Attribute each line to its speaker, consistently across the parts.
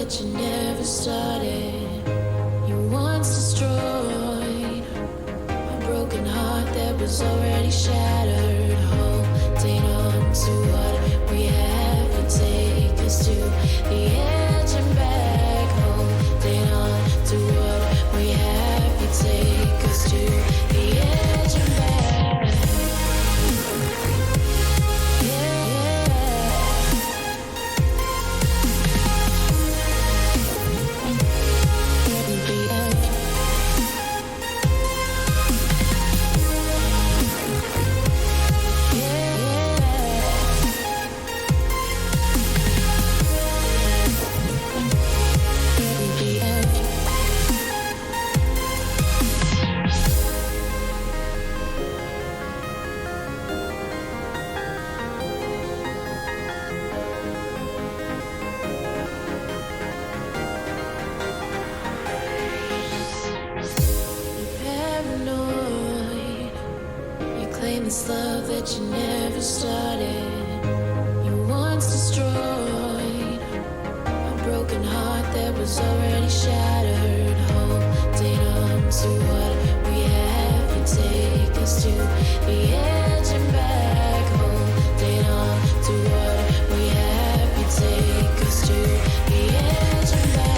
Speaker 1: that you never started. You once destroyed a broken heart that was already shattered. Holding on to what we have and take us to the edge and back. Holding on to what we have and take us to the edge and back. This love that you never started. You once destroyed a broken heart that was already shattered. Holding on to what we have and take us to the edge and back. Holding on to what we have and take us to the edge and back.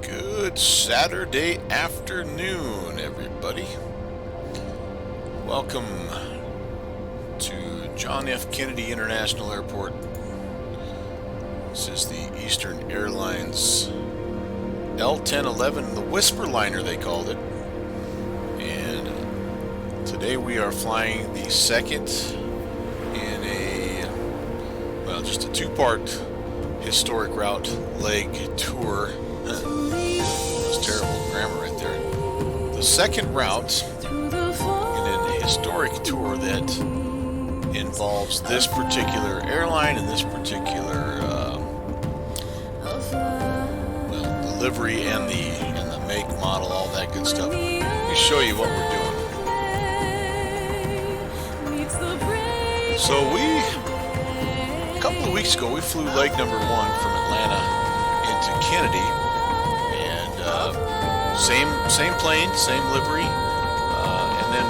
Speaker 2: Good Saturday afternoon, everybody. Welcome to John F. Kennedy International Airport. This is the Eastern Airlines L-1011, the Whisper Liner they called it. And today we are flying the second in just a two-part historic route leg tour. That's terrible grammar right there. The second route in an historic tour that involves this particular airline and this particular the livery and the make, model, all that good stuff. Let me show you what we're doing. So a couple of weeks ago, we flew leg number 1 from Atlanta into Kennedy. Same plane, same livery, and then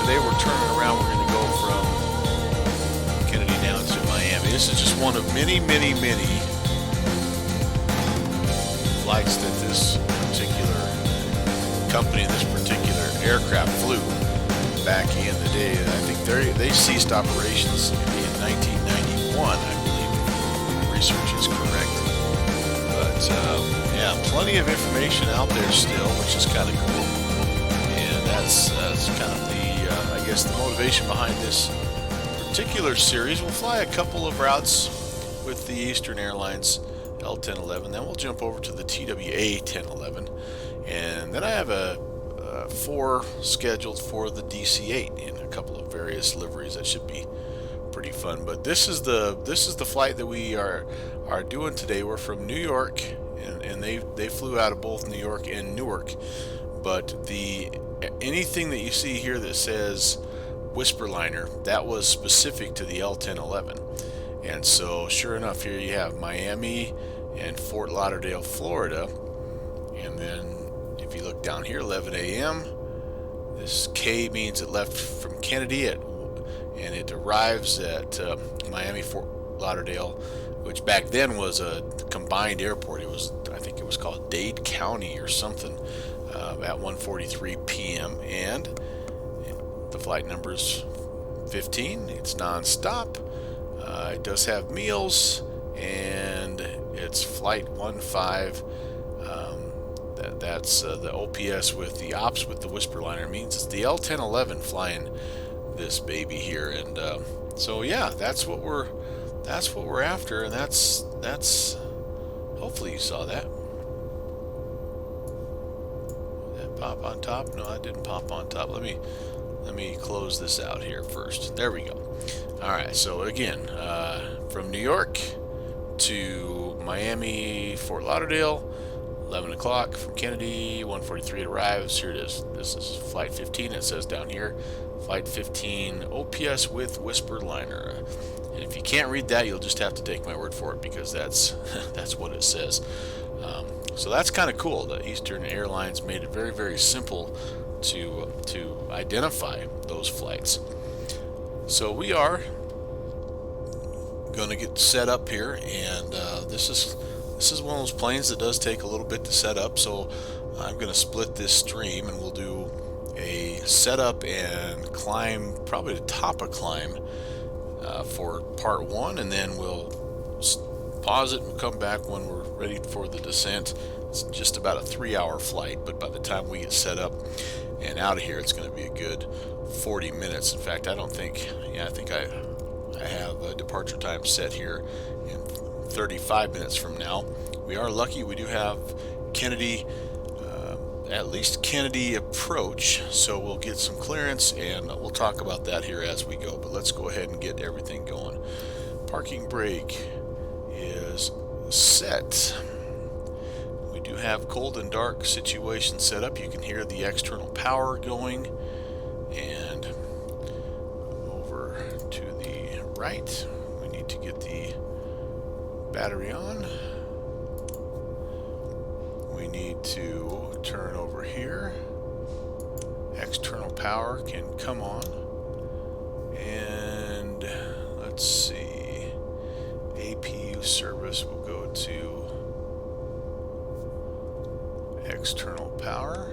Speaker 2: today we're turning around. We're going to go from Kennedy down to Miami. This is just one of many flights that this particular company, this particular aircraft flew back in the day. And I think they ceased operations in 1991, I believe, if my research is correct. But yeah, plenty of information out there still, which is kind of cool. And that's kind of I guess the motivation behind this particular series. We'll fly a couple of routes with the Eastern Airlines L-1011. Then we'll jump over to the TWA 1011. And then I have a 4 scheduled for the DC-8 in a couple of various liveries. That should be pretty fun. But this is the flight that we are doing today. We're from New York, and they flew out of both New York and Newark. But anything that you see here that says Whisper Liner, that was specific to the L-1011. And so sure enough, here you have Miami and Fort Lauderdale, Florida. And then if you look down here, 11 a.m. This K means it left from Kennedy and it arrives at Miami Fort Lauderdale, which back then was a combined airport. It was, I think it was called Dade County or something, at 1:43 p.m. and the flight number's 15. It's non-stop. It does have meals, and it's flight 15. That's the OPS with the ops with the Whisperliner. It means it's the L-1011 flying this baby here, and so yeah, that's what we're after, and that's hopefully you saw that. Did that pop on top? No, that didn't pop on top. Let me close this out here first. There we go. All right, so again, from New York to Miami, Fort Lauderdale, 11 o'clock. From Kennedy, 1:43 it arrives. Here it is. This is flight 15. It says down here, flight 15 OPS with Whisperliner. And if you can't read that, you'll just have to take my word for it, because that's that's what it says. So that's kind of cool. The Eastern Airlines made it very, very simple to identify those flights. So we are going to get set up here, and this is one of those planes that does take a little bit to set up. So I'm going to split this stream, and we'll do a setup and climb, probably the top of climb, for part one, and then we'll pause it and come back when we're ready for the descent. It's just about a 3-hour flight, but by the time we get set up and out of here, it's going to be a good 40 minutes. In fact, I think I have a departure time set here in 35 minutes from now. We are lucky. We do have Kennedy, at least Kennedy approach, so we'll get some clearance, and we'll talk about that here as we go. But let's go ahead and get everything going. Parking brake is set. We do have cold and dark situation set up. You can hear the external power going, and over to the right, we need to get the battery on. We need to turn over here. External power can come on, and let's see, APU service will go to external power.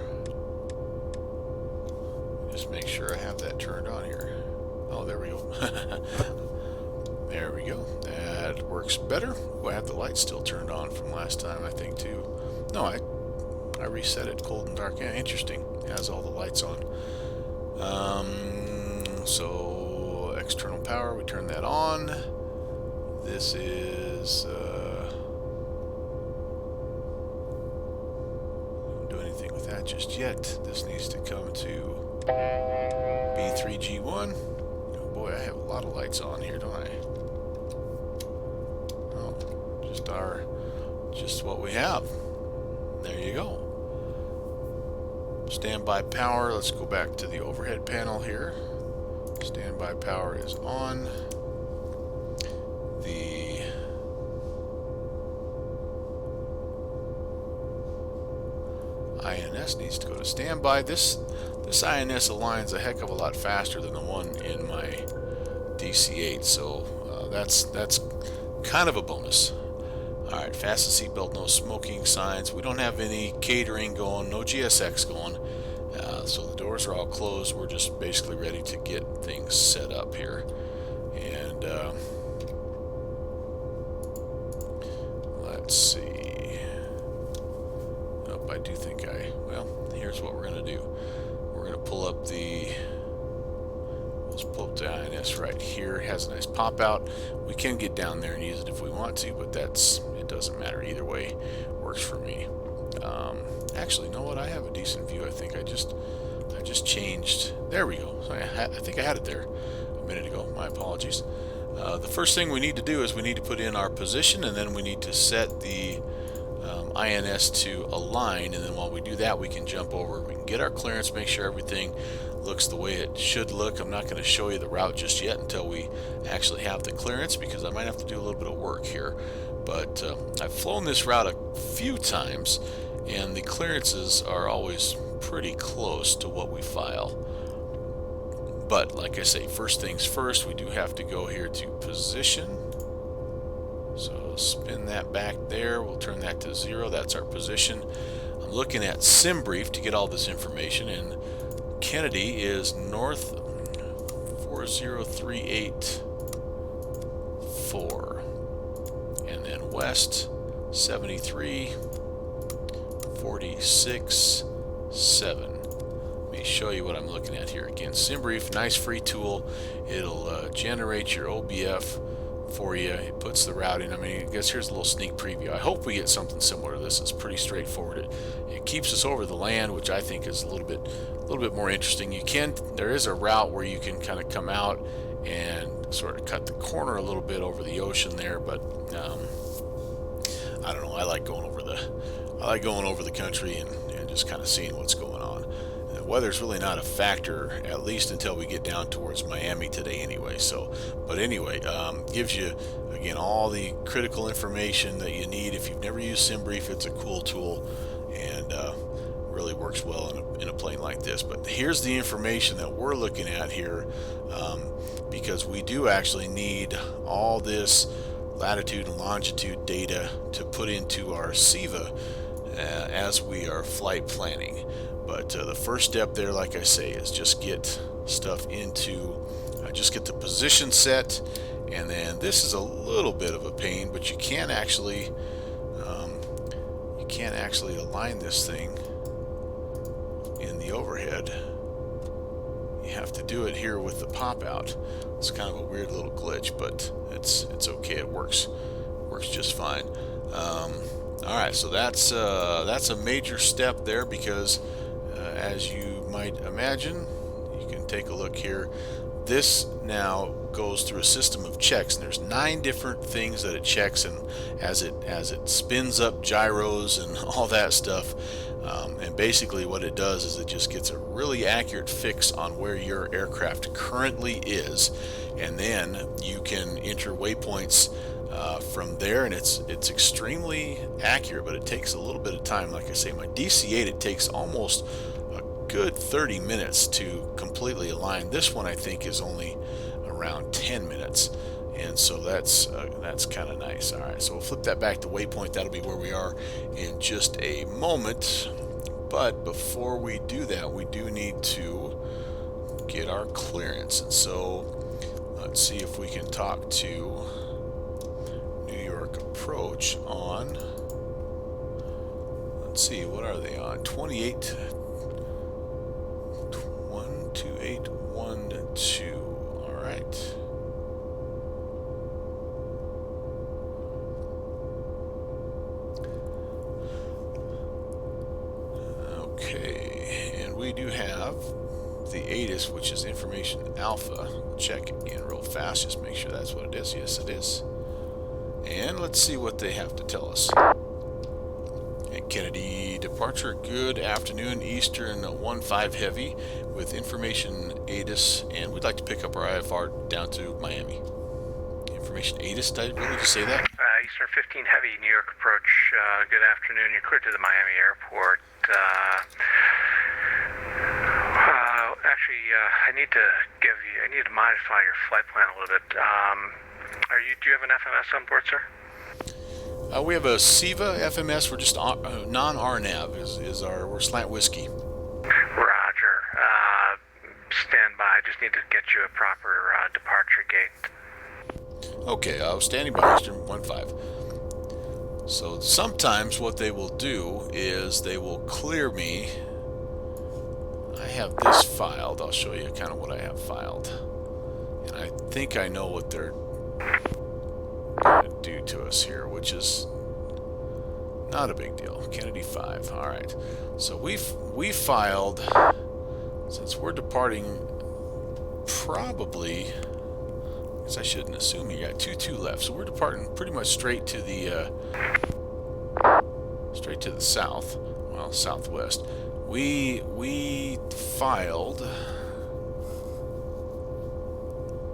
Speaker 2: Just make sure I have that turned on here. Oh, there we go. There we go. That works better. Oh, I have the lights still turned on from last time, I think, too. No, I reset it. Cold and dark. Yeah, interesting. It has all the lights on. So external power, we turn that on. This is don't do anything with that just yet. This needs to come to B3G1. Oh boy, I have a lot of lights on here, don't I? Oh, just what we have. There you go. Standby power. Let's go back to the overhead panel here. Standby power is on. The INS needs to go to standby. This INS aligns a heck of a lot faster than the one in my DC-8, so that's kind of a bonus. Alright, fasten seatbelt, no smoking signs. We don't have any catering going, no GSX going. So the doors are all closed. We're just basically ready to get things set up here. And let's see. Oh, I do think well, here's what we're going to do. We're going to pull up let's pull up the INS right here. It has a nice pop out. We can get down there and use it if we want to, but it doesn't matter either way. Works for me. Actually, you know what? I have a decent view. I think I just changed. There we go. So I think I had it there a minute ago. My apologies. The first thing we need to do is we need to put in our position, and then we need to set the INS to align, and then while we do that, we can jump over. We can get our clearance, make sure everything looks the way it should look. I'm not going to show you the route just yet until we actually have the clearance, because I might have to do a little bit of work here. But I've flown this route a few times, and the clearances are always pretty close to what we file. But like I say, first things first, we do have to go here to position, spin that back there. We'll turn that to 0. That's our position. I'm looking at SimBrief to get all this information, and Kennedy is north 40384, and then west 73467. Let me show you what I'm looking at here. Again, SimBrief, nice free tool. It'll generate your OBF for you. It puts the routing. I mean, I guess here's a little sneak preview. I hope we get something similar to this. It's pretty straightforward. It keeps us over the land, which I think is a little bit more interesting. There is a route where you can kind of come out and sort of cut the corner a little bit over the ocean there, but I don't know. I like going over the country and just kind of seeing what's going on. The weather's really not a factor, at least until we get down towards Miami today anyway. But anyway, gives you, again, all the critical information that you need. If you've never used SimBrief, it's a cool tool and really works well in a plane like this. But here's the information that we're looking at here, because we do actually need all this latitude and longitude data to put into our SIVA as we are flight planning. But the first step there, like I say, is just get stuff into, just get the position set, and then this is a little bit of a pain, but you can actually align this thing in the overhead. You have to do it here with the pop out. It's kind of a weird little glitch, but it's okay. It works just fine. Alright, so that's a major step there, because as you might imagine, you can take a look here. This now goes through a system of checks, and there's 9 different things that it checks, and as it spins up gyros and all that stuff, and basically what it does is it just gets a really accurate fix on where your aircraft currently is, and then you can enter waypoints from there, and it's extremely accurate, but it takes a little bit of time. Like I say, my DC-8, it takes almost a good 30 minutes to completely align. This one I think is only around 10 minutes, and so that's kind of nice. All right, so we'll flip that back to waypoint. That'll be where we are in just a moment, but before we do that, we do need to get our clearance, and so let's see if we can talk to New York Approach on, let's see, what are they on? 12812. All right. Okay, and we do have the ATIS, which is Information Alpha. We'll check again real fast, just make sure that's what it is. Yes, it is. And let's see what they have to tell us. And Kennedy departure, good afternoon, Eastern 15 Heavy with Information ATIS, and we'd like to pick up our IFR down to Miami. Information ATIS, did I really just say that?
Speaker 3: Eastern 15 Heavy, New York Approach, good afternoon, you're cleared to the Miami airport. I need to modify your flight plan a little bit. Do you have an FMS on board, sir?
Speaker 2: We have a SIVA FMS. We're just non-RNAV. We're Slant Whiskey.
Speaker 3: Roger. Stand by. Just need to get you a proper departure gate.
Speaker 2: Okay, I was standing by Eastern 15. So sometimes what they will do is they will clear me. I have this filed. I'll show you kind of what I have filed. And I think I know what they're going to do to us here, which is not a big deal. Kennedy 5. All right. So we filed, since we're departing probably, I guess I shouldn't assume you got 22 left. So we're departing pretty much straight to the south, well, southwest. We filed,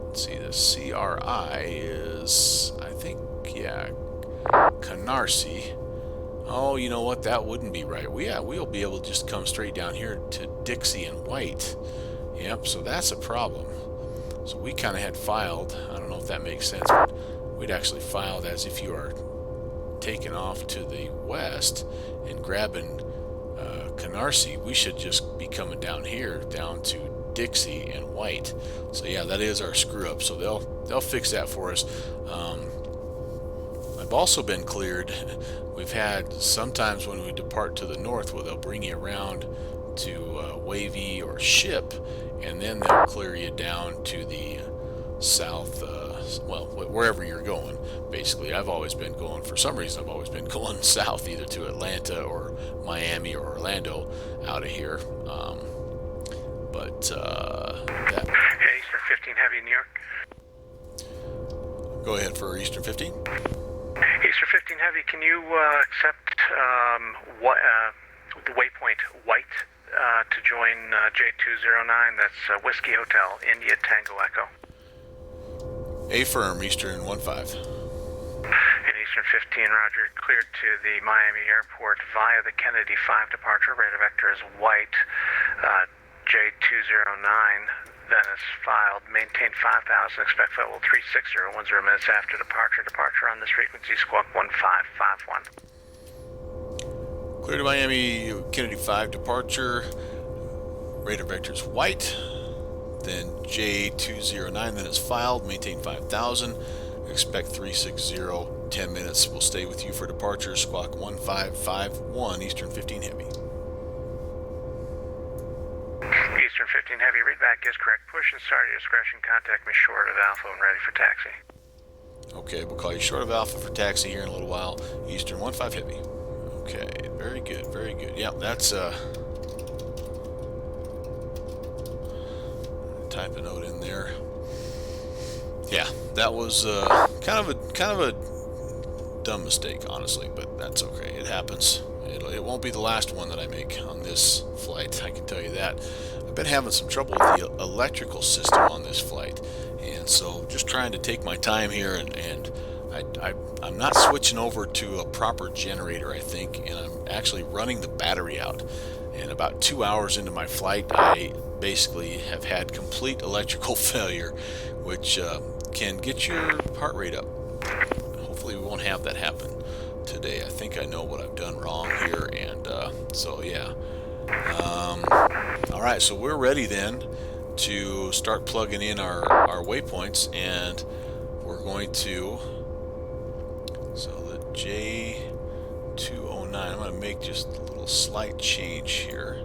Speaker 2: let's see, the CRI is, I think, yeah, Canarsie. Oh, you know what, that wouldn't be right. We'll be able to just come straight down here to Dixie and White. Yep, so that's a problem. So we kind of had filed, I don't know if that makes sense, but we'd actually filed as if you are taking off to the west and grabbing Canarsie, we should just be coming down here, down to Dixie and White. So yeah, that is our screw up. So they'll fix that for us. I've also been cleared. We've had sometimes when we depart to the north, where they'll bring you around to Wavy or Ship, and then they'll clear you down to the south, well, wherever you're going. Basically, I've always been going, for some reason, I've always been going south, either to Atlanta or Miami or Orlando out of here. That.
Speaker 3: Hey, Eastern 15 Heavy, New York.
Speaker 2: Go ahead for Eastern 15.
Speaker 3: Eastern 15 Heavy, can you accept the waypoint White to join J209? That's Whiskey Hotel, India Tango Echo.
Speaker 2: Affirm, Eastern 15.
Speaker 3: And Eastern 15, roger. Cleared to the Miami airport via the Kennedy 5 departure. Radar vector is White. J209 then is filed. Maintain 5,000. Expect flight level 360. 10 minutes after departure. Departure on this frequency, squawk 1551.
Speaker 2: Clear to Miami, Kennedy 5 departure. Radar vector is White. Then J209 then is filed. Maintain 5,000. Expect 360. 10 minutes. We'll stay with you for departure. Squawk 1551. Eastern 15 Heavy.
Speaker 3: Eastern 15 Heavy, readback is correct. Push and start at your discretion. Contact me short of Alpha and ready for taxi.
Speaker 2: Okay, we'll call you short of Alpha for taxi here in a little while. Eastern 15 Heavy. Okay, very good, very good. Yeah, that's type a note in there. Yeah, that was kind of a dumb mistake, honestly, but that's okay. It happens. It won't be the last one that I make on this flight, I can tell you that. I've been having some trouble with the electrical system on this flight, and so just trying to take my time here, and I'm not switching over to a proper generator, I think, and I'm actually running the battery out. And about 2 hours into my flight, I basically have had complete electrical failure, which can get your heart rate up. Hopefully we won't have that happen today. I think I know what I've done wrong here, and so yeah. All right, so we're ready then to start plugging in our waypoints, and we're going to, so the J209, I'm going to make just a little slight change here.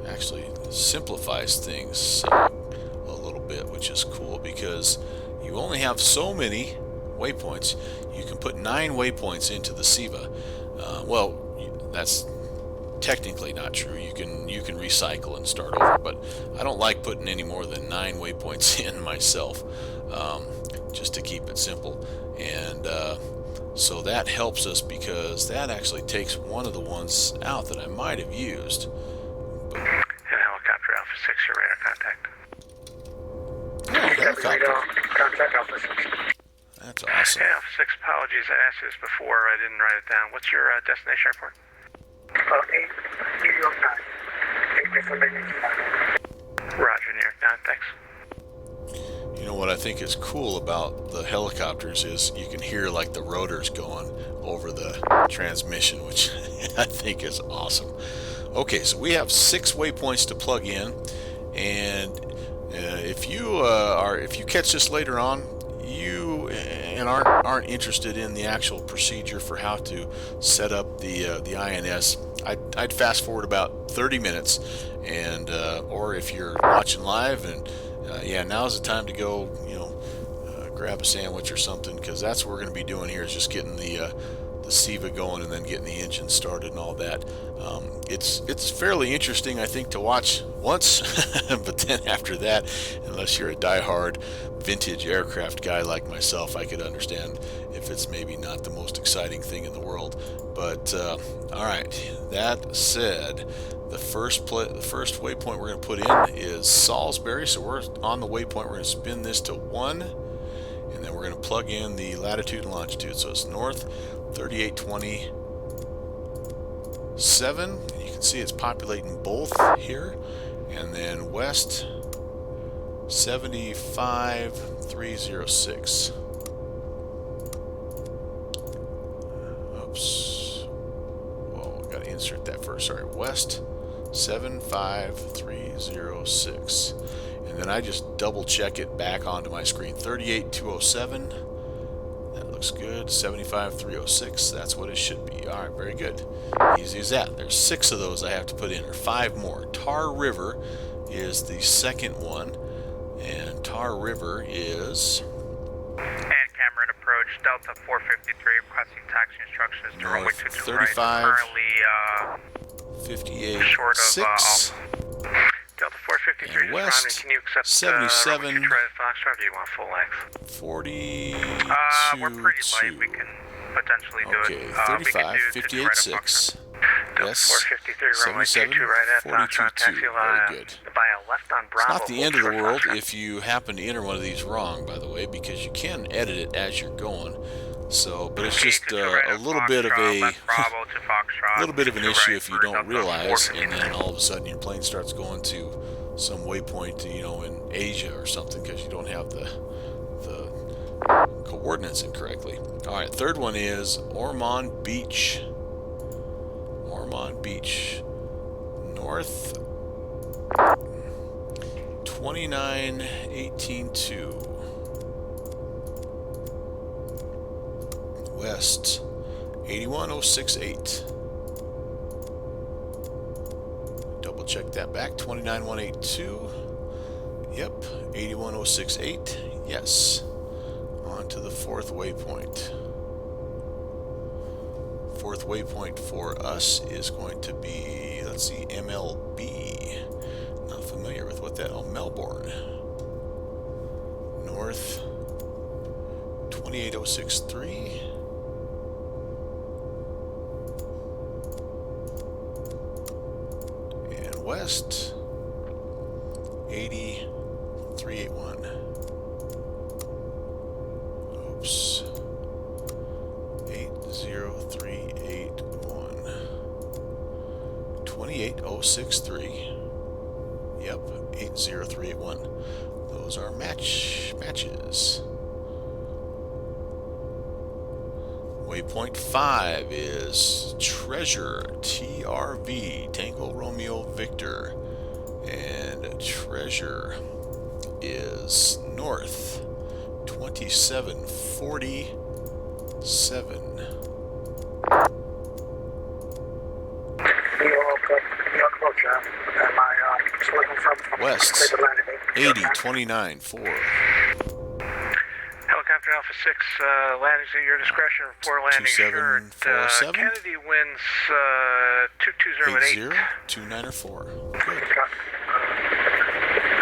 Speaker 2: Actually simplifies things a little bit, which is cool, because you only have so many waypoints. You can put 9 waypoints into the SIVA. Well, that's technically not true. You can recycle and start over, but I don't like putting any more than 9 waypoints in myself, just to keep it simple. And so that helps us, because that actually takes one of the ones out that I might have used.
Speaker 3: And helicopter Alpha 6, your radar contact.
Speaker 2: Helicopter. That's awesome.
Speaker 3: Yeah, Alpha 6, apologies. I asked you this before. I didn't write it down. What's your destination airport? Roger, New York 9, thanks.
Speaker 2: You know what I think is cool about the helicopters is you can hear like the rotors going over the transmission, which I think is awesome. Okay, so we have 6 waypoints to plug in, and if you catch this later on, you and aren't interested in the actual procedure for how to set up the INS, I'd fast forward about 30 minutes, and or if you're watching live, and yeah, now's the time to go, grab a sandwich or something, because that's what we're going to be doing here, is just getting the SIVA going and then getting the engine started and all that. It's fairly interesting, I think, to watch once, but then after that, unless you're a diehard vintage aircraft guy like myself, I could understand if it's maybe not the most exciting thing in the world. But all right, that said, the first waypoint we're going to put in is Salisbury, so we're on the waypoint. We're going to spin this to 1, and then we're going to plug in the latitude and longitude. So it's north 3827, and you can see it's populating both here, and then west 75306. Oops. Whoa, gotta insert that first. Sorry, west 75306. And then I just double check it back onto my screen. 38207. That looks good. 75306. That's what it should be. All right, very good. Easy as that. There's 6 of those I have to put in, or 5 more. Tar River is the second one, and Tar River is
Speaker 3: And Cameron approach, Delta 453, requesting taxi instructions to runway 22 right.
Speaker 2: 35,
Speaker 3: Currently
Speaker 2: 58,
Speaker 3: short of
Speaker 2: 6.
Speaker 3: Delta 453
Speaker 2: And
Speaker 3: is
Speaker 2: west,
Speaker 3: responding. Can you accept
Speaker 2: 77,
Speaker 3: runway 22 right Foxtrot, or do you want full length?
Speaker 2: 42,
Speaker 3: We're pretty light. We can potentially do
Speaker 2: okay,
Speaker 3: it.
Speaker 2: 35, 58, 6. Yes,
Speaker 3: 453, runway
Speaker 2: 77,
Speaker 3: 22 right at
Speaker 2: 42,
Speaker 3: Foxtrot,
Speaker 2: 2.
Speaker 3: taxi
Speaker 2: Very good.
Speaker 3: by a left on
Speaker 2: It's
Speaker 3: Bravo.
Speaker 2: not the end of the
Speaker 3: short
Speaker 2: world
Speaker 3: Foxtrot.
Speaker 2: if you happen to enter one of these wrong, by the way, because you can edit it as you're going. So, but it's just a little bit of an issue if you don't realize, and then all of a sudden your plane starts going to some waypoint, you know, in Asia or something, because you don't have the coordinates incorrectly. All right, third one is Ormond Beach. Ormond Beach, north 29182. West 81068. Double check that back. 29182. Yep, 81068. Yes. On to the fourth waypoint. Fourth waypoint for us is going to be, let's see, MLB. Not familiar with what that, oh, Melbourne. North 28063. And west 8381. Oops. 80381. 28063. Yep, 80381. Those are matches. Waypoint 5 is Treasure, TRV, Tango Romeo Victor. And Treasure is north 2747. West 80294.
Speaker 3: Helicopter Alpha 6, landings at your discretion. Report landing assured.
Speaker 2: 2747.
Speaker 3: Kennedy winds 22018.
Speaker 2: 802904. Good.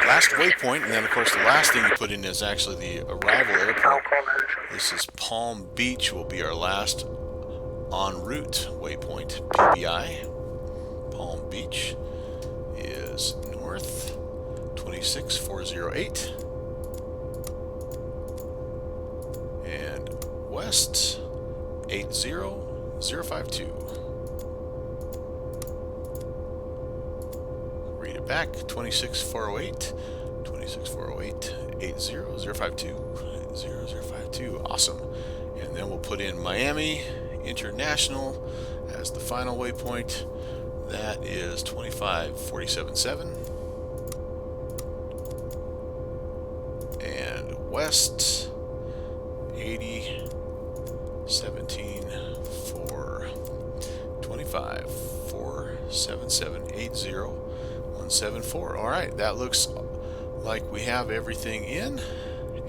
Speaker 2: Last waypoint, and then of course the last thing you put in is actually the arrival airport. This is Palm Beach, will be our last en route waypoint. PBI. Palm Beach is north 26408. And west 80052. Read it back, 26408, 26408, 80052, 80052. Awesome. And then we'll put in Miami International as the final waypoint. That is 25477. And west 80174. 2547780 All right, that looks like we have everything in,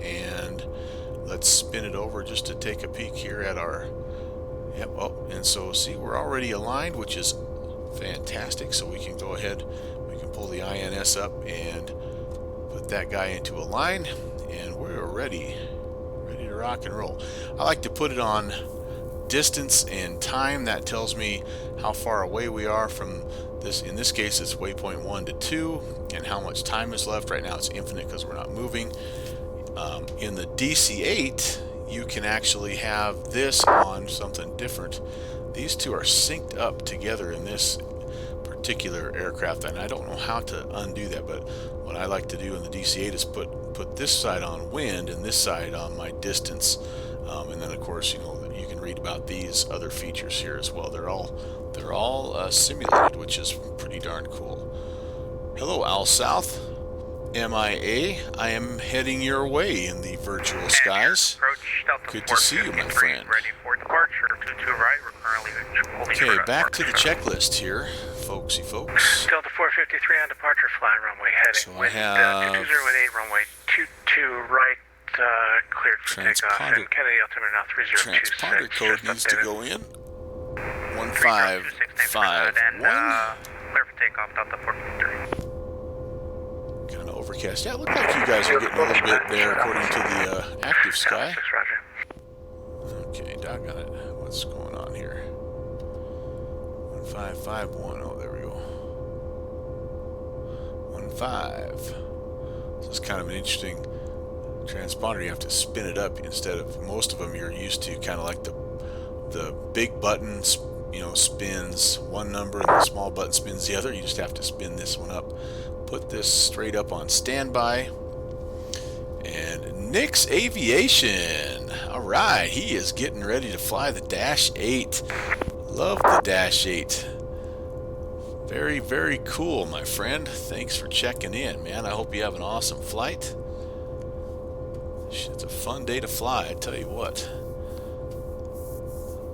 Speaker 2: and let's spin it over just to take a peek here at our and so see, we're already aligned, which is fantastic. So we can go ahead, we can pull the INS up and put that guy into a line, and we're ready to rock and roll. I like to put it on distance and time. That tells me how far away we are from this. In this case, it's waypoint 1 to 2, and how much time is left. Right now it's infinite because we're not moving. In the DC-8, you can actually have this on something different. These two are synced up together in this particular aircraft, and I don't know how to undo that, but what I like to do in the DC-8 is put this side on wind and this side on my distance, and then of course, you know, you can read about these other features here as well. They're all simulated, which is pretty darn cool. Hello, Al South. MIA, I am heading your way in the virtual skies. Good to see you, my friend.
Speaker 3: Ready for departure. 22 right. We're currently
Speaker 2: Okay, back to the checklist here, folksy folks.
Speaker 3: Delta 453 on departure, flying runway heading.
Speaker 2: So I have
Speaker 3: 2018 runway 22 right, cleared for takeoff. And Kennedy altimeter now 3026.
Speaker 2: Transponder code needs to go in. 1551.
Speaker 3: Clear for takeoff, Delta 453.
Speaker 2: Kind of overcast. Yeah, it looked like you guys are getting a little bit there according to the active sky. Okay, doggone it. What's going on here? 1551. Oh, there we go. 15. This is kind of an interesting transponder. You have to spin it up instead of most of them. You're used to kind of like the big button, you know, spins one number and the small button spins the other. You just have to spin this one up. Put this straight up on standby. And Nick's Aviation. All right, he is getting ready to fly the Dash 8. Love the Dash 8. Very, very cool, my friend. Thanks for checking in, man. I hope you have an awesome flight. It's a fun day to fly, I tell you what.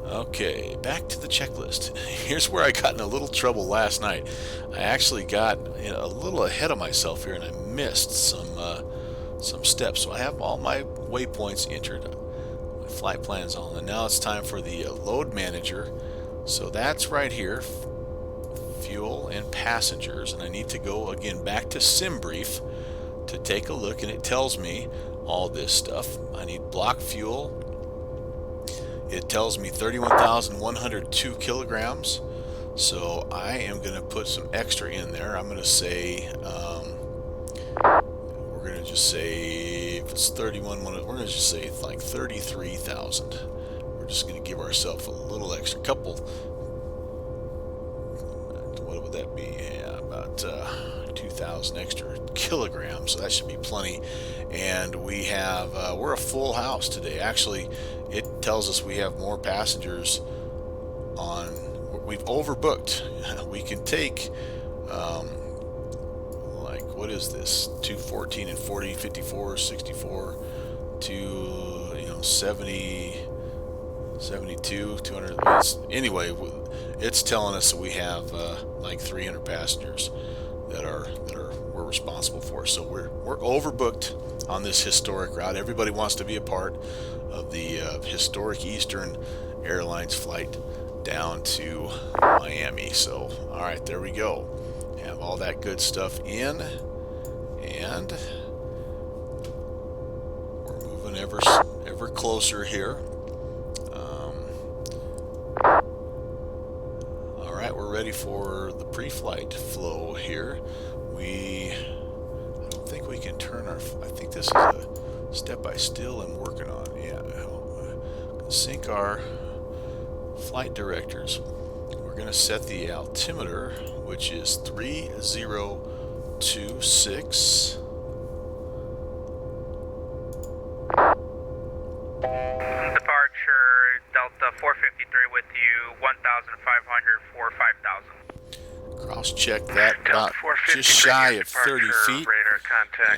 Speaker 2: Okay, back to the checklist. Here's where I got in a little trouble last night. I actually got a little ahead of myself here, and I missed some steps. So I have all my waypoints entered, my flight plans on, and now it's time for the load manager. So that's right here, fuel and passengers, and I need to go again back to SimBrief to take a look, and it tells me all this stuff. I need block fuel. It tells me 31,102 kilograms, so I am going to put some extra in there. I'm going to say, we're going to just say, if it's 31, we're going to just say like 33,000. We're just going to give ourselves a little extra, couple, what would that be? Yeah, about 2,000 extra kilograms, so that should be plenty. And we have, we're a full house today. Actually, it tells us we have more passengers on, we've overbooked. We can take, like, what is this? 214 and 40, 54, 64, to, you know, 70, 72, 200. Anyway, it's telling us that we have like 300 passengers that we're responsible for. So we're overbooked on this historic route. Everybody wants to be a part of the historic Eastern Airlines flight down to Miami. So, all right, there we go. Have all that good stuff in, and we're moving ever closer here. All right, we're ready for the pre-flight flow here. I don't think we can turn our. I think this is a step I still am working on. Yeah, sync our flight directors. We're going to set the altimeter, which is 3026.
Speaker 3: Departure Delta 453 with you, 1,500 for 5,000.
Speaker 2: Cross check that, about just shy of 30 feet.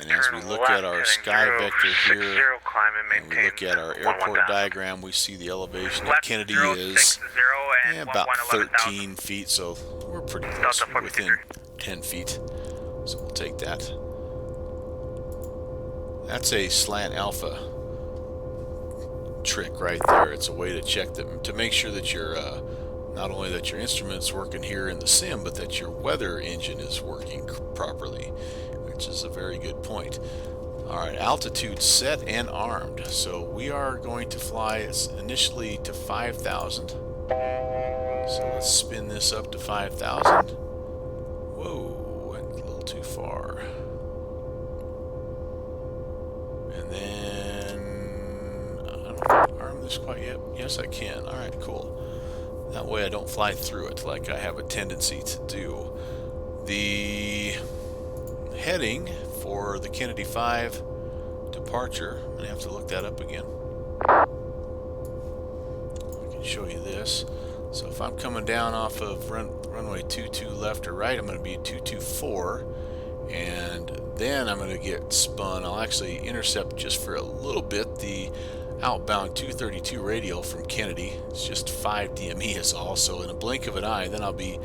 Speaker 2: And as we look at our sky vector here, and we look at our airport diagram, we see the elevation at Kennedy is about 13 feet, so we're pretty close, we're within 10 feet. So we'll take that. That's a slant alpha trick right there. It's a way to check them, to make sure that you're not only that your instrument's working here in the sim, but that your weather engine is working properly, which is a very good point. Alright, altitude set and armed. So we are going to fly initially to 5,000. So let's spin this up to 5,000. Whoa, went a little too far. And then, I don't know if I can arm this quite yet. Yes, I can. Alright, cool. That way I don't fly through it like I have a tendency to do. The heading for the Kennedy 5 departure, I'm going to have to look that up again. I can show you this. So if I'm coming down off of runway 22 left or right, I'm going to be at 224, and then I'm going to get spun. I'll actually intercept just for a little bit the outbound 232 radial from Kennedy. It's just 5 DME is all, so in a blink of an eye, then I'll be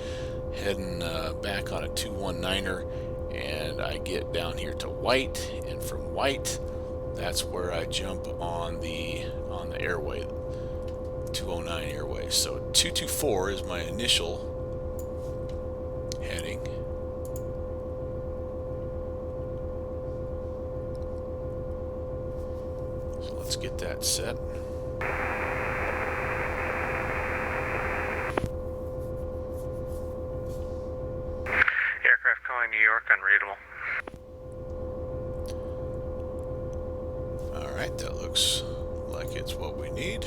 Speaker 2: heading back on a 219er, and I get down here to White, and from White, that's where I jump on the airway, 209 airway. So 224 is my initial heading. So let's get that set.
Speaker 3: Aircraft calling New York, unreadable.
Speaker 2: Alright, that looks like it's what we need.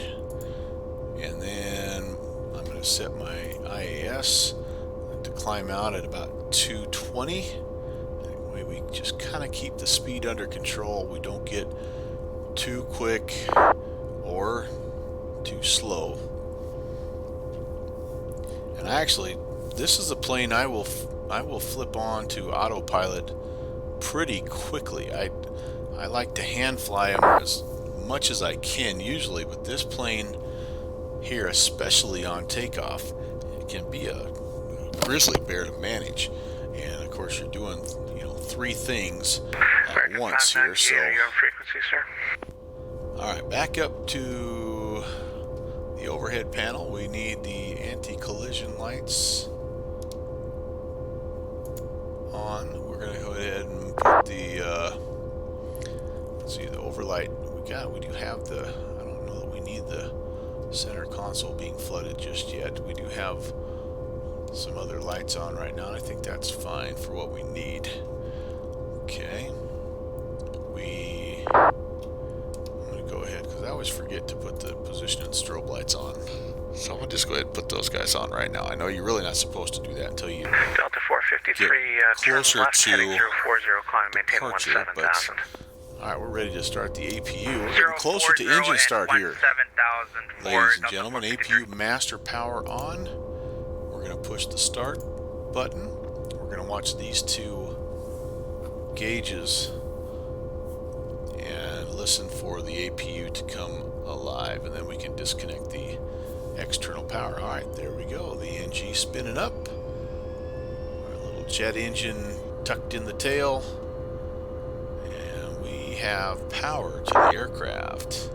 Speaker 2: And then I'm going to set my IAS to climb out at about 220. That way we just kind of keep the speed under control. We don't get too quick or too slow. And actually, this is a plane I will flip on to autopilot pretty quickly. I like to hand fly them as much as I can usually, but this plane here, especially on takeoff, it can be a grizzly bear to manage. And of course, you're doing 3 things at once here. So,
Speaker 3: you're on frequency, sir.
Speaker 2: all right, back up to the overhead panel. We need the anti-collision lights on. We're going to go ahead and put the let's see, the overlight. We do have the. I don't know that we need the center console being flooded just yet. We do have some other lights on right now, and I think that's fine for what we need. Okay. I'm going to go ahead, because I always forget to put the position and strobe lights on. So I'm going to just go ahead and put those guys on right now. I know you're really not supposed to do that until you
Speaker 3: Delta 453,
Speaker 2: get closer
Speaker 3: turn left,
Speaker 2: to
Speaker 3: heading 040, climb, maintain
Speaker 2: departure,
Speaker 3: 17,000.
Speaker 2: Alright, we're ready to start the APU. We're getting closer to engine start here. Ladies and gentlemen, APU master power on. We're going to push the start button. We're going to watch these 2 gauges and listen for the APU to come alive, and then we can disconnect the external power. Alright, there we go. The NG spinning up. Our little jet engine tucked in the tail. Have power to the aircraft.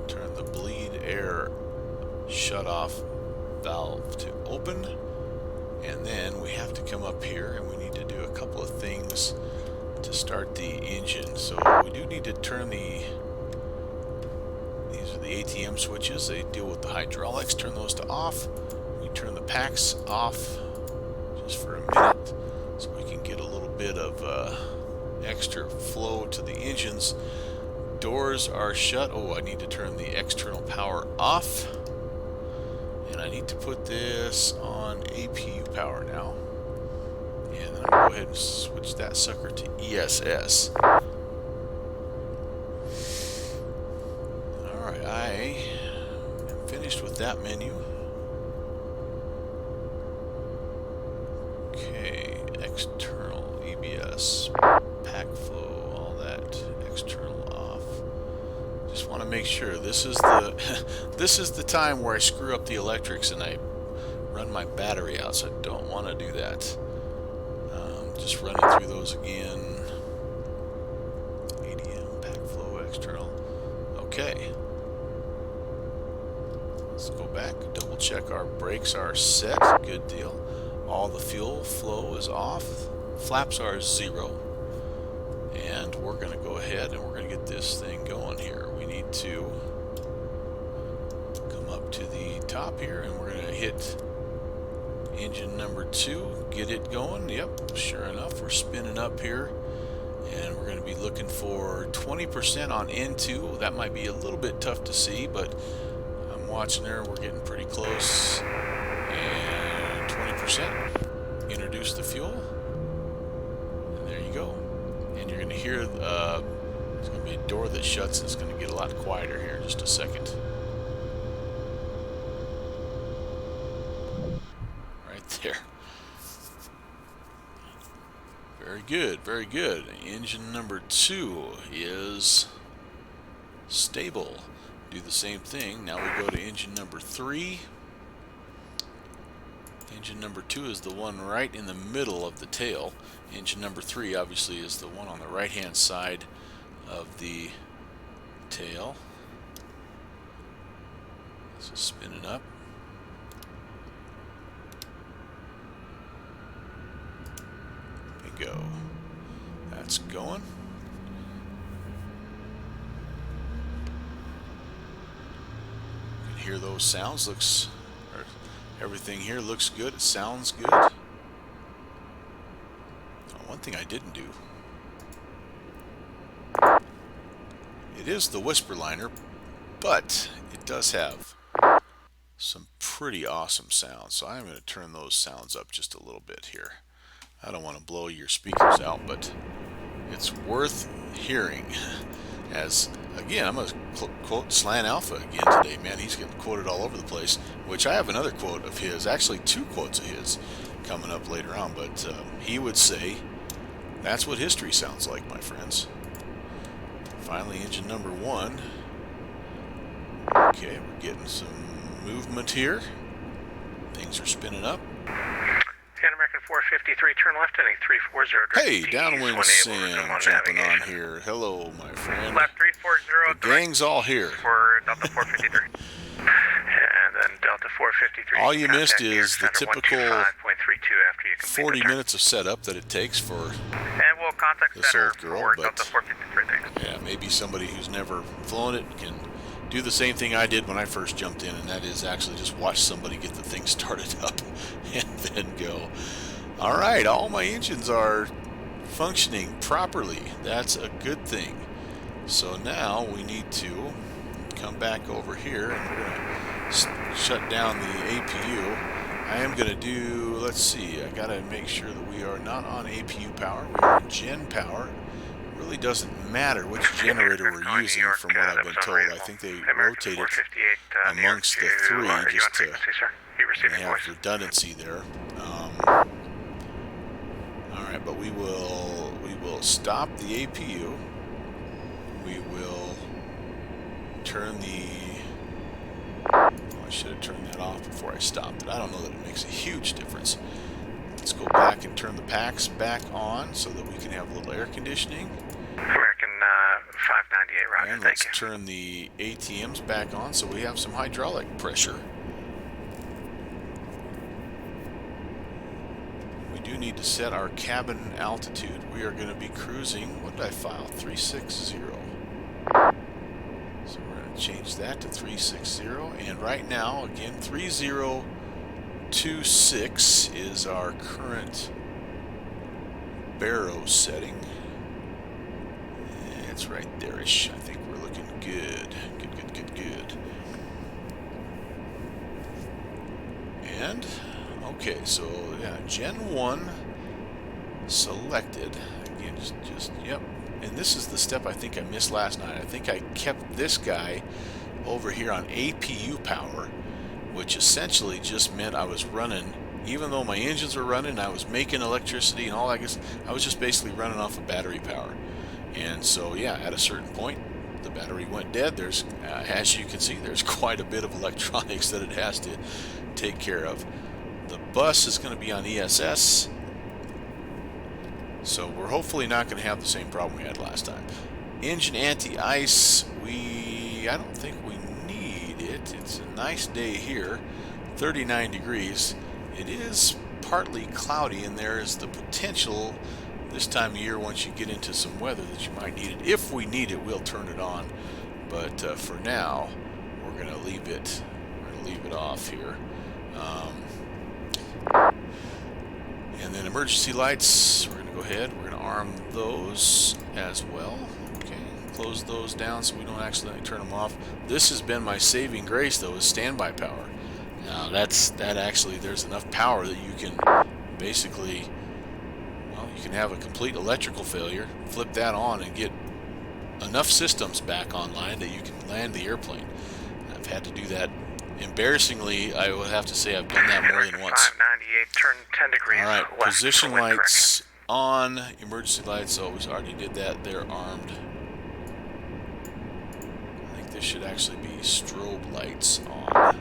Speaker 2: Turn the bleed air shut off valve to open, and then we have to come up here and we need to do a couple of things to start the engine. So we do need to turn these are the ATM switches. They deal with the hydraulics. Turn those to off. We turn the packs off just for a minute so we can get a little bit of extra flow to the engines. Doors are shut. Oh, I need to turn the external power off, and I need to put this on APU power now, and then I'm gonna go ahead and switch that sucker to ESS. Alright, I am finished with that menu. Okay, external EBS, pack flow, all that external off. Just want to make sure this is the this is the time where I screw up the electrics and I run my battery out, so I don't want to do that. Just running through those again. ADM, pack flow, external. Okay. Let's go back, double check our brakes are set. Good deal. All the fuel flow is off. Flaps are 0. And we're going to go ahead and we're going to get this thing going here. We need to come up to the top here and we're going to hit engine number 2, get it going. Yep, sure enough, we're spinning up here, and we're going to be looking for 20% on N2. That might be a little bit tough to see, but I'm watching there. We're getting pretty close, and 20%. introduce the fuel. And there you go. And you're going to hear there's going to be a door that shuts, and it's going to get a lot quieter here in just a second. Right there. Very good, very good. Engine number 2 is stable. Do the same thing. Now we go to engine number 3. Engine number 2 is the one right in the middle of the tail. Engine number 3 obviously is the one on the right hand side of the tail. This is spinning up. Go. That's going. You can hear those sounds. Everything here looks good. It sounds good. Oh, one thing I didn't do. It is the whisper liner, but it does have some pretty awesome sounds. So I'm going to turn those sounds up just a little bit here. I don't want to blow your speakers out, but it's worth hearing. As, again, I'm going to quote Slant Alpha again today. Man, he's getting quoted all over the place, which I have another quote of his, actually 2 quotes of his coming up later on, but he would say, that's what history sounds like, my friends. Finally, engine number 1. Okay, we're getting some movement here. Things are spinning up.
Speaker 3: Pan American 453, turn left heading 340.
Speaker 2: Hey, downwind Sam jumping on here. Hello, my friend.
Speaker 3: Left 340.
Speaker 2: The gang's all here.
Speaker 3: For Delta 453. And then Delta 453.
Speaker 2: All you missed is the typical 40
Speaker 3: minutes
Speaker 2: minutes of setup that it takes for
Speaker 3: and we'll contact
Speaker 2: this
Speaker 3: center
Speaker 2: old girl,
Speaker 3: for
Speaker 2: but
Speaker 3: Delta 453.
Speaker 2: yeah, maybe somebody who's never flown it can do the same thing I did when I first jumped in, and that is actually just watch somebody get the thing started up and then go. Alright, all my engines are functioning properly. That's a good thing. So now we need to come back over here, and we're going to shut down the APU. I am going to do, let's see, I got to make sure that we are not on APU power. We are on gen power. Really doesn't matter which generator we're using from what I've been told. I think they rotate it amongst the 3 just to have redundancy there. Alright, but we will stop the APU. We will turn the... Oh, I should have turned that off before I stopped it. I don't know that it makes a huge difference. Let's go back and turn the packs back on so that we can have a little air conditioning.
Speaker 3: American 598, roger,
Speaker 2: and let's turn the ATMs back on so we have some hydraulic pressure. We do need to set our cabin altitude. We are going to be cruising, what did I file? 360. So we're going to change that to 360. And right now, again, 3026 is our current baro setting. It's right there-ish. I think we're looking good. Good. And, okay, so, yeah, Gen 1 selected. Again, just, yep. And this is the step I think I missed last night. I think I kept this guy over here on APU power, which essentially just meant I was running, even though my engines were running, I was making electricity and all, I guess I was just basically running off of battery power. And so, yeah, at a certain point, the battery went dead. There's, as you can see, there's quite a bit of electronics that it has to take care of. The bus is going to be on ESS, so we're hopefully not going to have the same problem we had last time. Engine anti-ice, I don't think we need it. It's a nice day here, 39 degrees. It is partly cloudy, and there is the potential this time of year, once you get into some weather, that you might need it. If we need it, we'll turn it on. But for now, we're going to leave it. We're going to leave it off here. And then emergency lights. We're going to go ahead. We're going to arm those as well. Okay. Close those down so we don't accidentally turn them off. This has been my saving grace, though, is standby power. Now that actually, there's enough power that you can basically, well, you can have a complete electrical failure, flip that on, and get enough systems back online that you can land the airplane. I've had to do that. Embarrassingly, I would have to say I've done that more than once.
Speaker 3: 598, turn 10 degrees.
Speaker 2: All right,
Speaker 3: left
Speaker 2: position
Speaker 3: for wind
Speaker 2: lights on, emergency lights. Oh, we already did that. They're armed. I think this should actually be strobe lights on.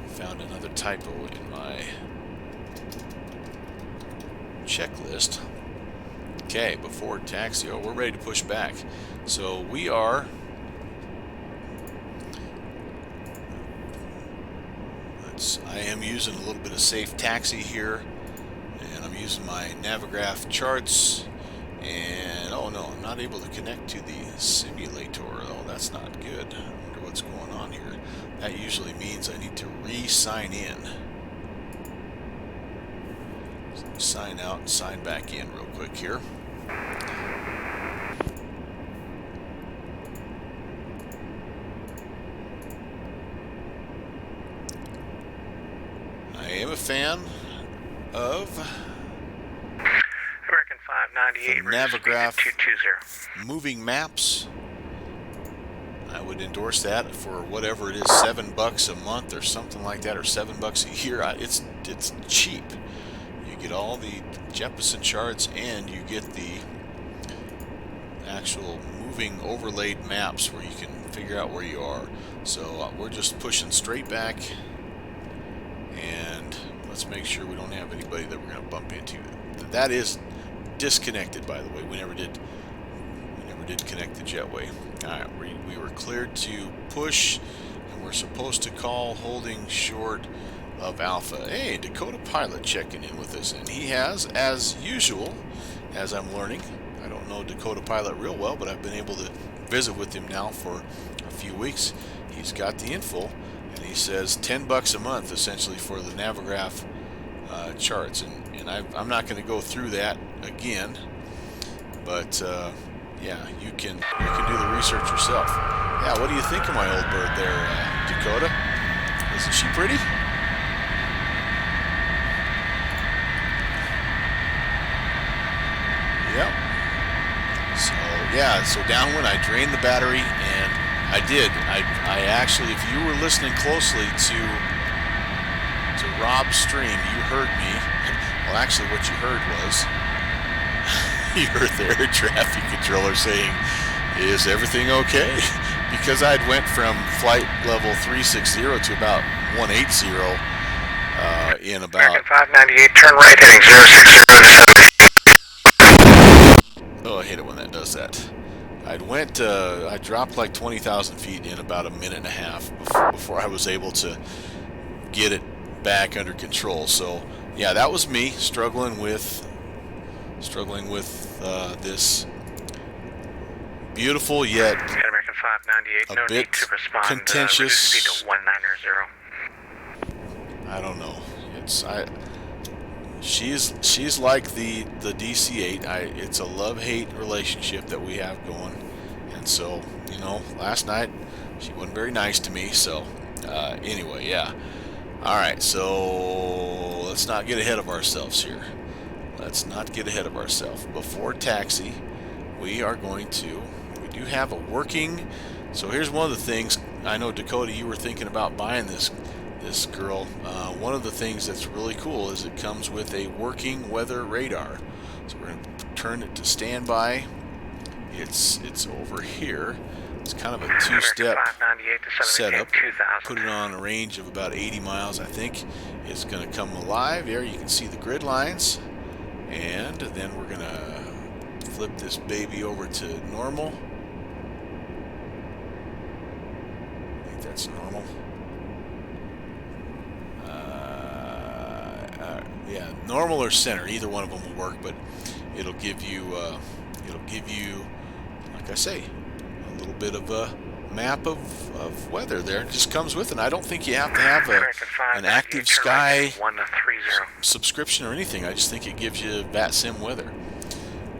Speaker 2: Found another typo in my checklist. Okay, before taxi. Oh, we're ready to push back. So we are. I am using a little bit of safe taxi here, and I'm using my Navigraph charts. And oh no, I'm not able to connect to the simulator. Oh, that's not good. I wonder what's going on here. That usually means I need to re-sign in. So sign out and sign back in real quick here. I am a fan of
Speaker 3: American 598,
Speaker 2: Navigraph
Speaker 3: 220.
Speaker 2: moving maps. I would endorse that for whatever it is, $7 a month or something like that, or $7 a year. It's cheap. You get all the Jeppesen charts and you get the actual moving overlaid maps where you can figure out where you are. So we're just pushing straight back, and let's make sure we don't have anybody that we're going to bump into. That is disconnected, by the way. We never did connect the jetway. Alright, we were cleared to push, and we're supposed to call holding short of Alpha. Hey, Dakota Pilot checking in with us, and he has, as usual, as I'm learning. I don't know Dakota Pilot real well, but I've been able to visit with him now for a few weeks. He's got the info, and he says $10 a month essentially for the Navigraph charts, and I'm not going to go through that again, but yeah, you can do the research yourself. Yeah, what do you think of my old bird there, Dakota? Isn't she pretty? Yep. So yeah, so downwind I drained the battery, and I did. I actually, if you were listening closely to Rob's stream, you heard me. Well, actually, what you heard was you heard the air traffic controller saying, "Is everything okay?" Because I'd went from flight level 360 to about 180 in about.
Speaker 3: American 598, turn right heading 060 to 7.
Speaker 2: Oh, I hate it when that does that. I dropped like 20,000 feet in about a minute and a half before I was able to get it back under control. So yeah, that was me struggling with this beautiful yet
Speaker 3: American 598,
Speaker 2: a
Speaker 3: no
Speaker 2: bit
Speaker 3: need to respond.
Speaker 2: contentious.
Speaker 3: Speed to 190.
Speaker 2: I don't know. She's like the DC-8. It's a love-hate relationship that we have going, and so last night she wasn't very nice to me. So anyway, yeah. All right, so let's not get ahead of ourselves here. Let's not get ahead of ourselves. Before taxi, we do have a working. So here's one of the things. I know, Dakota, you were thinking about buying this girl. One of the things that's really cool is it comes with a working weather radar. So we're going to turn it to standby. It's over here. It's kind of a two-step setup. Put it on a range of about 80 miles, I think. It's going to come alive. There you can see the grid lines. And then we're going to flip this baby over to normal. I think that's normal. Yeah, normal or center, either one of them will work, but it'll give you, like I say, a little bit of a map of weather there. It just comes with it. I don't think you have to have an active sky subscription or anything. I just think it gives you VATSIM weather.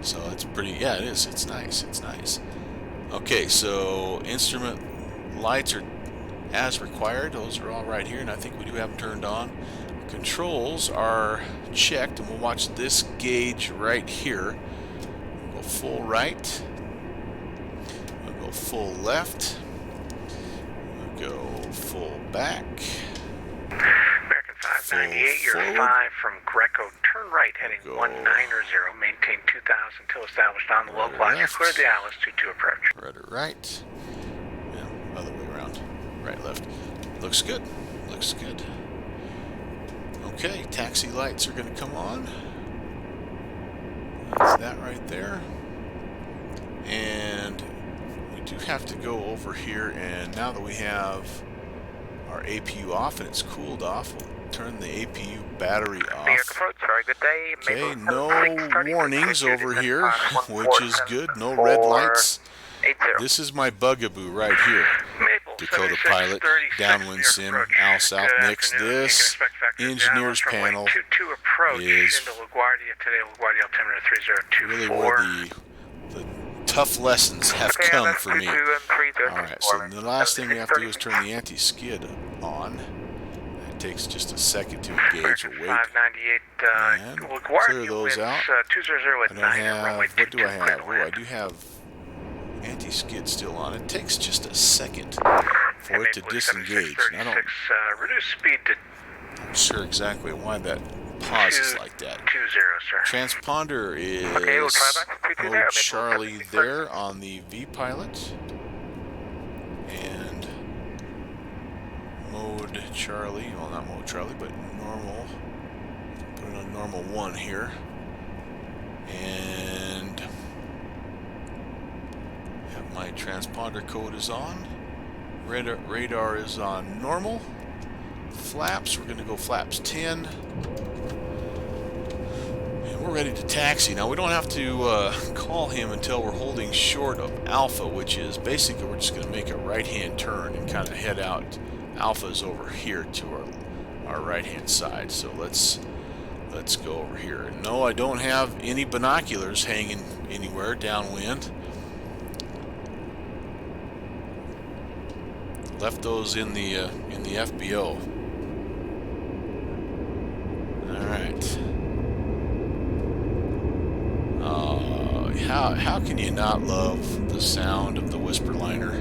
Speaker 2: So it's pretty, yeah, it is. It's nice. It's nice. Okay, so instrument lights are as required. Those are all right here, and I think we do have them turned on. controls are checked, and we'll watch this gauge right here. We'll go full right. We'll go full left. We'll go full back.
Speaker 3: American 598, you're
Speaker 2: forward.
Speaker 3: 5 from Greco. Turn right, heading
Speaker 2: Go
Speaker 3: 190. Maintain 2000 until established on the local line.
Speaker 2: left.
Speaker 3: Clear the Alice 22 approach.
Speaker 2: Rudder right. Yeah, other way around. Right, left. Looks good. Looks good. Okay, taxi lights are going to come on. That's that right there. And we do have to go over here, and now that we have our APU off and it's cooled off, we'll turn the APU battery off.
Speaker 3: Approach, sorry, good day.
Speaker 2: Okay, no warnings over here, which is good. No red lights. This is my bugaboo right here. Dakota Pilot, Downwind Sim, Al South Nix. This engineer's panel is really where the tough lessons have come for me. Alright, so the last thing we have to do is turn the anti-skid on. It takes just a second to engage. We'll wait and clear those out. I don't have, what do I have? Oh, I do have anti-skid still on. It takes just a second for it to disengage. And I don't,
Speaker 3: reduce speed to
Speaker 2: I'm not sure exactly why that pauses like that.
Speaker 3: 20, sir.
Speaker 2: Transponder is
Speaker 3: Okay, we'll try back to 2
Speaker 2: mode Charlie there on the V-Pilot. And mode Charlie, well not mode Charlie, but normal. Put it on normal 1 here. And have my transponder code is on. Radar is on normal. Flaps, we're going to go flaps 10. And we're ready to taxi. Now we don't have to call him until we're holding short of Alpha, which is basically we're just going to make a right-hand turn and kind of head out. Alpha's over here to our right-hand side. So let's go over here. No, I don't have any binoculars hanging anywhere downwind. Left those in the FBO. All right. How can you not love the sound of the Whisperliner?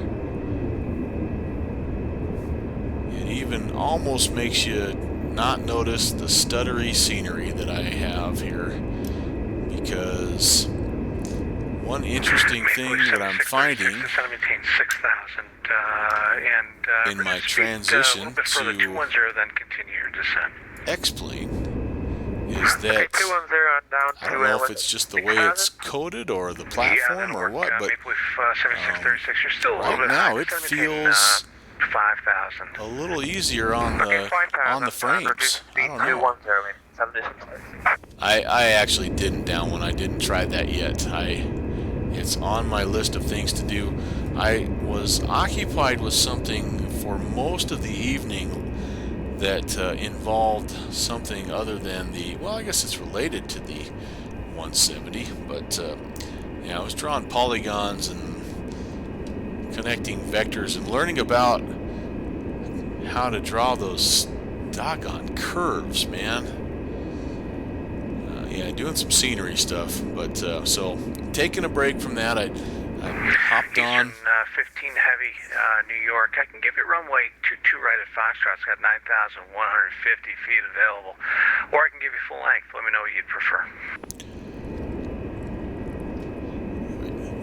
Speaker 2: It even almost makes you not notice the stuttery scenery that I have here, because one interesting thing that I'm finding in my transition to X-Plane is that I don't know if it's just the way it's coded or the platform or what, but right now it feels a little easier on the frames. I don't know. I actually didn't downwind. I didn't try that yet. It's on my list of things to do. I was occupied with something for most of the evening that involved something other than the, well, I guess it's related to the 170, but yeah, I was drawing polygons and connecting vectors and learning about how to draw those doggone curves, man. Yeah, doing some scenery stuff, but so taking a break from that, I hopped on.
Speaker 3: 15 heavy, New York. I can give you runway 22 right at Foxtrot. It's got 9,150 feet available, or I can give you full length. Let me know what you'd prefer.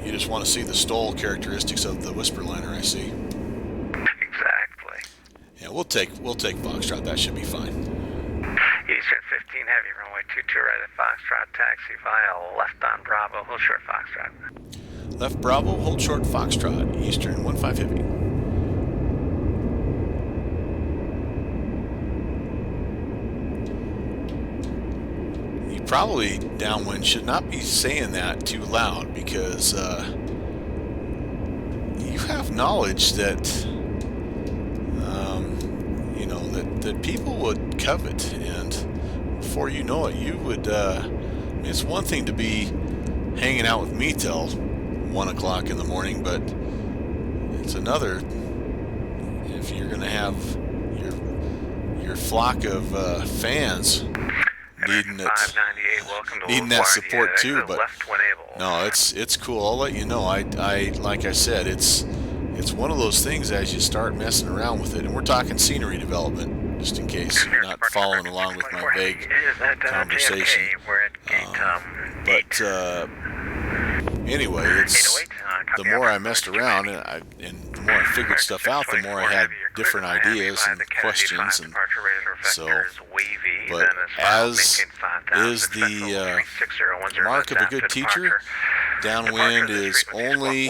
Speaker 2: You just want to see the stall characteristics of the Whisperliner, I see.
Speaker 3: Exactly.
Speaker 2: Yeah, we'll take Foxtrot. That should be fine.
Speaker 3: Eastern 15 heavy, runway 22 right at Foxtrot. Taxi via left on Bravo. Hold short Foxtrot.
Speaker 2: Left Bravo, hold short Foxtrot. Eastern 15 heavy. You probably downwind should not be saying that too loud, because you have knowledge that you know that people would covet, and before you know it, you would. I mean, it's one thing to be hanging out with me till 1 o'clock in the morning, but it's another if you're going to have your your flock of fans needing it,
Speaker 3: 598, welcome to
Speaker 2: needing that
Speaker 3: LaGuardia,
Speaker 2: support too.
Speaker 3: exit
Speaker 2: But
Speaker 3: left when able.
Speaker 2: no, it's cool. I'll let you know. I like I said, it's one of those things as you start messing around with it, and we're talking scenery development, just in case you're not following along with my vague conversation.
Speaker 3: We're at gate,
Speaker 2: Anyway, it's the more I messed around and the more I figured stuff out, the more I had different ideas and questions, and so. But as is the mark of a good teacher, downwind is only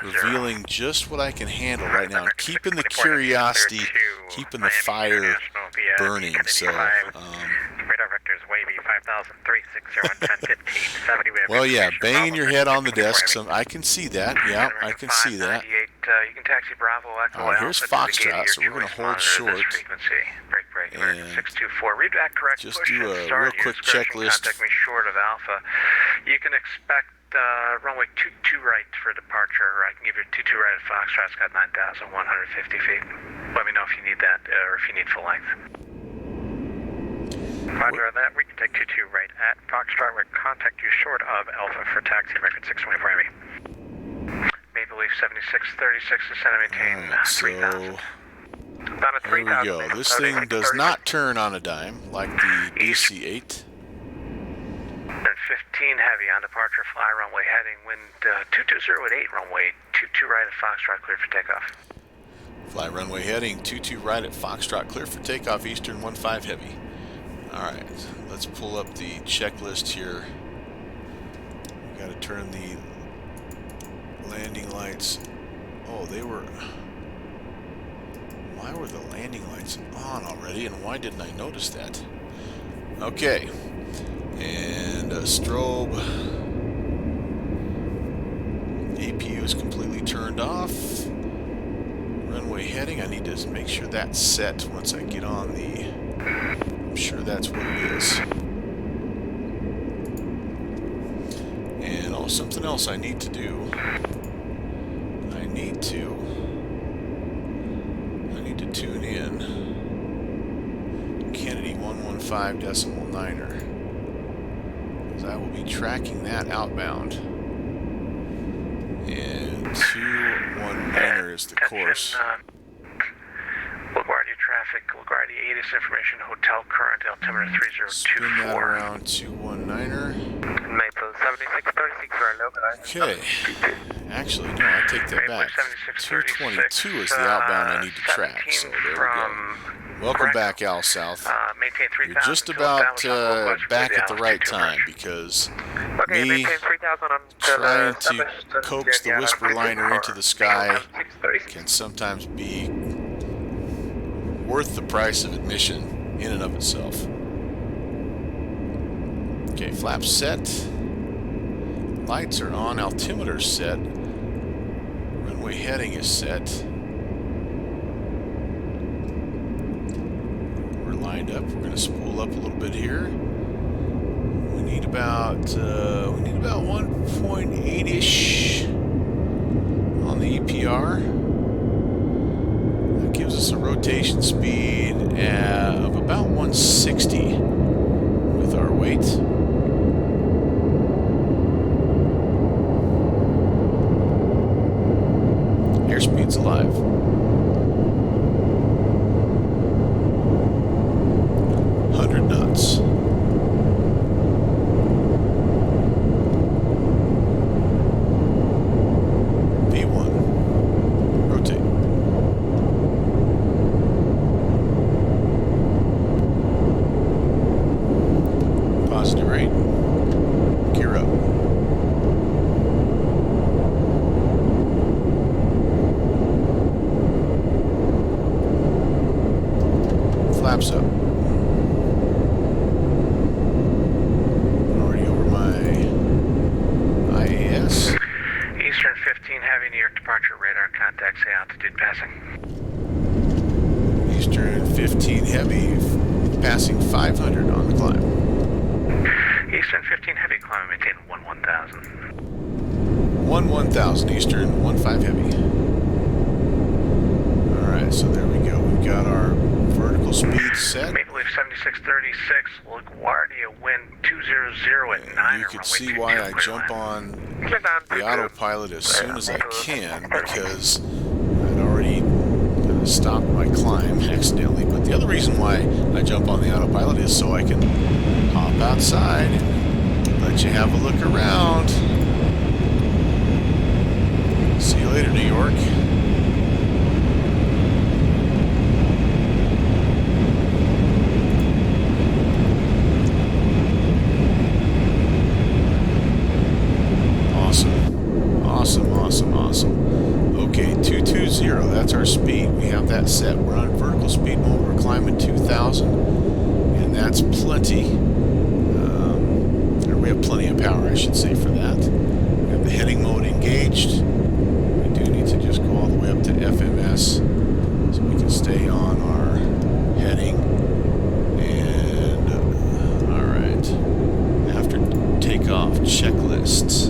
Speaker 2: revealing just what I can handle right now, and keeping the curiosity, keeping the fire burning. So, well, yeah, banging your head on the desk. I can see that. Yeah, I can see that.
Speaker 3: You can taxi Bravo Echo Alpha.
Speaker 2: Here's Foxtrot, so we're going to hold short. And just do a real quick checklist.
Speaker 3: Short of Alpha. You can expect runway 22 right for departure. I can give you 22 right at Foxtrot. It's got 9,150 feet. Let me know if you need that or if you need full length. Roger that. We can take 22 right at Foxtrot. We'll contact you short of Alpha for taxi record 624 ME. Maple Leaf 7636 to center maintain 3,000.
Speaker 2: There we go. This thing does not turn on a dime like the DC-8.
Speaker 3: 15 heavy on departure, fly runway heading, wind 220 at 8, runway 22 right at Foxtrot, clear for takeoff.
Speaker 2: Fly runway heading, 22 right at Foxtrot, clear for takeoff, Eastern 15 heavy. Alright, let's pull up the checklist here. We gotta turn the landing lights. Oh, they were... Why were the landing lights on already, and why didn't I notice that? Okay. And strobe. APU is completely turned off. Runway heading, I need to make sure that's set once I get on the... I'm sure that's what it is. And oh, something else I need to do. I need to tune in Kennedy 115.9er. I will be tracking that outbound. And 219er is the course.
Speaker 3: LaGuardia traffic, LaGuardia 8 is information, hotel current, altimeter 3024.
Speaker 2: Spin that around 219er.
Speaker 3: Maple 7636 for our
Speaker 2: Okay. Actually, no, I take that back. 222 is the outbound I need to track. So there we go. Welcome back, Al South. You're just about back at the right time, because me trying to coax the whisper liner into the sky can sometimes be worth the price of admission in and of itself. Okay, flaps set. Lights are on. Altimeter set. Runway heading is set. Lined up. We're going to spool up a little bit here. We need about 1.8ish on the EPR. That gives us a rotation speed of about 160 with our weight. Airspeed's alive. 100 knots. V1. Rotate. Positive rate. Gear up. Flaps up.
Speaker 3: Heavy New York departure radar contact, say altitude passing.
Speaker 2: Eastern 15 heavy passing 500 on the climb.
Speaker 3: Eastern 15 heavy climb maintain 11,000.
Speaker 2: 11,000 Eastern 15 heavy. Alright, so there we go. We've got our vertical speed set.
Speaker 3: Maple Leaf 7636, LaGuardia, wind 200 at 9.
Speaker 2: You can see why I jump on the autopilot as soon as I can, because I'd already stopped my climb accidentally. But the other reason why I jump on the autopilot is so I can hop outside and let you have a look around. See you later, New York. Awesome. Okay, 220, that's our speed. We have that set. We're on vertical speed mode. We're climbing 2,000, and that's plenty. Or we have plenty of power, I should say, for that. We have the heading mode engaged. We do need to just go all the way up to FMS so we can stay on our heading. And, alright. After takeoff, checklists.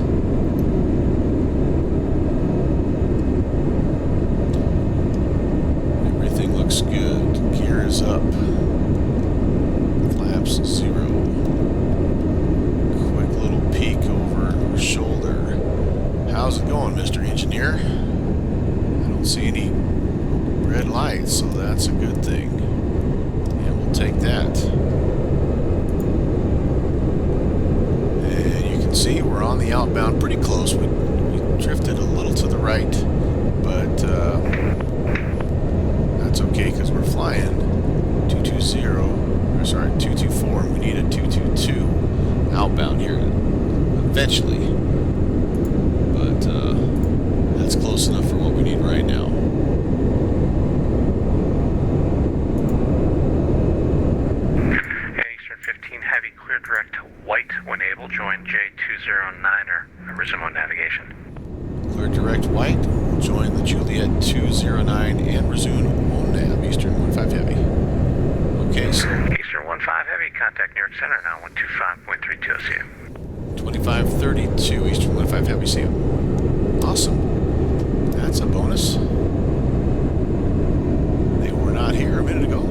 Speaker 2: Looks good. Gear is up. Flaps 0. Quick little peek over our shoulder. How's it going, Mr. Engineer? I don't see any red lights, so that's a good thing. And we'll take that. And you can see we're on the outbound pretty close. We drifted a little to the right, but that's okay because we're flying 224, and we need a 222 outbound here eventually. But that's close enough for what we need right now.
Speaker 3: Eastern 15 heavy, clear direct to white when able. Join J209er and resume on navigation.
Speaker 2: Clear direct white. We'll join the Juliet 209 and resume on nav. Eastern 15 heavy. Okay, so
Speaker 3: Eastern 15 heavy, contact New York Center now 125.32. See you.
Speaker 2: 2532 Eastern 15 heavy. See you. Awesome. That's a bonus. They were not here a minute ago.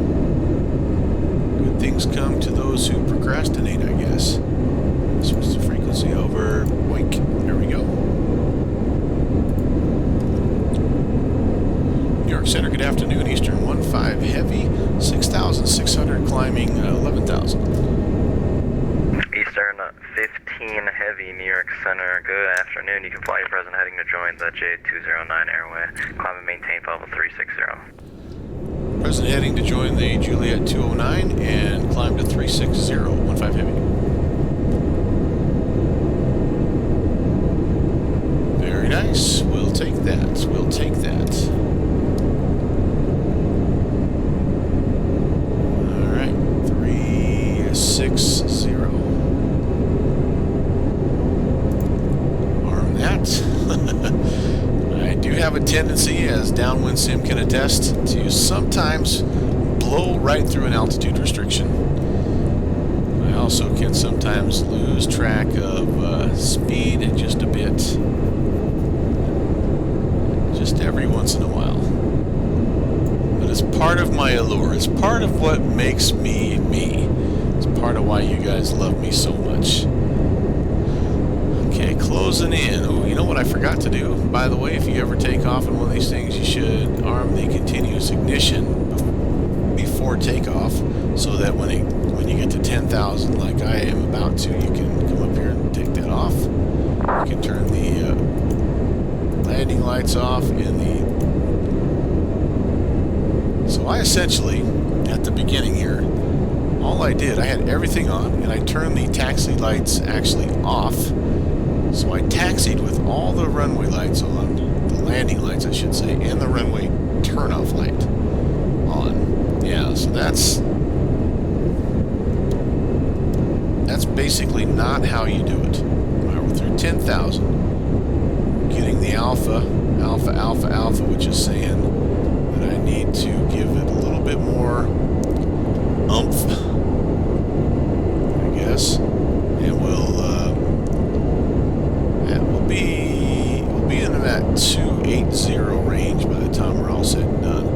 Speaker 2: Good things come to those who procrastinate, I guess. Switch the frequency over. Boink. There we go. New York Center, good afternoon. Eastern 15 heavy, 6,600 climbing 11,000.
Speaker 4: Eastern 15 heavy, New York Center, good afternoon. You can fly your present heading to join the J209 airway. Climb and maintain level 360.
Speaker 2: Present heading to join the Juliet 209 and climb to 360, 15 heavy. Very nice. We'll take that. We'll take that. Alright. 360. Arm that. I do have a tendency, as Downwind Sim can attest, to sometimes blow right through an altitude restriction. I also can sometimes lose track of speed just a bit. Just every once in a while. But it's part of my allure. It's part of what makes me me. It's part of why you guys love me so much. Okay, closing in. Oh, you know what I forgot to do? By the way, if you ever take off in one of these things, you should arm the continuous ignition before takeoff, so that when you get to 10,000, like I am about to, you can come up here and take that off. You can turn the landing lights off in the... So I essentially, at the beginning here, all I did, I had everything on, and I turned the taxi lights actually off. So I taxied with all the runway lights on, the landing lights I should say, and the runway turnoff light on. Yeah, so that's basically not how you do it. All right, we're through 10,000. Getting the alpha, which is saying that I need to give it a little bit more oomph, I guess, and we'll be in that 280 range by the time we're all said and done.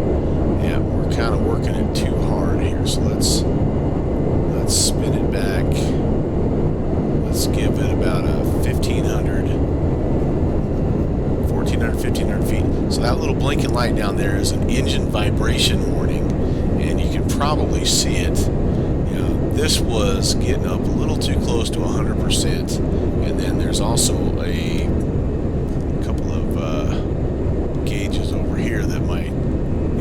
Speaker 2: Yeah, we're kind of working it too hard here. So let's spin it back. Let's give it about a 1,500 feet. So that little blinking light down there is an engine vibration warning, and you can probably see it. You know, this was getting up a little too close to 100%, and then there's also a couple of gauges over here that my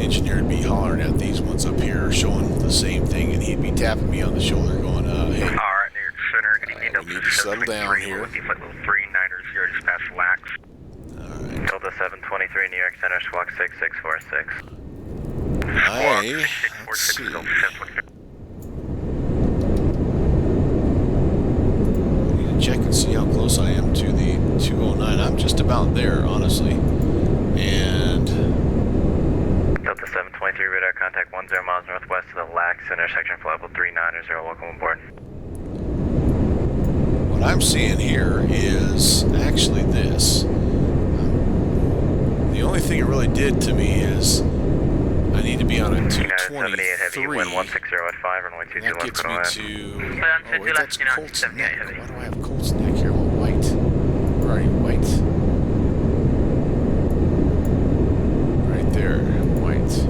Speaker 2: engineer would be hollering at. These ones up here are showing the same thing, and he'd be tapping me on the shoulder going, hey.
Speaker 3: All right, New York Center, going to
Speaker 2: we need to settle down here.
Speaker 3: Flight level 390, dispatch lax.
Speaker 2: Alright.
Speaker 4: Delta 723 New York Center, squawk 6646.
Speaker 2: Let's see. I need to check and see how close I am to the 209. I'm just about there, honestly. And
Speaker 4: Delta 723, radar contact 10 miles northwest of the LAX intersection, flight level 390. Welcome aboard.
Speaker 2: what I'm seeing here is actually this. The only thing it really did to me is I need to be on a 223.
Speaker 4: Wind 160 at 5, runway 22
Speaker 2: That gets me to...
Speaker 1: Plan
Speaker 2: Oh,
Speaker 1: to
Speaker 2: wait,
Speaker 1: do
Speaker 2: that's
Speaker 1: left,
Speaker 2: Colt's
Speaker 1: United
Speaker 2: neck.
Speaker 1: 78 heavy.
Speaker 2: Why do I have Colt's neck here? Well, white. Where are you? White. Right there. White.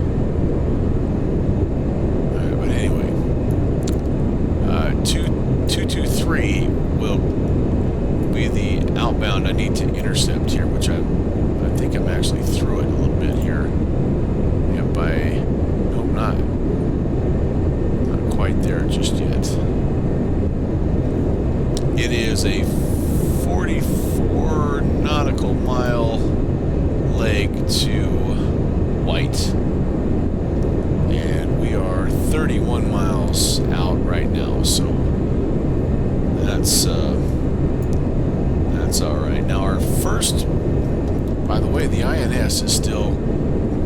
Speaker 2: But anyway. 223 will be the outbound I need to intercept here, which I think I'm actually through it a little bit here. Yeah, nope, not quite there just yet. It is a 44 nautical mile leg to White, and we are 31 miles out right now, so that's all right. Now our first, by the way, the INS is still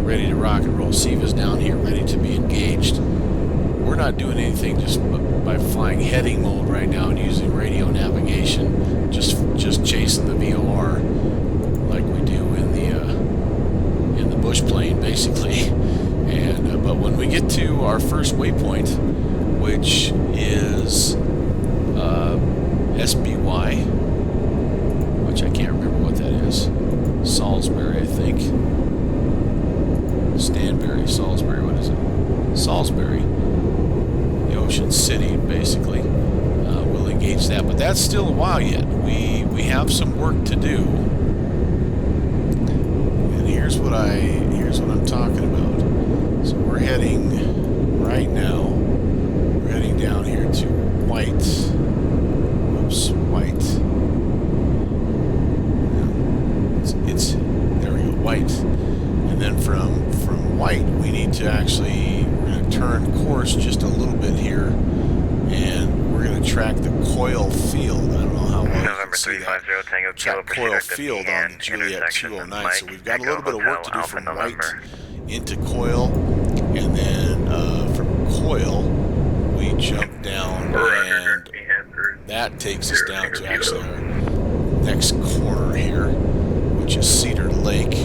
Speaker 2: ready to rock and roll. SEVA's down here ready to be engaged. We're not doing anything just by flying heading mode right now and using radio navigation, just chasing the VOR like we do in the bush plane, basically. And but when we get to our first waypoint, which is SBY, which I can't remember what that is, Salisbury, I think. Stanbury, Salisbury, what is it? Salisbury, the Ocean City, basically. We'll engage that, but that's still a while yet. We have some work to do, and here's what I'm talking about. So we're heading right now. We're heading down here to White. Whoops, White. It's there we go, White. And then from White, we need to actually, we're going to turn course just a little bit here, and we're going to track the coil field. I don't know how well you can see that. Track coil field on the Juliet 209. So we've got a little bit of work to do from White into coil, and then from coil, we jump down, and that takes us down to actually our next corner here, which is Cedar Lake,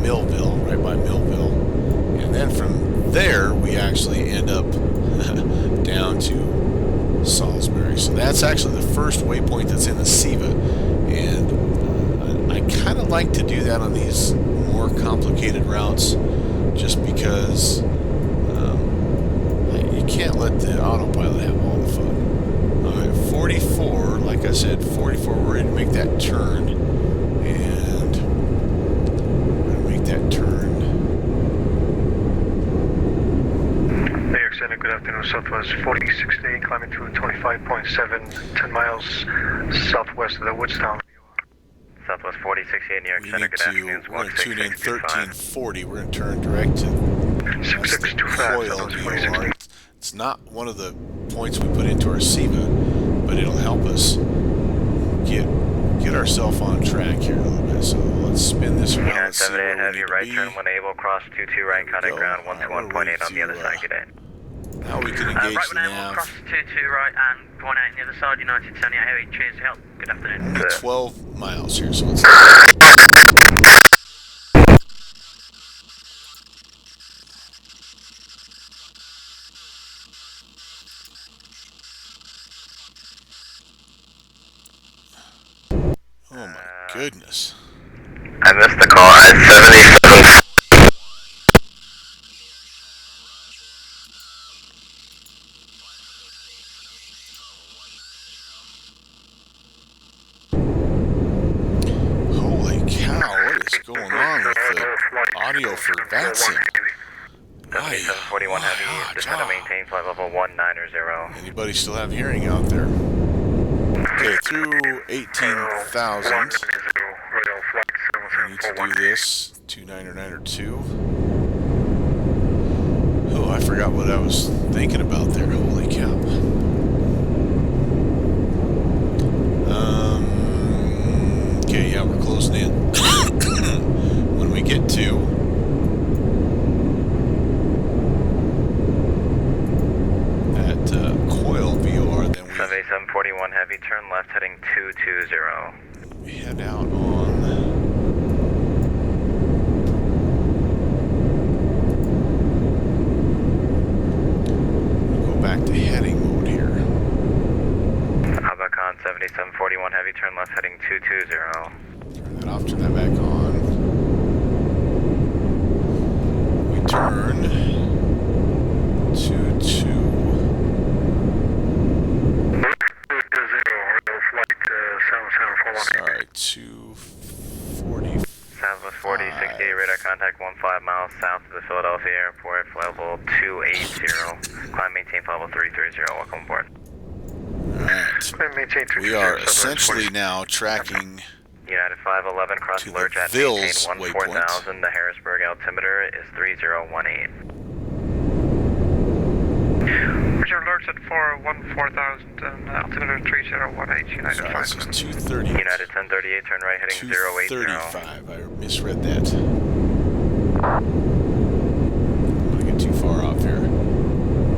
Speaker 2: Millville, right by Millville. And then from there, we actually end up down to Salisbury. So that's actually the first waypoint that's in the SEVA. And I kind of like to do that on these more complicated routes, just because you can't let the autopilot have all the fun. 44, like I said, 44, we're ready to make that turn. And we're going to make that turn.
Speaker 3: New York Center, good afternoon. Southwest 4068, climbing through 25.7, 10 miles southwest of the Woodstown.
Speaker 4: Southwest 4068 New York
Speaker 2: We
Speaker 4: Center,
Speaker 2: need
Speaker 4: good
Speaker 2: to,
Speaker 4: afternoon.
Speaker 2: we're going to tune in 1340. We're going to turn direct to
Speaker 3: 6625,
Speaker 2: coil
Speaker 3: Southwest
Speaker 2: VOR.
Speaker 3: 4068.
Speaker 2: It's not one of the points we put into our SEVA, but it'll help us get ourselves on track here a little bit. So let's spin this around. Let's see where we
Speaker 4: heavy
Speaker 2: need to
Speaker 4: right
Speaker 2: be.
Speaker 4: turn when able, cross 22 right, contact ground 121.8 on the other side, good day.
Speaker 2: Now we can engage
Speaker 1: Right
Speaker 2: the
Speaker 1: when I will
Speaker 2: nav.
Speaker 1: cross 22 right and 18 on the other side, United 78 heavy, cheers to help. Good afternoon.
Speaker 2: Only 12 miles here, so it's... goodness.
Speaker 4: I missed the call at 77.
Speaker 2: Holy cow, what is going on with the audio for VATSIM?
Speaker 4: 7741 Heavy, descend and maintain flight level 190.
Speaker 2: Anybody still have hearing out there? Okay, through 18,000. I need to do this. 299 Oh, I forgot what I was thinking about there. Holy cow. Okay, yeah, we're closing in. When we get to that coil VOR, then we
Speaker 4: 7741 Heavy, turn left heading 220.
Speaker 2: head out on back to heading mode here.
Speaker 4: Havakan 7741 Heavy, turn left heading 220.
Speaker 2: Turn that off, turn that back on. We turn 22. Sorry, 240.
Speaker 4: Southwest 4068, radar contact 15 miles south of the Philadelphia airport, flight level 280. Climb maintain flight level 330. Welcome aboard.
Speaker 2: Alright. We are essentially now tracking
Speaker 4: United 511, cross
Speaker 2: to
Speaker 4: alert
Speaker 2: the
Speaker 4: at
Speaker 2: Vils
Speaker 4: maintain
Speaker 2: waypoint.
Speaker 4: 14000. The Harrisburg altimeter is 3018.
Speaker 3: Roger, alerts at 414,000 and altimeter 3018. United
Speaker 2: Sorry, this is
Speaker 3: 5.
Speaker 2: 230.
Speaker 4: United 1038, turn right heading 080.
Speaker 2: 235. I misread that. I'm gonna get too far off here.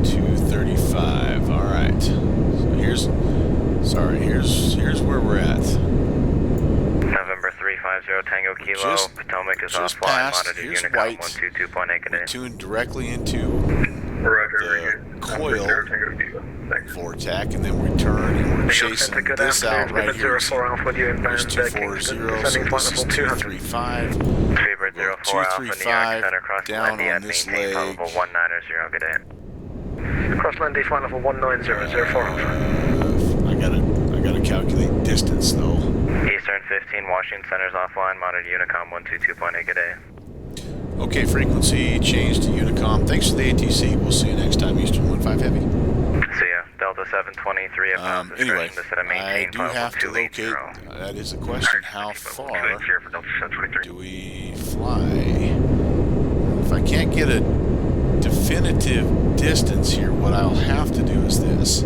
Speaker 2: 235. All right. So here's where we're at.
Speaker 4: November 350 Tango Kilo, Potomac is
Speaker 2: just
Speaker 4: offline,
Speaker 2: passed.
Speaker 4: monitor
Speaker 2: Here's
Speaker 4: Unicom
Speaker 2: white.
Speaker 4: 122.8
Speaker 2: We're
Speaker 4: today.
Speaker 2: tuned directly into the coil for attack, and then we turn and we're chasing this out right here. Here's 240, so this is 235.
Speaker 4: Favorite 04 Alpha, New York
Speaker 2: 235
Speaker 4: Center, cross
Speaker 2: down
Speaker 4: Lindy
Speaker 2: on
Speaker 4: at
Speaker 2: this
Speaker 4: maintain
Speaker 2: leg.
Speaker 4: level 190. Good day.
Speaker 3: Cross Lindy, flight level 19004
Speaker 2: I gotta calculate distance though.
Speaker 4: Eastern 15, Washington Center's offline, monitor Unicom 122.8. Good day.
Speaker 2: Okay, frequency change to Unicom. Thanks for the ATC. We'll see you next time, Eastern 15 Heavy.
Speaker 4: See ya. Delta 723 at
Speaker 2: Anyway, I do have to locate, that is a question, how far do we fly? If I can't get a definitive distance here, what I'll have to do is this.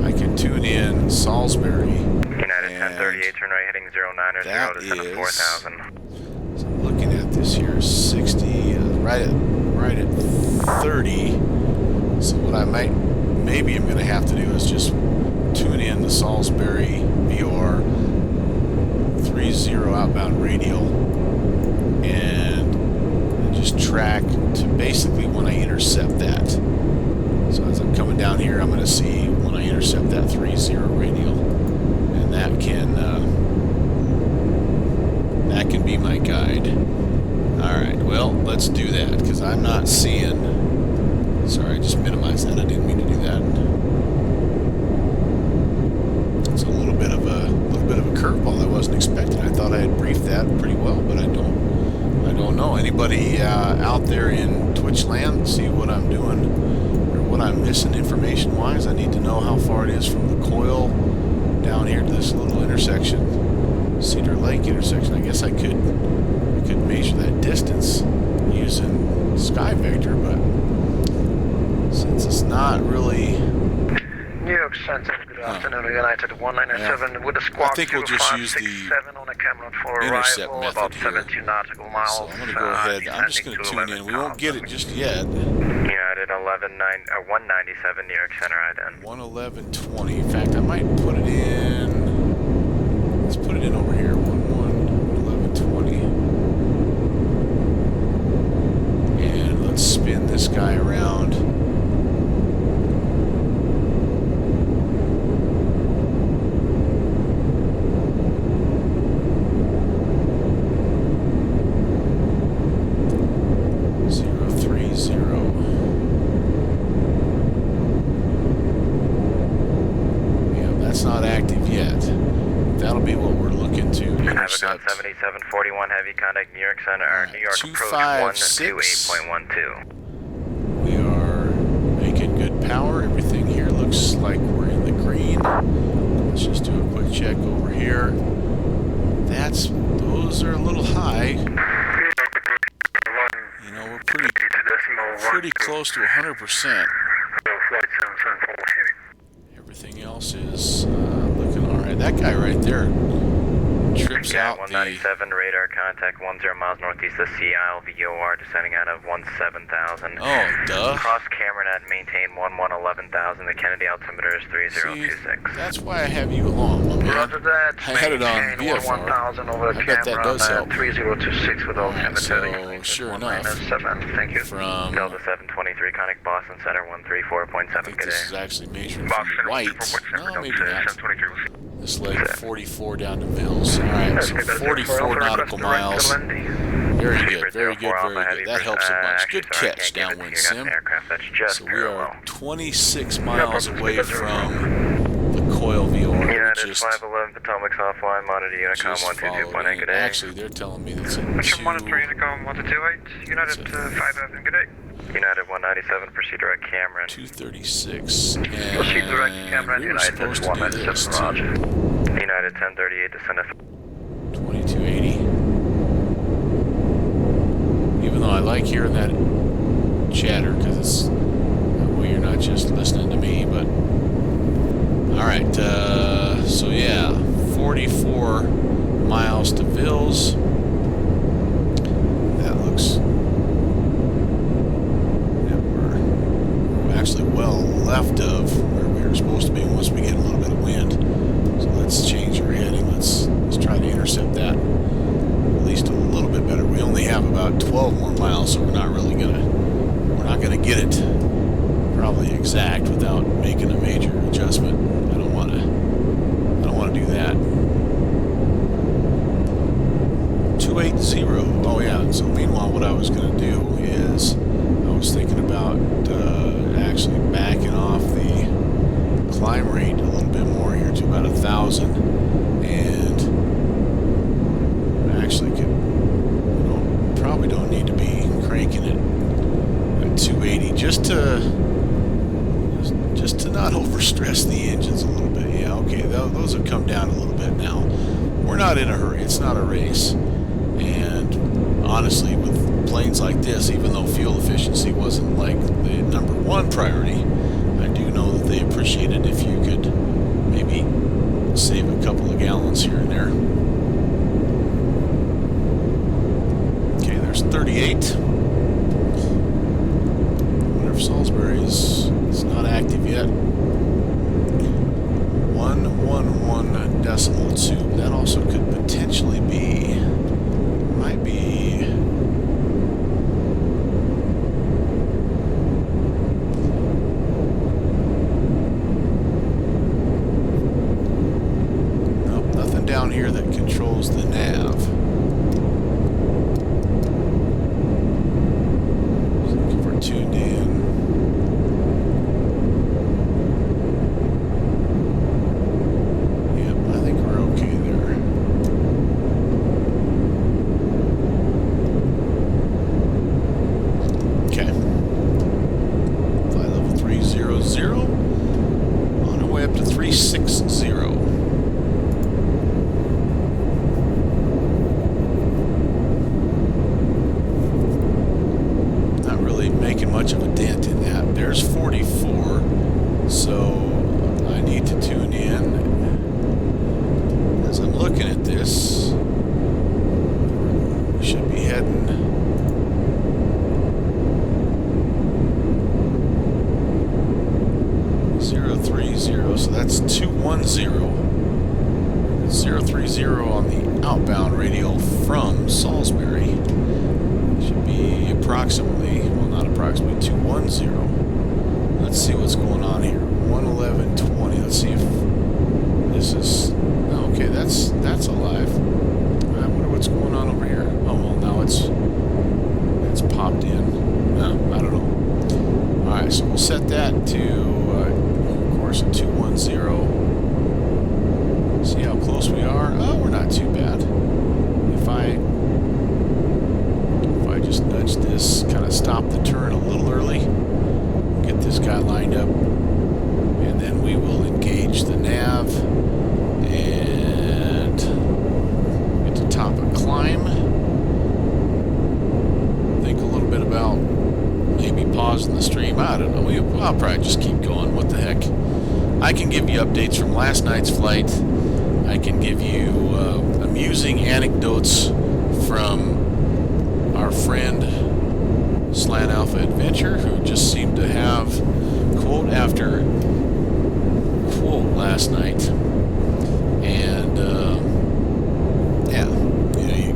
Speaker 2: I can tune in Salisbury.
Speaker 4: United 1038, turn right heading 090
Speaker 2: that
Speaker 4: to 74,000.
Speaker 2: So I'm looking at this here, 60, right at 30. So what maybe I'm going to have to do is just tune in the Salisbury VOR 30 outbound radial and just track to basically when I intercept that. So as I'm coming down here, I'm going to see when I intercept that 30 radial, and that can be my guide. Alright, well, let's do that, because I'm not seeing... Sorry, I just minimized that. I didn't mean to do that. It's a little bit of a curveball I wasn't expecting. I thought I had briefed that pretty well, but I don't know. Anybody out there in Twitch land see what I'm doing or what I'm missing information-wise? I need to know how far it is from the coil down here to this little intersection, Cedar Lake intersection. I guess I could measure that distance using Sky Vector, but since it's not really...
Speaker 3: New York Center, good afternoon, United 197 with a squawk
Speaker 2: I think we'll just use the
Speaker 3: 567 on a camera for
Speaker 2: intercept
Speaker 3: arrival,
Speaker 2: method
Speaker 3: about
Speaker 2: here.
Speaker 3: 17 nautical miles.
Speaker 2: So I'm going to go ahead, I'm just going to tune in. We won't get it just yet.
Speaker 4: United 197 New York Center, IDEN.
Speaker 2: 111.20. In fact, I might put it in... Let's put it in over here. 11.20. And let's spin this guy around. intercept.
Speaker 4: 7741 heavy contact New York Center, or New York approach 128.12.
Speaker 2: We are making good power. Everything here looks like we're in the green. Let's just do a quick check over here. Those are a little high. You know, we're pretty close to 100%. Everything else is looking all right. That guy right there trips out
Speaker 4: 197 radar contact 10 miles northeast of Seattle VOR descending out of 17,000.
Speaker 2: Oh, duh.
Speaker 4: Cross camera net maintain 11,000. The Kennedy altimeter is 3026.
Speaker 2: See, that's why I have you along, my man.
Speaker 3: Roger that.
Speaker 2: I had it on VFR.
Speaker 3: 1,000 over the
Speaker 2: I bet that does help.
Speaker 3: 3026 with all
Speaker 2: Alright, so sure enough,
Speaker 3: Thank you.
Speaker 2: from
Speaker 4: Delta 723 connect Boston Center 134.7.
Speaker 2: I think this is actually measured from white. No, maybe not. This leg 44 down to Mills. Alright, so 44 nautical miles. Very good, very good, very good. That helps a bunch. Good catch, downwind sim. So we are 26 miles away from the coil VOR.
Speaker 4: United
Speaker 2: Just
Speaker 4: 511 Potomac's offline, monitor Unicom 122.8, good day.
Speaker 2: Actually, they're telling me that's a
Speaker 3: Monitor
Speaker 2: 2.
Speaker 3: Unicom 1228, United 511, good day.
Speaker 4: United 197, proceed direct Cameron.
Speaker 2: 236.
Speaker 3: Proceed direct Cameron,
Speaker 2: We were
Speaker 3: United
Speaker 2: supposed to do this
Speaker 3: 197,
Speaker 2: too.
Speaker 3: Roger.
Speaker 4: United 1038, descend to
Speaker 2: 2280. Even though I like hearing that chatter, because it's that way you're not just listening to me, but alright, so yeah, 44 miles to Vills. That looks, yeah, we're actually well left of where we were supposed to be once we get a little bit of wind. So let's change our heading. Let's try to intercept that at least a little bit better. We only have about 12 more miles, so we're not gonna get it probably exact without making a major adjustment. I don't want to do that. 280. Oh yeah. So meanwhile, what I was gonna do is I was thinking about actually backing off the climb rate a little bit more here to about 1,000, and actually could, probably don't need to be cranking it at 280 just to not overstress the engines a little bit. Yeah, okay, those have come down a little bit now. We're not in a hurry. It's not a race, and honestly, with planes like this, even though fuel efficiency wasn't like the #1 priority, I do know that they appreciate it if you could maybe save a couple of gallons here and there. Okay, there's 38. I wonder if Salisbury is not active yet. 111.2. That also could potentially be, might be. Nope, nothing down here that controls the nav. If we're tuned in. Much of a dent in that. There's 44, so I need to tune in. As I'm looking at this, we should be heading .030, so that's 210. 030 on the outbound radio from Salisbury. Should be approximately, well, not approximately, 210. Let's see what's going on here. 111.20. Let's see if this is. Oh, okay, that's alive. I wonder what's going on over here. Oh well, now it's popped in. No, I don't know. All right, so we'll set that to, of course, a 210. See how close we are. Oh, we're not too bad. I'll probably just keep going. What the heck? I can give you updates from last night's flight. I can give you amusing anecdotes from our friend Slant Alpha Adventure, who just seemed to have quote after quote last night. And yeah,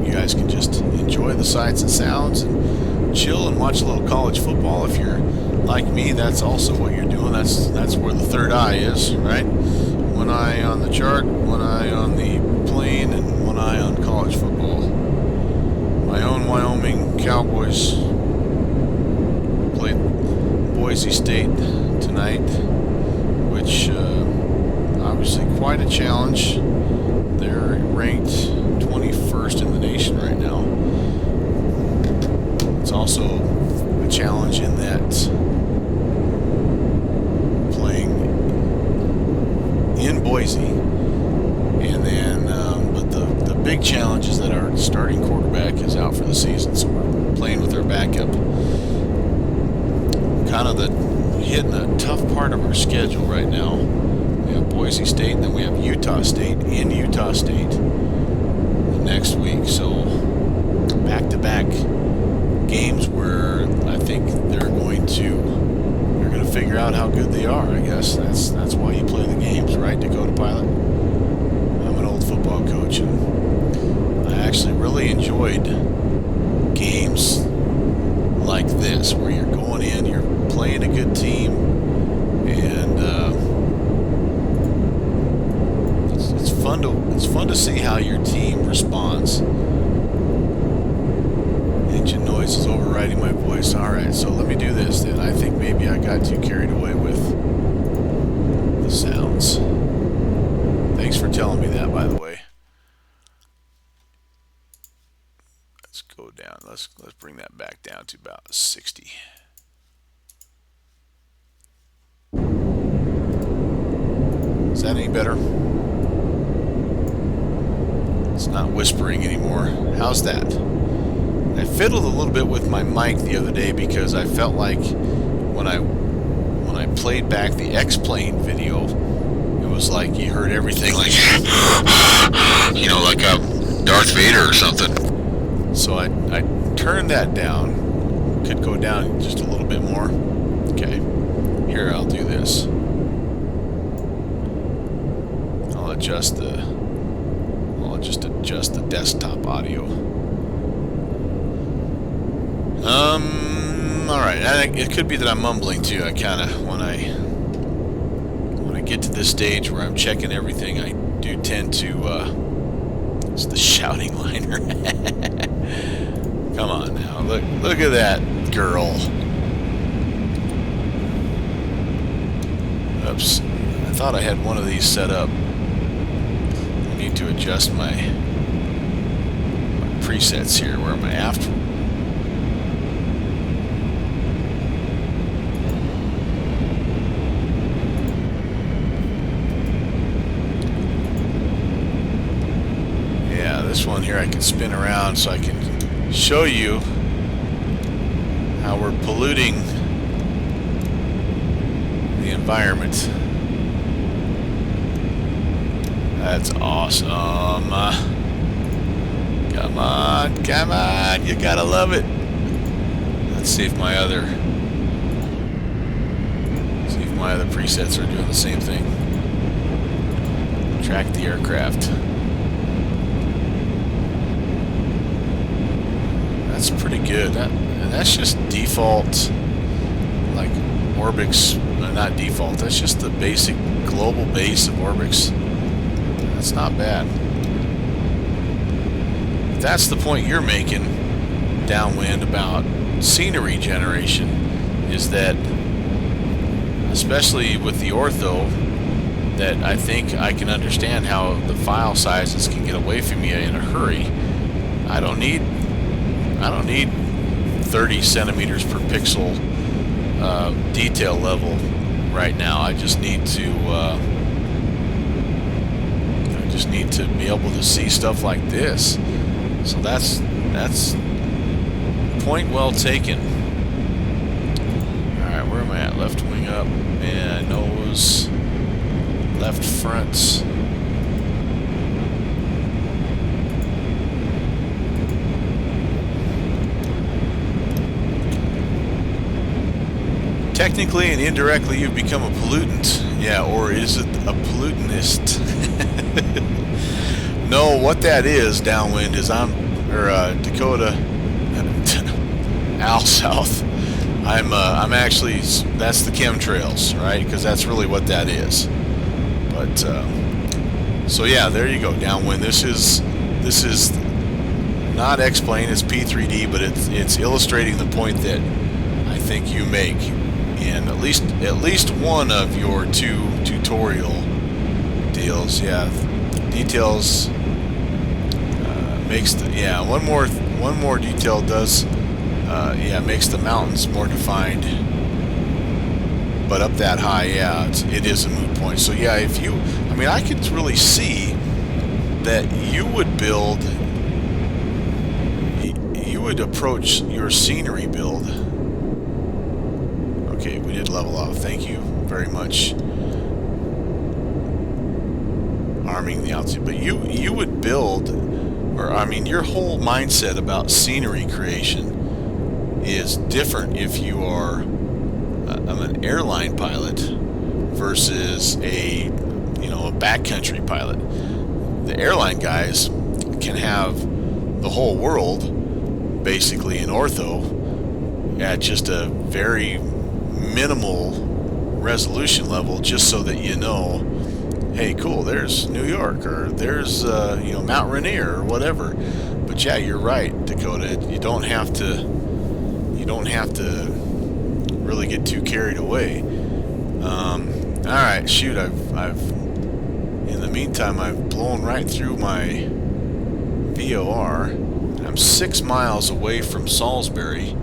Speaker 2: you guys can just enjoy the sights and sounds and chill and watch a little college football. If you're like me, that's also what you're doing. That's where the third eye is, right? One eye on the chart, one eye on the plane, and one eye on college football. My own Wyoming Cowboys played Boise State tonight, which obviously quite a challenge. They're ranked 21st in the nation right now. It's also a challenge in that playing in Boise, and then but the big challenge is that our starting quarterback is out for the season, so we're playing with our backup. Kind of hitting a tough part of our schedule right now. We have Boise State, and then we have Utah State in Utah State the next week. So back-to-back games where I think they're going to figure out how good they are. I guess that's why you play the games, right, Dakota Pilot? I'm an old football coach, and I actually really enjoyed games like this, where you're going in, you're playing a good team, and it's fun to see how your team responds. Engine noise is overriding my voice. All right, so let me do this then. I think maybe I got too carried away with the sounds. Thanks for telling me that, by the way. Let's go down. Let's bring that back down to about 60. Is that any better? It's not whispering anymore. How's that? I fiddled a little bit with my mic the other day because I felt like when I played back the X-Plane video, it was like you heard everything like, like Darth Vader or something. So I turned that down. Could go down just a little bit more. Okay, here I'll do this. I'll just adjust the desktop audio. Alright, it could be that I'm mumbling too. I kind of, when I get to this stage where I'm checking everything, I do tend to, it's the shouting liner. Come on now, look at that girl. Oops, I thought I had one of these set up. I need to adjust my presets here. Where am I after? This one here I can spin around so I can show you how we're polluting the environment. That's awesome. Come on, you gotta love it. Let's see if my other presets are doing the same thing. Track the aircraft. That's pretty good. And that's just default, like Orbix. Not default. That's just the basic global base of Orbix. That's not bad. If that's the point you're making downwind about scenery generation, is that, especially with the ortho, that I think I can understand how the file sizes can get away from you in a hurry. I don't need 30 centimeters per pixel detail level right now. I just need to be able to see stuff like this. So that's point well taken. All right, where am I at? Left wing up, and nose, left front. Technically and indirectly, you've become a pollutant. Yeah, or is it a pollutantist? No, what that is, downwind, is Dakota, Al South. I'm actually, that's the chemtrails, right? Because that's really what that is. But so yeah, there you go, downwind. This is not X-plane, it's P3D, but it's illustrating the point that I think you make in at least one of your two tutorial deals. Yeah, details makes the, yeah, one more detail does yeah, makes the mountains more defined, but up that high, yeah, it is a moot point. So yeah, if you, I mean, I could really see that you would build, you would approach your scenery build. Okay, we did level off. Thank you very much. Arming the altitude, but you would build, or I mean, your whole mindset about scenery creation is different if you are I'm an airline pilot versus a backcountry pilot. The airline guys can have the whole world basically in ortho at just a very minimal resolution level, just so that you know, hey, cool, there's New York, or there's Mount Rainier, or whatever. But yeah, you're right, Dakota. You don't have to really get too carried away. All right, shoot, I've in the meantime I've blown right through my VOR. I'm 6 miles away from Salisbury,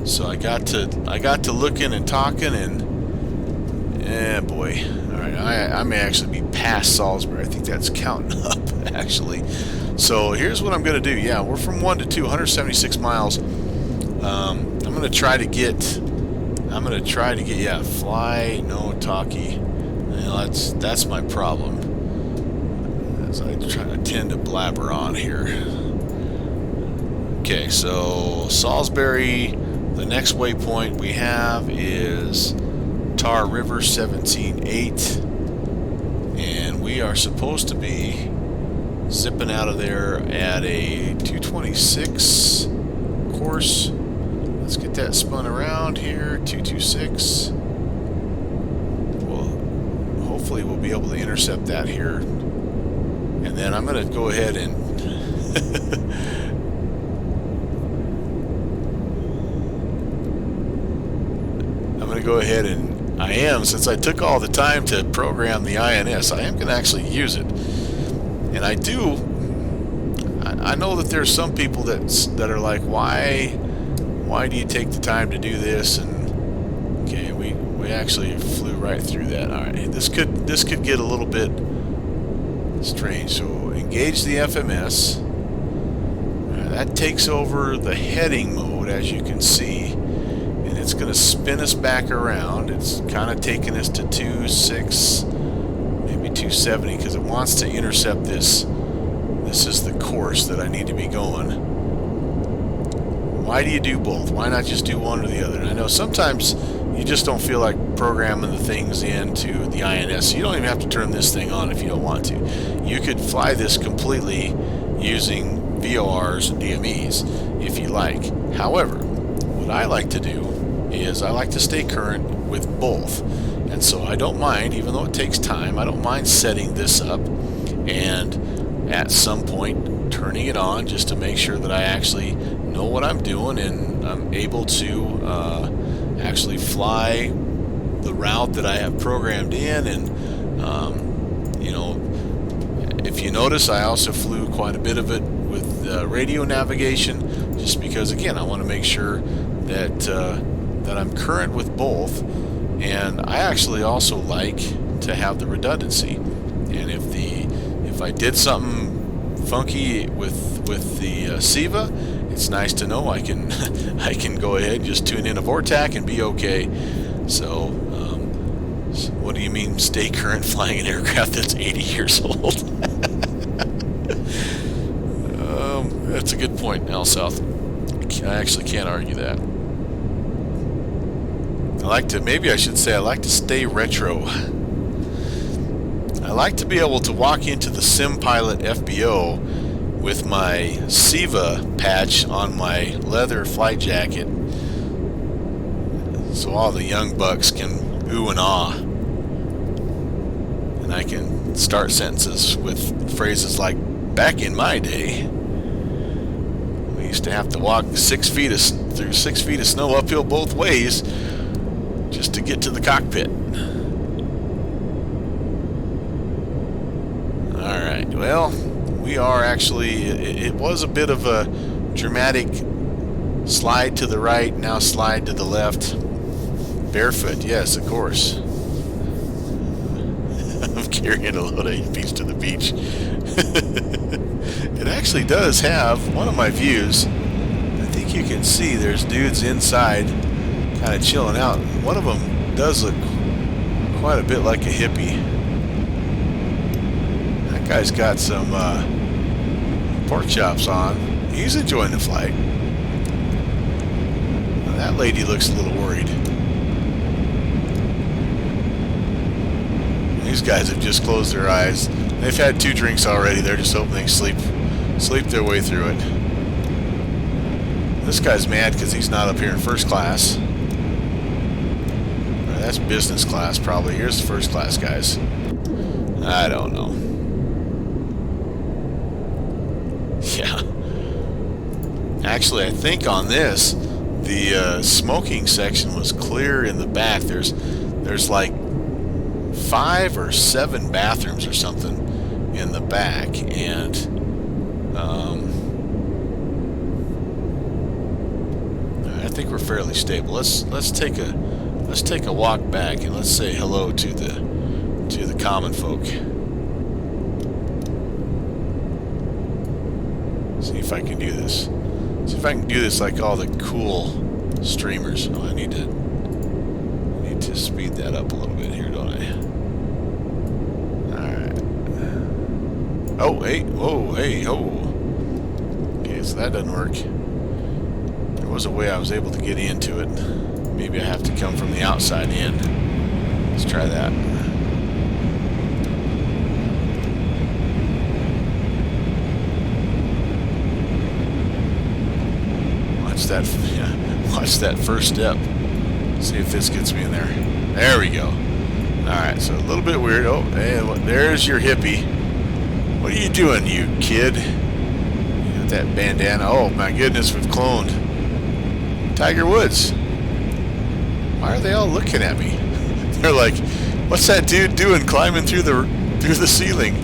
Speaker 2: so I got to looking and talking, and boy, all right, I may actually be past Salisbury. I think that's counting up actually. So here's what I'm gonna do. Yeah, we're from 1 to 2, 176 miles. I'm gonna try to get. Yeah, fly, no talkie. That's my problem. As I tend to blabber on here. Okay, so Salisbury. The next waypoint we have is Tar River 17.8, and we are supposed to be zipping out of there at a 226 course. Let's get that spun around here. 226. Well, hopefully we'll be able to intercept that here, and then I'm going to go ahead and since I took all the time to program the INS, I am going to actually use it. And I know that there's some people that are like, why do you take the time to do this? And okay, we actually flew right through that. All right, this could get a little bit strange. So engage the FMS. That takes over the heading mode, as you can see, and it's going to spin us back around. It's kind of taking us to 26, maybe 270, because it wants to intercept this. This is the course that I need to be going. Why do you do both? Why not just do one or the other? And I know sometimes you just don't feel like programming the things into the INS. So you don't even have to turn this thing on if you don't want to. You could fly this completely using VORs and DMEs if you like. However, what I like to do is I like to stay current with both. And so I don't mind, even though it takes time, I don't mind setting this up and at some point turning it on just to make sure that I actually know what I'm doing and I'm able to actually fly the route that I have programmed in. And if you notice, I also flew quite a bit of it with radio navigation, just because, again, I want to make sure that that I'm current with both. And I actually also like to have the redundancy. And if I did something funky with the SIVA, it's nice to know I can I can go ahead and just tune in a VORTAC and be okay. So, what do you mean stay current flying an aircraft that's 80 years old? That's a good point, Al South. I actually can't argue that. Maybe I should say I like to stay retro. I like to be able to walk into the Sim Pilot FBO with my SIVA patch on my leather flight jacket, so all the young bucks can ooh and ah, and I can start sentences with phrases like, back in my day, we used to have to walk 6 feet through 6 feet of snow uphill both ways just to get to the cockpit. Alright, well, we are actually, it was a bit of a dramatic slide to the right, now slide to the left. Barefoot, yes, of course. I'm carrying a load of hippies to the beach. It actually does have one of my views. I think you can see there's dudes inside kind of chilling out. One of them does look quite a bit like a hippie. That guy's got some pork chops on. He's enjoying the flight. Now that lady looks a little worried. These guys have just closed their eyes. They've had 2 drinks already. They're just hoping they sleep their way through it. This guy's mad because he's not up here in first class. That's business class probably. Here's the first class guys. I don't know. Yeah. Actually, I think on this, the smoking section was clear in the back. There's like 5 or 7 bathrooms or something in the back, and I think we're fairly stable. Let's take a walk back and let's say hello to the common folk. See if I can do this. See if I can do this like all the cool streamers. Oh, I need to speed that up a little bit here, don't I? Alright. Oh, hey, whoa, hey, ho. Okay, so that doesn't work. There was a way I was able to get into it. Maybe I have to come from the outside in. Let's try that. Watch that first step. See if this gets me in there. There we go. Alright, so a little bit weird. Oh, hey, there's your hippie. What are you doing, you kid? You got that bandana. Oh my goodness, we've cloned Tiger Woods. Why are they all looking at me? They're like, what's that dude doing climbing through the ceiling?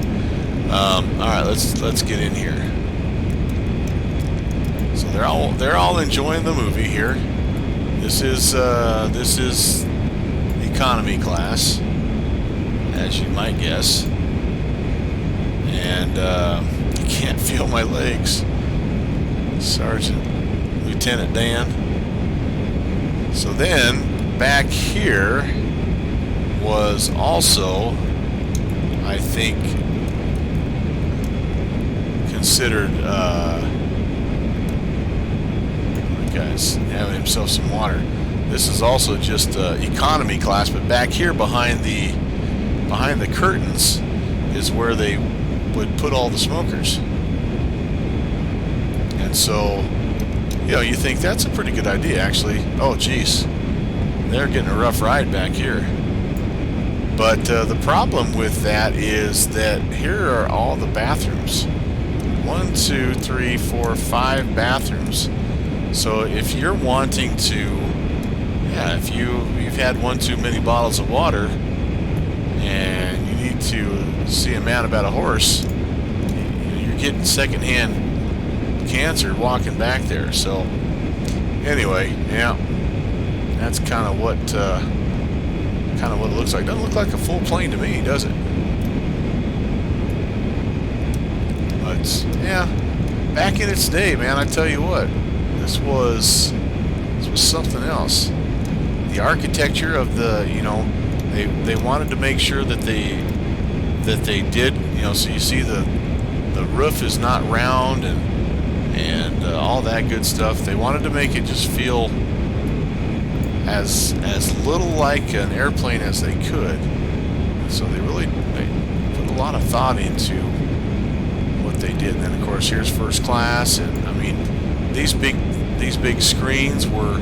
Speaker 2: Alright, let's get in here. So they're all enjoying the movie here. This is economy class, as you might guess. And you can't feel my legs. Sergeant, Lieutenant Dan. So then back here was also, I think, considered guy's having himself some water. This is also just economy class, but back here behind the curtains is where they would put all the smokers. And so, you know, you think that's a pretty good idea, actually. Oh, geez, they're getting a rough ride back here. But the problem with that is that here are all the bathrooms. 1, 2, 3, 4, 5 bathrooms. So if you're wanting to, if you've had 1 too many bottles of water and you need to see a man about a horse, you're getting secondhand cancer walking back there. So anyway, yeah, that's kind of what it looks like. Doesn't look like a full plane to me, does it? But yeah, back in its day, man, I tell you what. This was something else. The the architecture of the, you know, they wanted to make sure that they did, you know, so you see the roof is not round and all that good stuff. They wanted to make it just feel as little like an airplane as they could. So they put a lot of thought into what they did. And then of course here's first class, and I mean these big screens were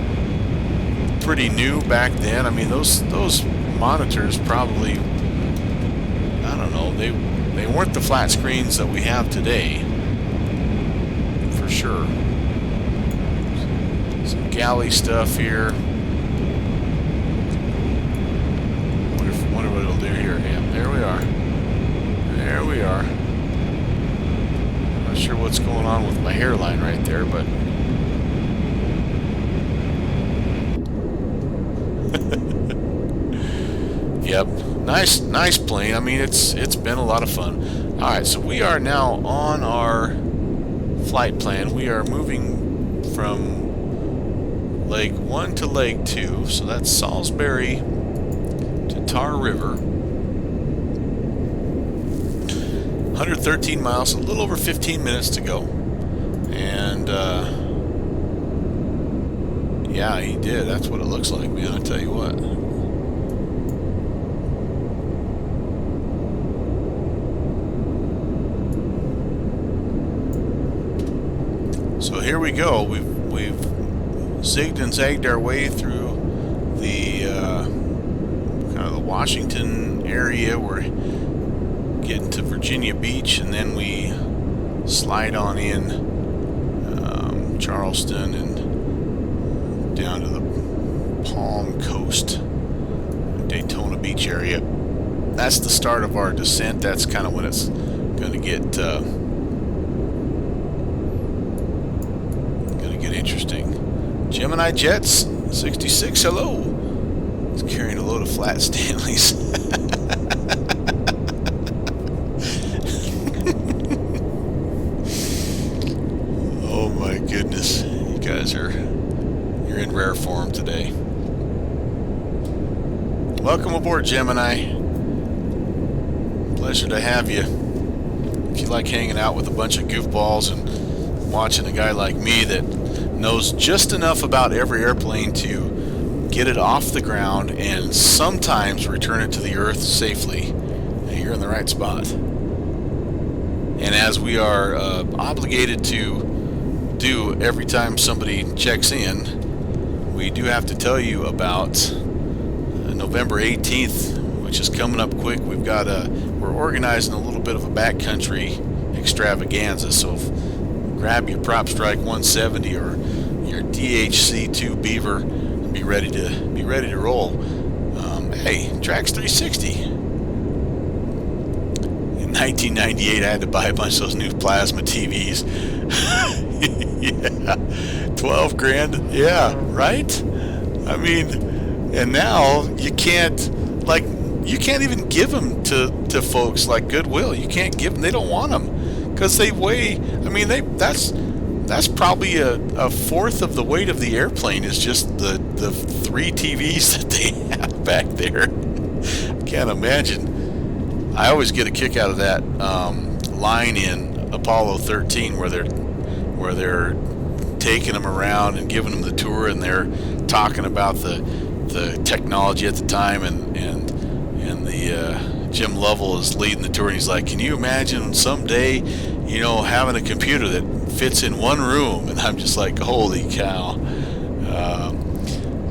Speaker 2: pretty new back then. I mean those monitors probably, I don't know, they weren't the flat screens that we have today, for sure. Some galley stuff here. Wonder what it'll do here. Yeah, there we are. There we are. Not sure what's going on with my hairline right there, but yep, nice plane. I mean, it's been a lot of fun. All right, so we are now on our flight plan. We are moving from leg 1 to leg 2, so that's Salisbury to Tar River. 113 miles, a little over 15 minutes to go. And yeah, he did. That's what it looks like, man. I tell you what. So here we go. We've zigged and zagged our way through the kind of the Washington area. We're getting to Virginia Beach, and then we slide on in Charleston and down to the Palm Coast, Daytona Beach area. That's the start of our descent. That's kind of when it's going to get interesting. Gemini Jets 66, hello. It's carrying a load of flat Stanleys. Oh my goodness, you guys you're in rare form today. Welcome aboard, Gemini. Pleasure to have you. If you like hanging out with a bunch of goofballs and watching a guy like me that knows just enough about every airplane to get it off the ground and sometimes return it to the earth safely, you're in the right spot. And as we are obligated to do every time somebody checks in, we do have to tell you about November 18th, which is coming up quick. We're organizing a little bit of a backcountry extravaganza, so grab your Prop Strike 170 or your DHC2 Beaver and be ready to roll. Hey, Trax 360. In 1998, I had to buy a bunch of those new plasma TVs. Yeah, 12 grand. Yeah, right? I mean, and now you can't even give them to folks like Goodwill. You can't give them. They don't want them because they weigh. I mean, that's probably a fourth of the weight of the airplane is just the 3 TVs that they have back there. Can't imagine. I always get a kick out of that line in Apollo 13 where they're taking them around and giving them the tour, and they're talking about the technology at the time, and the Jim Lovell is leading the tour, and he's like, can you imagine someday, you know, having a computer that fits in one room? And I'm just like, holy cow.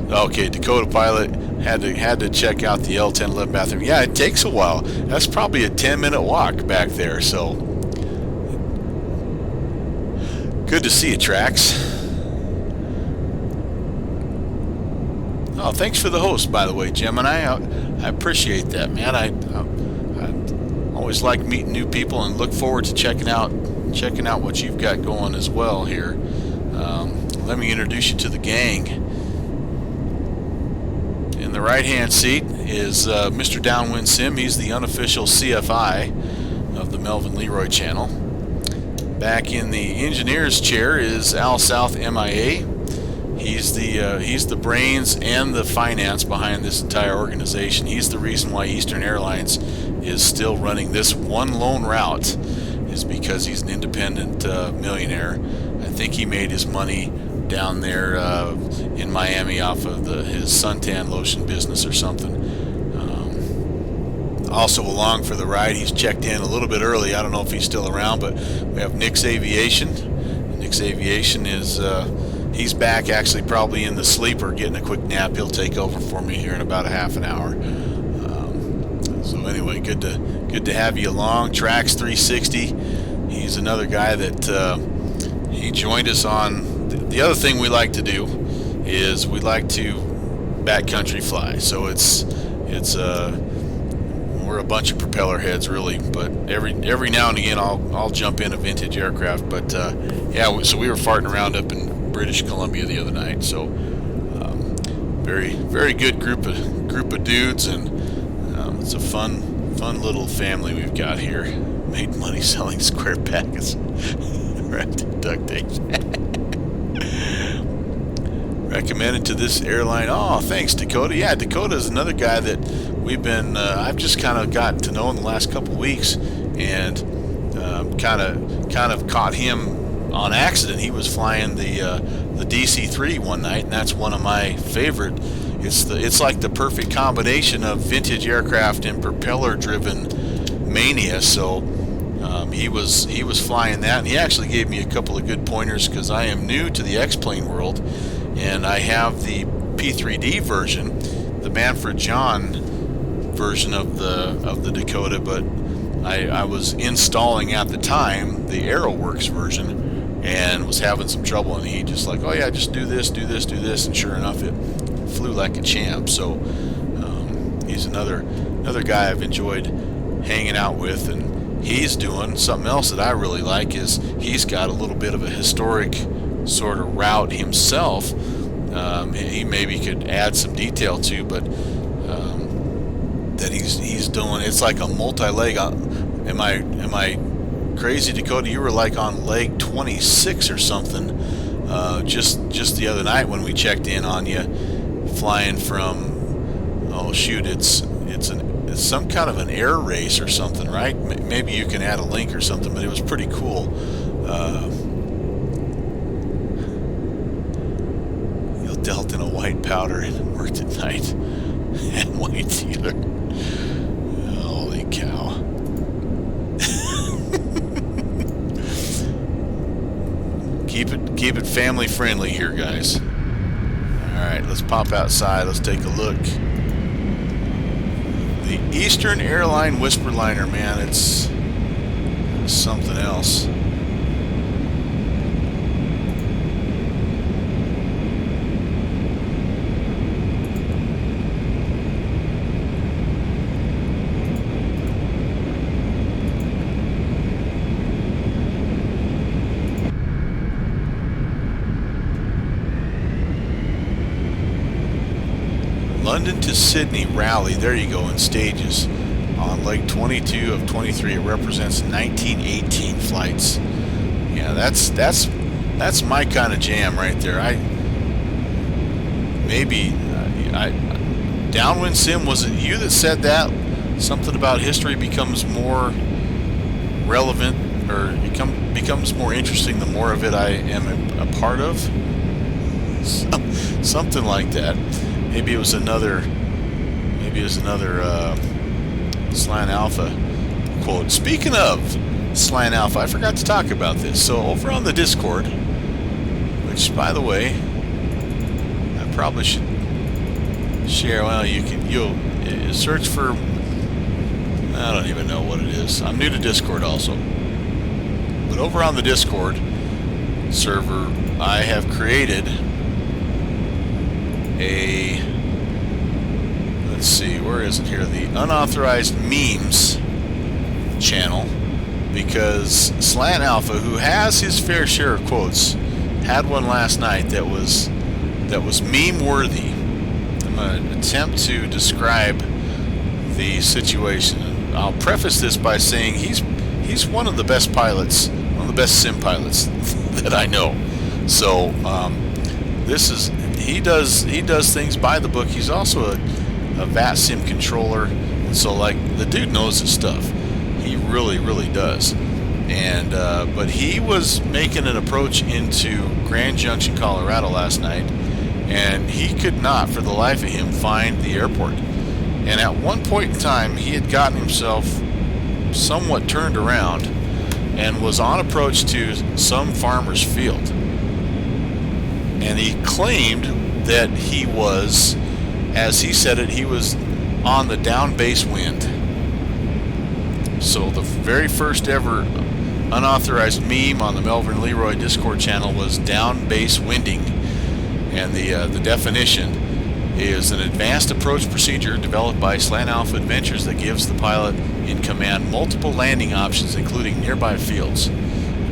Speaker 2: Okay, Dakota Pilot had to check out the L-1011 bathroom. Yeah, it takes a while. That's probably a 10-minute walk back there, so good to see you, Trax. Oh, thanks for the host, by the way, Gemini. I appreciate that, man. I always like meeting new people and look forward to checking out what you've got going as well here. Let me introduce you to the gang. In the right-hand seat is Mr. Downwind Sim. He's the unofficial CFI of the Melvin Leroy channel. Back in the engineer's chair is Al South MIA. He's the brains and the finance behind this entire organization. He's the reason why Eastern Airlines is still running this one lone route, is because he's an independent millionaire. I think he made his money down there in Miami off of his suntan lotion business or something. Also along for the ride, he's checked in a little bit early. I don't know if he's still around, but we have Nick's Aviation. Nick's Aviation is he's back, actually probably in the sleeper getting a quick nap. He'll take over for me here in about a half an hour. So anyway, good to have you along. Trax 360, he's another guy that he joined us on. The other thing we like to do is we like to backcountry fly. So it's we're a bunch of propeller heads, really, but every now and again I'll jump in a vintage aircraft. But yeah, so we were farting around up in British Columbia the other night. So very good group of dudes, and it's a fun little family we've got here. Made money selling square packets wrapped in duct tape. Recommended to this airline. Oh, thanks, Dakota. Yeah, Dakota is another guy that we've been I've just kind of gotten to know in the last couple of weeks, and kind of caught him on accident. He was flying the DC-3 one night, and that's one of my favorite. It's like the perfect combination of vintage aircraft and propeller driven mania. So he was flying that, and he actually gave me a couple of good pointers, because I am new to the X-plane world, and I have the P3D version, the Manfred John version of the Dakota, but I was installing at the time the AeroWorks version and was having some trouble, and he just like, oh yeah, just do this, and sure enough, it flew like a champ. So he's another guy I've enjoyed hanging out with, and he's doing something else that I really like. Is he's got a little bit of a historic sort of route himself. He maybe could add some detail to, but that he's doing. It's like a multi-leg. Am I crazy, Dakota? You were like on leg 26 or something just the other night when we checked in on you, flying from, oh shoot, it's some kind of an air race or something, right? Maybe you can add a link or something, but it was pretty cool. You'll dealt in a white powder and worked at night and white theater. Holy cow. Keep it family friendly here, guys. Alright, let's pop outside. Let's take a look. The Eastern Airline Whisperliner, man, it's something else. London to Sydney rally, there you go, in stages on leg 22 of 23. It represents 1918 flights. Yeah, that's my kind of jam right there. Downwind Sim, was it you that said that? Something about history becomes more relevant, or becomes more interesting the more of it I am a part of. Something like that. Maybe it was another Slant Alpha quote. Speaking of Slant Alpha, I forgot to talk about this. So over on the Discord, which by the way, I probably should share. Well, you'll search for, I don't even know what it is. I'm new to Discord also. But over on the Discord server, I have created let's see, where is it here? The unauthorized memes channel, because Slant Alpha, who has his fair share of quotes, had one last night that was meme worthy. I'm going to attempt to describe the situation. I'll preface this by saying he's one of the best pilots, one of the best sim pilots that I know. So he does things by the book. He's also a VAT sim controller, so like the dude knows his stuff. He really does. And but he was making an approach into Grand Junction, Colorado last night, and he could not for the life of him find the airport. And at one point in time, he had gotten himself somewhat turned around and was on approach to some farmer's field. And he claimed that he was, as he said it, he was on the down base wind. So the very first ever unauthorized meme on the Melvin Leroy Discord channel was down base winding. And the definition is an advanced approach procedure developed by Slant Alpha Adventures that gives the pilot in command multiple landing options, including nearby fields.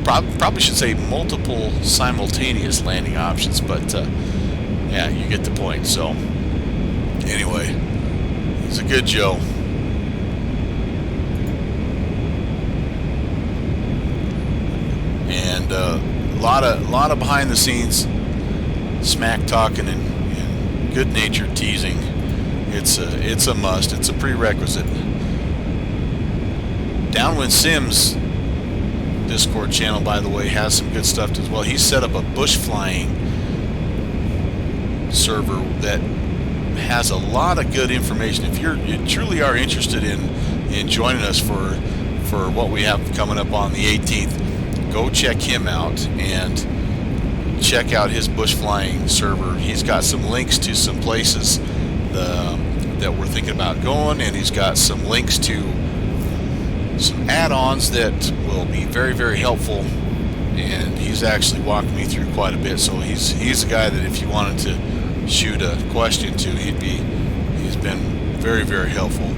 Speaker 2: Probably should say multiple simultaneous landing options, but yeah, you get the point. So anyway, he's a good Joe. And a lot of behind the scenes smack talking and good natured teasing. It's a must. It's a prerequisite. Downwind Sims Discord channel, by the way, has some good stuff as well. He's set up a bush flying server that has a lot of good information. If you truly are interested in joining us for what we have coming up on the 18th, go check him out and check out his bush flying server. He's got some links to some places that we're thinking about going, and he's got some links to some add-ons that will be very helpful, and he's actually walked me through quite a bit. So he's a guy that if you wanted to shoot a question to, he's been very helpful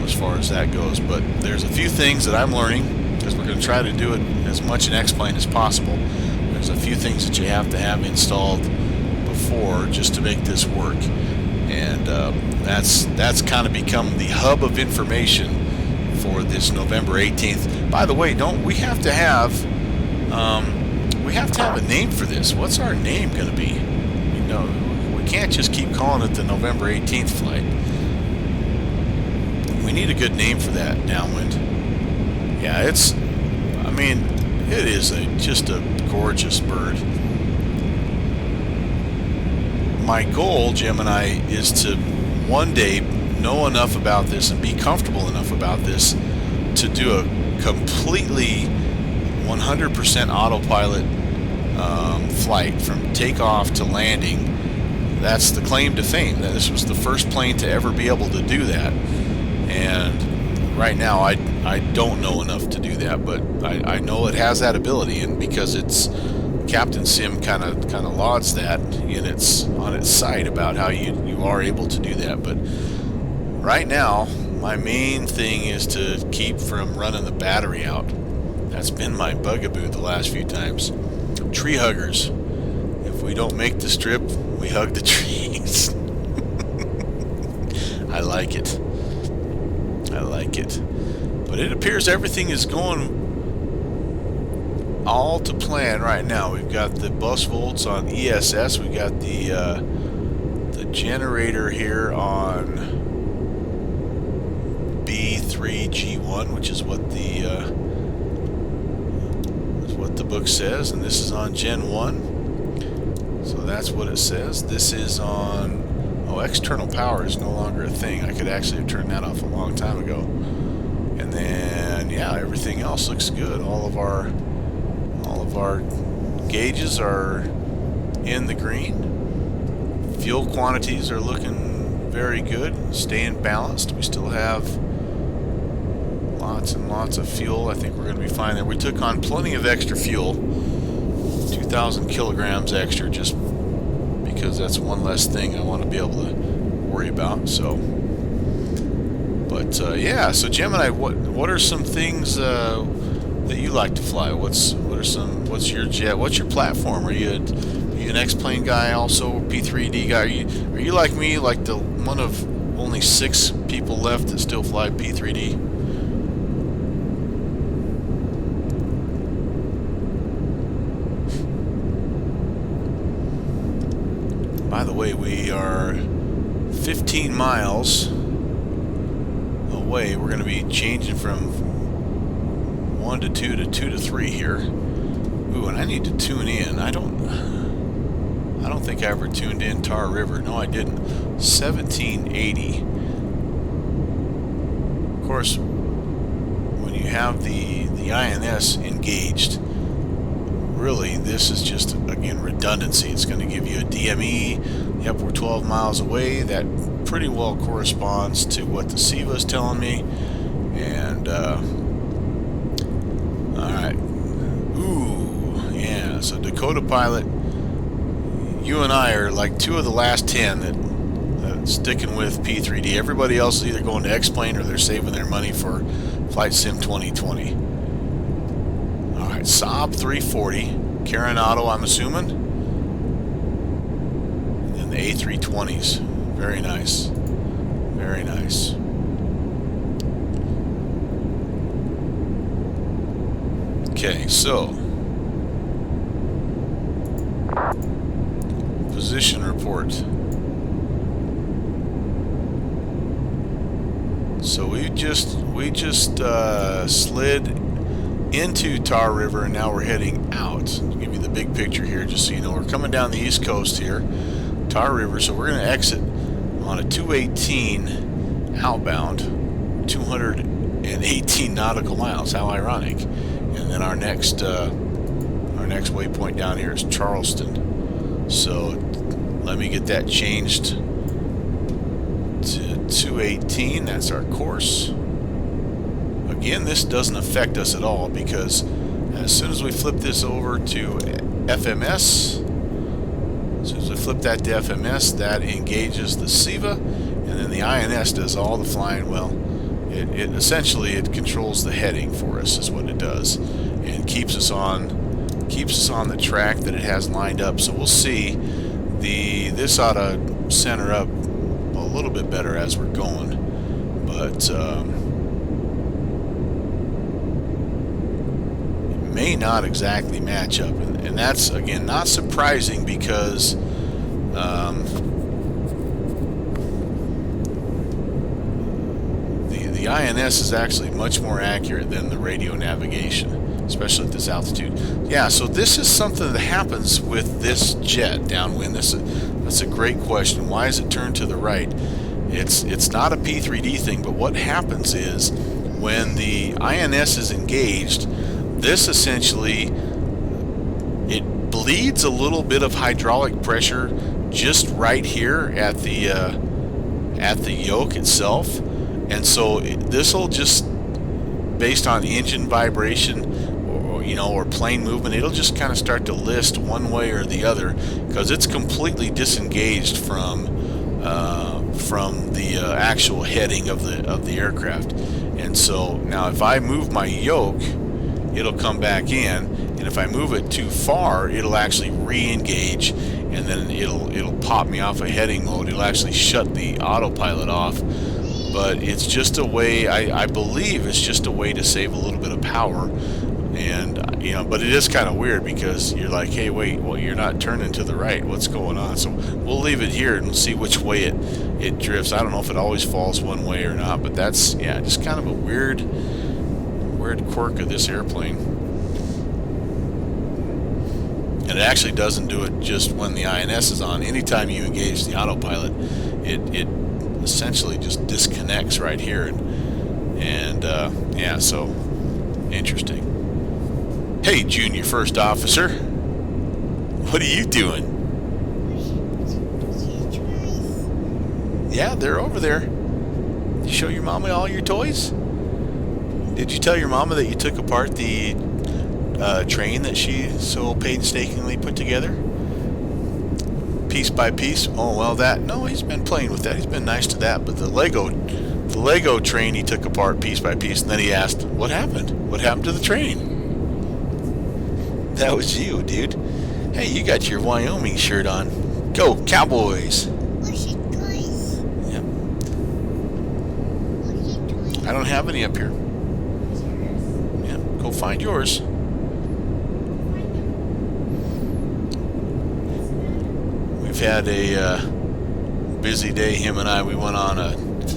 Speaker 2: as far as that goes. But there's a few things that I'm learning, because we're going to try to do it as much in X-Plane as possible. There's a few things that you have to have installed before just to make this work, and that's kind of become the hub of information for this November 18th. By the way, we have to have a name for this. What's our name going to be? We can't just keep calling it the November 18th flight. We need a good name for that, Downwind. Yeah, it is just a gorgeous bird. My goal, Gemini, is to one day know enough about this and be comfortable enough about this to do a completely 100% autopilot flight from takeoff to landing. That's the claim to fame, that this was the first plane to ever be able to do that. And right now I don't know enough to do that, but I know it has that ability, and because it's Captain Sim kind of lauds that on its site about how you are able to do that. But right now, my main thing is to keep from running the battery out. That's been my bugaboo the last few times. Tree huggers. If we don't make the strip, we hug the trees. I like it. But it appears everything is going all to plan right now. We've got the bus volts on ESS. We got the generator here on B3G1, which is what the book says, and this is on Gen 1. So that's what it says. This is on external power is no longer a thing. I could actually have turned that off a long time ago. And then yeah, everything else looks good. All of our gauges are in the green. Fuel quantities are looking very good, staying balanced. We still have lots and lots of fuel. I think we're going to be fine there. We took on plenty of extra fuel, 2,000 kilograms extra, just because that's one less thing I want to be able to worry about. So, but yeah. So Gemini, what are some things that you like to fly? What's your jet? What's your platform? Are you an X-Plane guy also, P3D guy? Are you like me, like the one of only 6 people left that still fly P3D? by the way, we are 15 miles away. We're going to be changing from 1 to 2 to 2 to 3 here. Ooh, and I need to tune in. I don't think I ever tuned in Tar River. No, I didn't. 1780. Of course, when you have the INS engaged, really this is just, again, redundancy. It's going to give you a DME. Yep, we're 12 miles away. That pretty well corresponds to what the SEVA is telling me. And alright. Ooh, yeah. So Dakota Pilot, you and I are like 2 of the last 10 that sticking with P3D. Everybody else is either going to X-Plane or they're saving their money for Flight Sim 2020. Alright, Saab 340, Karen Auto, I'm assuming. And the A320s. Very nice. Very nice. Okay, so position report. So we just slid into Tar River, and now we're heading out. I'll give you the big picture here, just so you know. We're coming down the east coast here, Tar River. So we're going to exit on a 218 outbound, 218 nautical miles. How ironic! And then our next waypoint down here is Charleston. So let me get that changed to 218. That's our course. Again, this doesn't affect us at all, because as soon as we flip this over to FMS, as soon as we flip that to FMS, that engages the SEVA, and then the INS does all the flying. Well, it essentially controls the heading for us, is what it does, and keeps us on the track that it has lined up. So we'll see. This ought to center up a little bit better as we're going, but it may not exactly match up, and that's, again, not surprising, because the INS is actually much more accurate than the radio navigation, especially at this altitude. Yeah, so this is something that happens with this jet downwind. That's a great question. Why is it turned to the right? It's not a P3D thing, but what happens is when the INS is engaged, this essentially, it bleeds a little bit of hydraulic pressure just right here at the yoke itself, and so this will just, based on engine vibration or plane movement, it'll just kind of start to list one way or the other, because it's completely disengaged from the actual heading of the aircraft. And so now if I move my yoke, it'll come back in, and if I move it too far, it'll actually re-engage, and then it'll pop me off of heading mode. It'll actually shut the autopilot off. But it's just a way, I believe it's just a way to save a little bit of power. And but it is kind of weird, because you're like, hey, wait, well, you're not turning to the right, what's going on? So we'll leave it here and see which way it drifts. I don't know if it always falls one way or not, but that's, yeah, just kind of a weird quirk of this airplane. And it actually doesn't do it just when the INS is on. Anytime you engage the autopilot, it essentially just disconnects right here, and yeah, so interesting. Hey, Junior First Officer, what are you doing? Yeah, they're over there. Did you show your mama all your toys? Did you tell your mama that you took apart the train that she so painstakingly put together? Piece by piece? Oh, well, no, he's been playing with that. He's been nice to that. But the Lego train he took apart piece by piece, and then he asked, what happened? What happened to the train? That was you, dude. Hey, you got your Wyoming shirt on. Go, Cowboys! Yep. I don't have any up here. Yeah, go find yours. We've had a busy day. Him and I, we went on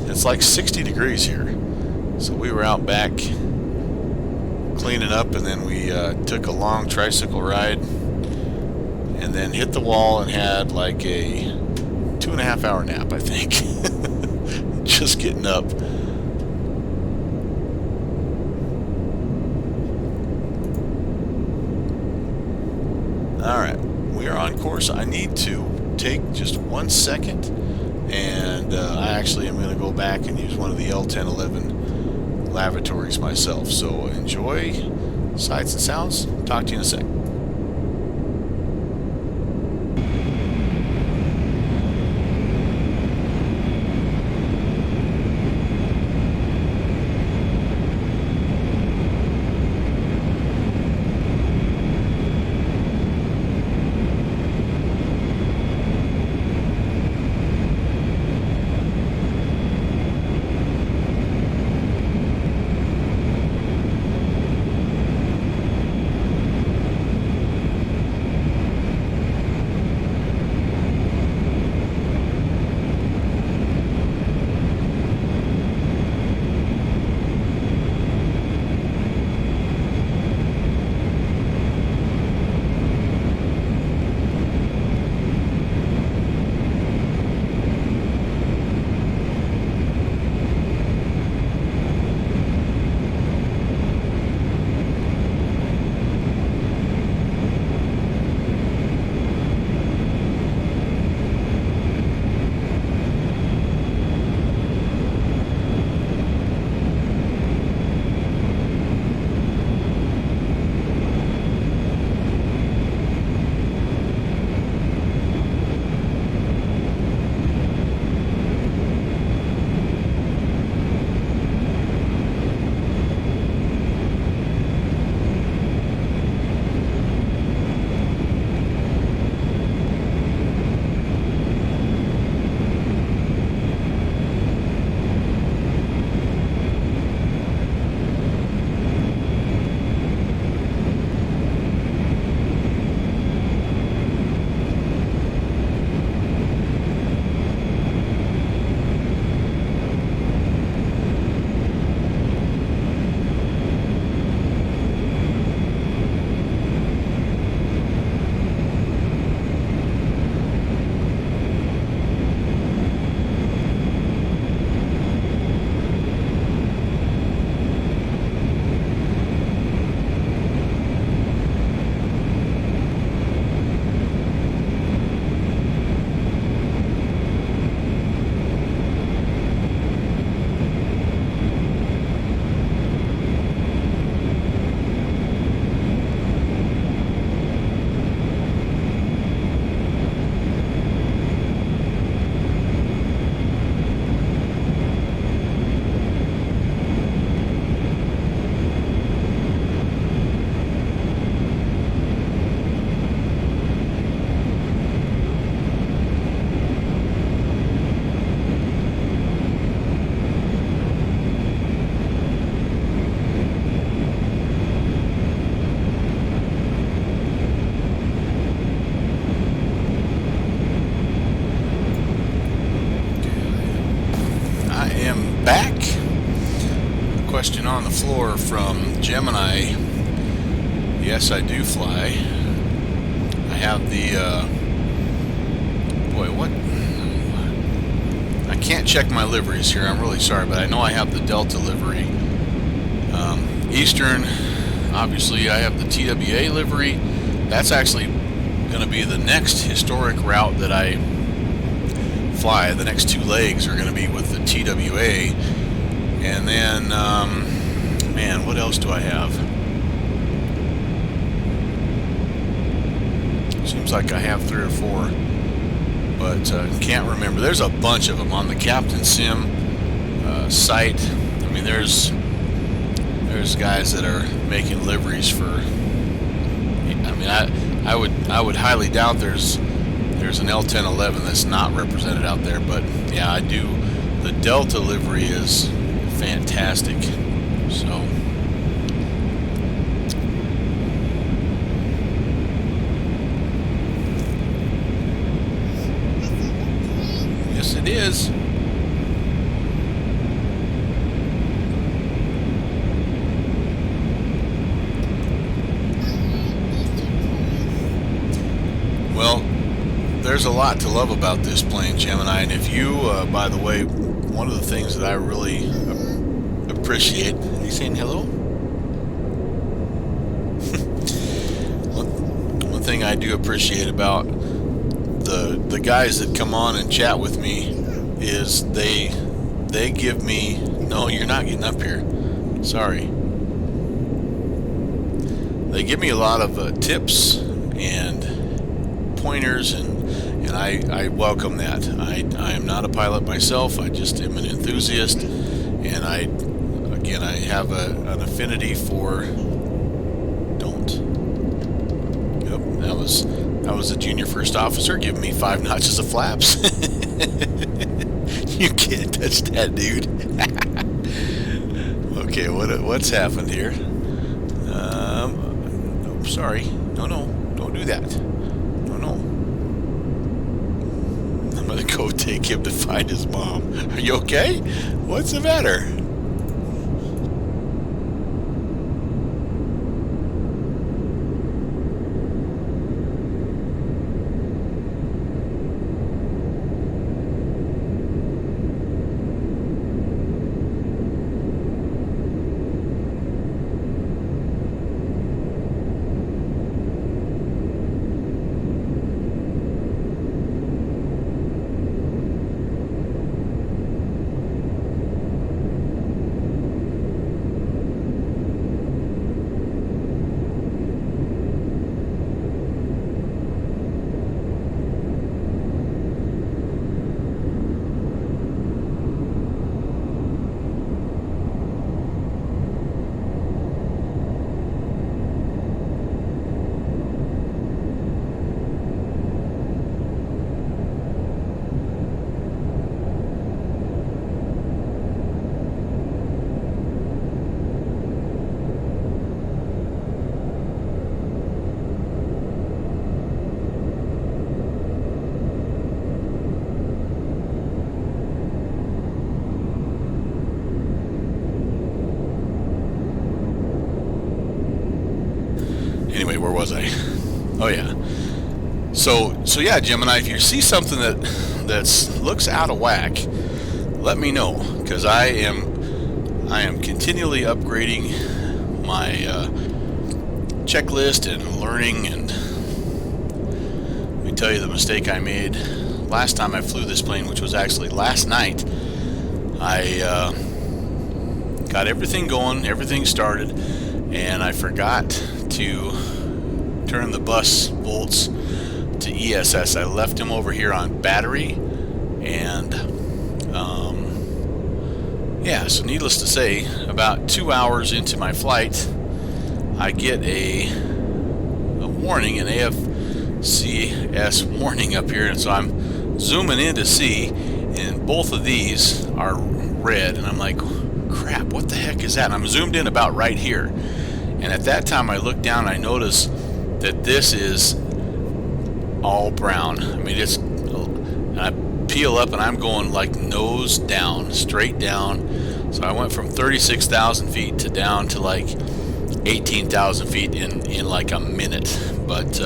Speaker 2: it's like 60 degrees here, so we were out back cleaning up, and then we took a long tricycle ride, and then hit the wall and had like a 2.5 hour nap, I think. Just getting up. Alright, we are on course. I need to take just 1 second, and I actually am going to go back and use one of the L-1011 lavatories myself. So enjoy sights and sounds. Talk to you in a sec. Question on the floor from Gemini. Yes, I do fly. I have the boy, what? I can't check my liveries here. I'm really sorry, but I know I have the Delta livery. Eastern, obviously, I have the TWA livery. That's actually going to be the next historic route that I fly. The next 2 legs are going to be with the TWA. And then, man, what else do I have? Seems like I have 3 or 4, but can't remember. There's a bunch of them on the Captain Sim site. I mean, there's guys that are making liveries for. I mean, I would highly doubt there's an L-1011 that's not represented out there, but yeah, I do. The Delta livery is fantastic. So it is. Well, there's a lot to love about this plane, Gemini, and if you, by the way, one of the things that I really appreciate, are you saying hello? One thing I do appreciate about the guys that come on and chat with me is they give me, no, you're not getting up here, sorry. They give me a lot of tips and pointers, and I welcome that. I am not a pilot myself. I just am an enthusiast, and I have an affinity for. Don't. Yep, that was a junior first officer giving me 5 notches of flaps. You can't touch that, dude. Okay, what's happened here? Oh, sorry. No, don't do that. No. I'm gonna go take him to find his mom. Are you okay? What's the matter? Anyway, where was I? Oh yeah. So yeah, Gemini, if you see something that looks out of whack, let me know, because I am continually upgrading my checklist and learning. And let me tell you the mistake I made last time I flew this plane, which was actually last night. I got everything going, everything started, and I forgot to turn the bus bolts to ESS. I left them over here on battery, and yeah, so needless to say, about 2 hours into my flight, I get a warning, an AFCS warning up here, and so I'm zooming in to see, and both of these are red, and I'm like, crap, what the heck is that? And I'm zoomed in about right here, and at that time I look down and I notice that this is all brown. I mean, it's, and I peel up and I'm going like nose down, straight down. So I went from 36,000 feet to down to like 18,000 feet in like a minute, but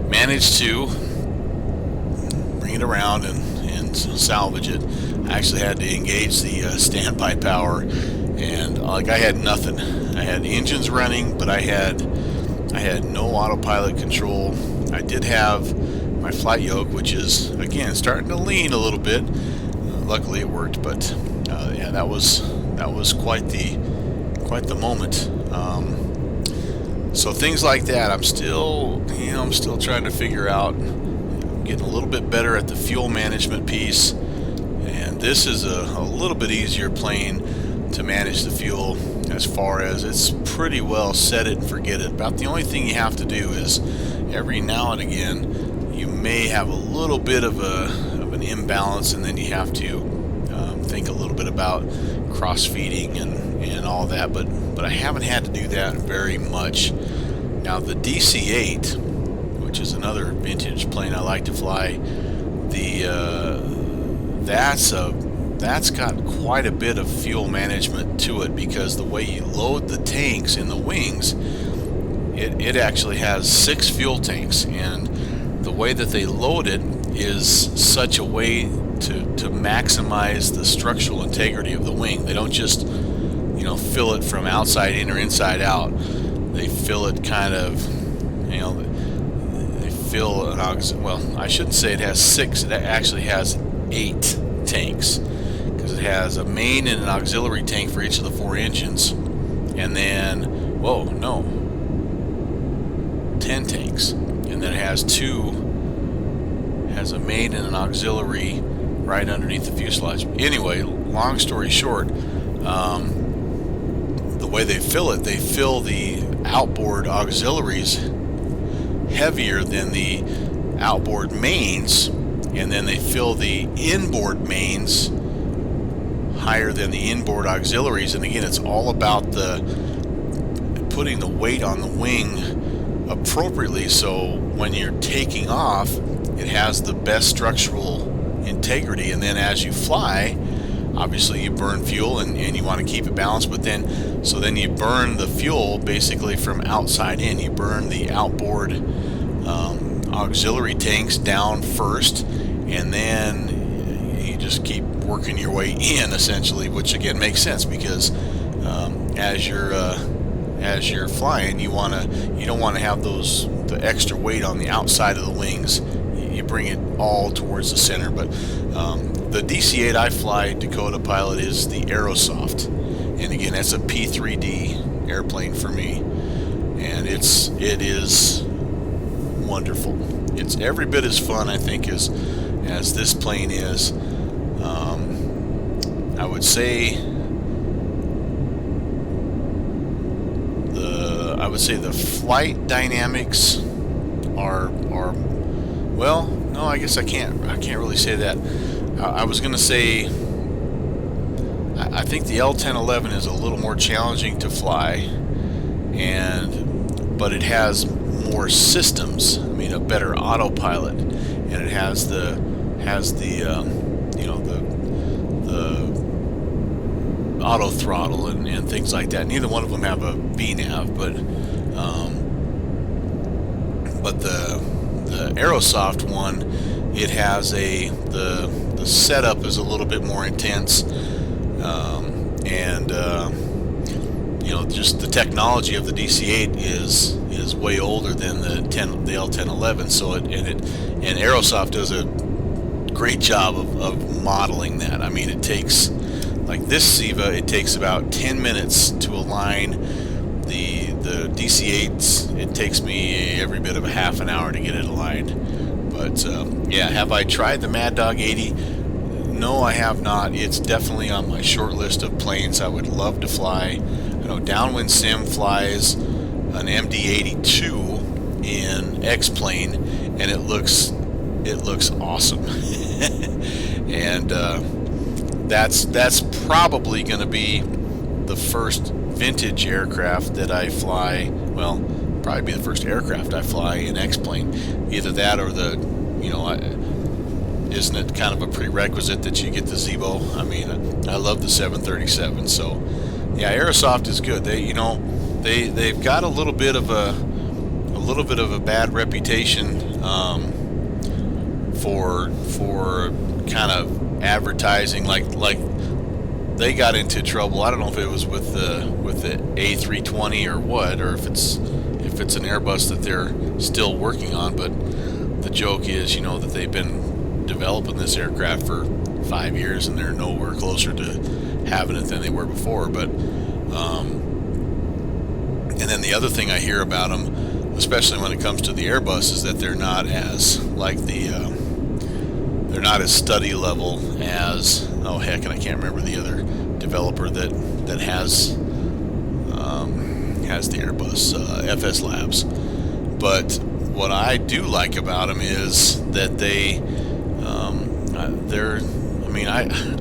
Speaker 2: managed to bring it around and salvage it. I actually had to engage the standby power, and like I had nothing. I had engines running, but I had no autopilot control. I did have my flight yoke, which is again starting to lean a little bit. Luckily it worked, but yeah, that was quite the moment. So things like that, I'm still trying to figure out. I'm getting a little bit better at the fuel management piece, and this is a little bit easier plane to manage the fuel, as far as it's pretty well set it and forget it. About the only thing you have to do is every now and again you may have a little bit of an imbalance, and then you have to think a little bit about cross feeding and all that, but I haven't had to do that very much. Now the DC-8, which is another vintage plane I like to fly, the that's got quite a bit of fuel management to it, because the way you load the tanks in the wings, it actually has 6 fuel tanks, and the way that they load it is such a way to maximize the structural integrity of the wing. They don't just, you know, fill it from outside in or inside out. They fill it kind of, you know, they fill an well, I shouldn't say it has 6. It actually has 8 tanks, because it has a main and an auxiliary tank for each of the 4 engines, and then 10 tanks, and then it has a main and an auxiliary right underneath the fuselage. Anyway, long story short, the way they fill the outboard auxiliaries heavier than the outboard mains, and then they fill the inboard mains higher than the inboard auxiliaries. And again, it's all about putting the weight on the wing appropriately, so when you're taking off, it has the best structural integrity. And then as you fly, obviously you burn fuel, and you want to keep it balanced, but then you burn the fuel basically from outside in. You burn the outboard auxiliary tanks down first, and then you just keep working your way in, essentially, which again makes sense, because as you're flying, you don't want to have the extra weight on the outside of the wings. You bring it all towards the center. But the DC-8 I fly, Dakota Pilot, is the Aerosoft, and again, that's a P3D airplane for me, and it is wonderful. It's every bit as fun, I think, as this plane is. I would say the flight dynamics are well, no, I guess I can't really say that. I was going to say I think the L-1011 is a little more challenging to fly, but it has more systems. I mean, a better autopilot, and it has the auto throttle and things like that. Neither one of them have a VNAV, but the Aerosoft one, it has the setup is a little bit more intense, and just the technology of the DC-8 is way older than the L-1011. So and Aerosoft does a great job of modeling that. I mean, it takes, like this SIVA, it takes about 10 minutes to align. The DC-8s, it takes me every bit of a half an hour to get it aligned. But yeah, have I tried the Mad Dog 80? No, I have not. It's definitely on my short list of planes I would love to fly. I know Downwind Sim flies an MD-82 in X-Plane, and it looks awesome. And that's probably going to be the first vintage aircraft that I fly. Well, probably be the first aircraft I fly in X-Plane. Either that or isn't it kind of a prerequisite that you get the Zibo? I mean, I love the 737. So yeah, Aerosoft is good. They've got a little bit of a bad reputation for kind of advertising, like they got into trouble. I don't know if it was with the A320 or what, or if it's an Airbus that they're still working on. But the joke is, that they've been developing this aircraft for 5 years, and they're nowhere closer to having it than they were before. But and then the other thing I hear about them, especially when it comes to the Airbus, is that they're not as they're not as study level as, oh heck, and I can't remember the other developer that has the Airbus, FS Labs. But what I do like about them is that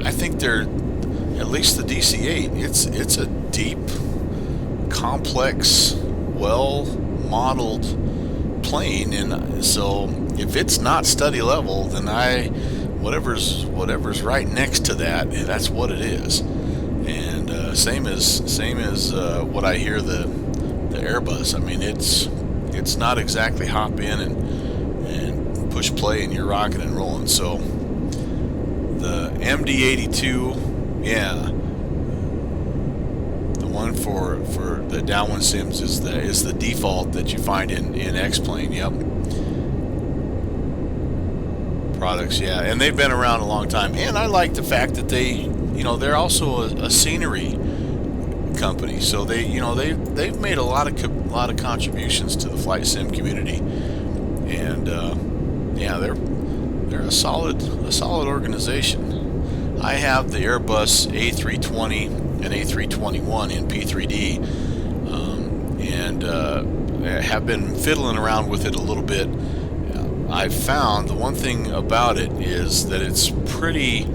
Speaker 2: I think they're, at least the DC-8, it's a deep, complex, well-modeled plane, and so if it's not study level, then I whatever's right next to that, that's what it is. And same as what I hear the Airbus. I mean, it's not exactly hop in and push play and you're rocking and rolling. So the MD-82, yeah, the one for the downwind sims is the default that you find in X-Plane. Yep. Products, yeah, and they've been around a long time. And I like the fact that they're also a scenery company, so they've made a lot of contributions to the flight sim community, and yeah, they're a solid organization. I have the Airbus A320 and A321 in P3D, and have been fiddling around with it a little bit. I've found the one thing about it is that it's pretty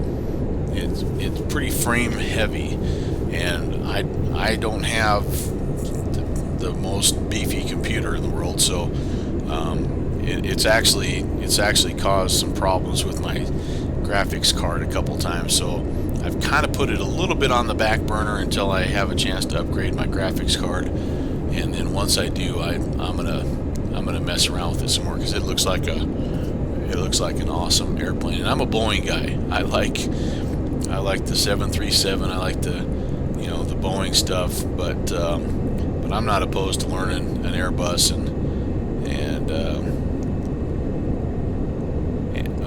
Speaker 2: frame heavy, and I don't have the most beefy computer in the world, so it's actually caused some problems with my graphics card a couple times. So I've kind of put it a little bit on the back burner until I have a chance to upgrade my graphics card, and then once I do, I'm gonna mess around with it some more, because it looks like an awesome airplane. And I'm a Boeing guy. I like the 737. I like the Boeing stuff, but I'm not opposed to learning an Airbus and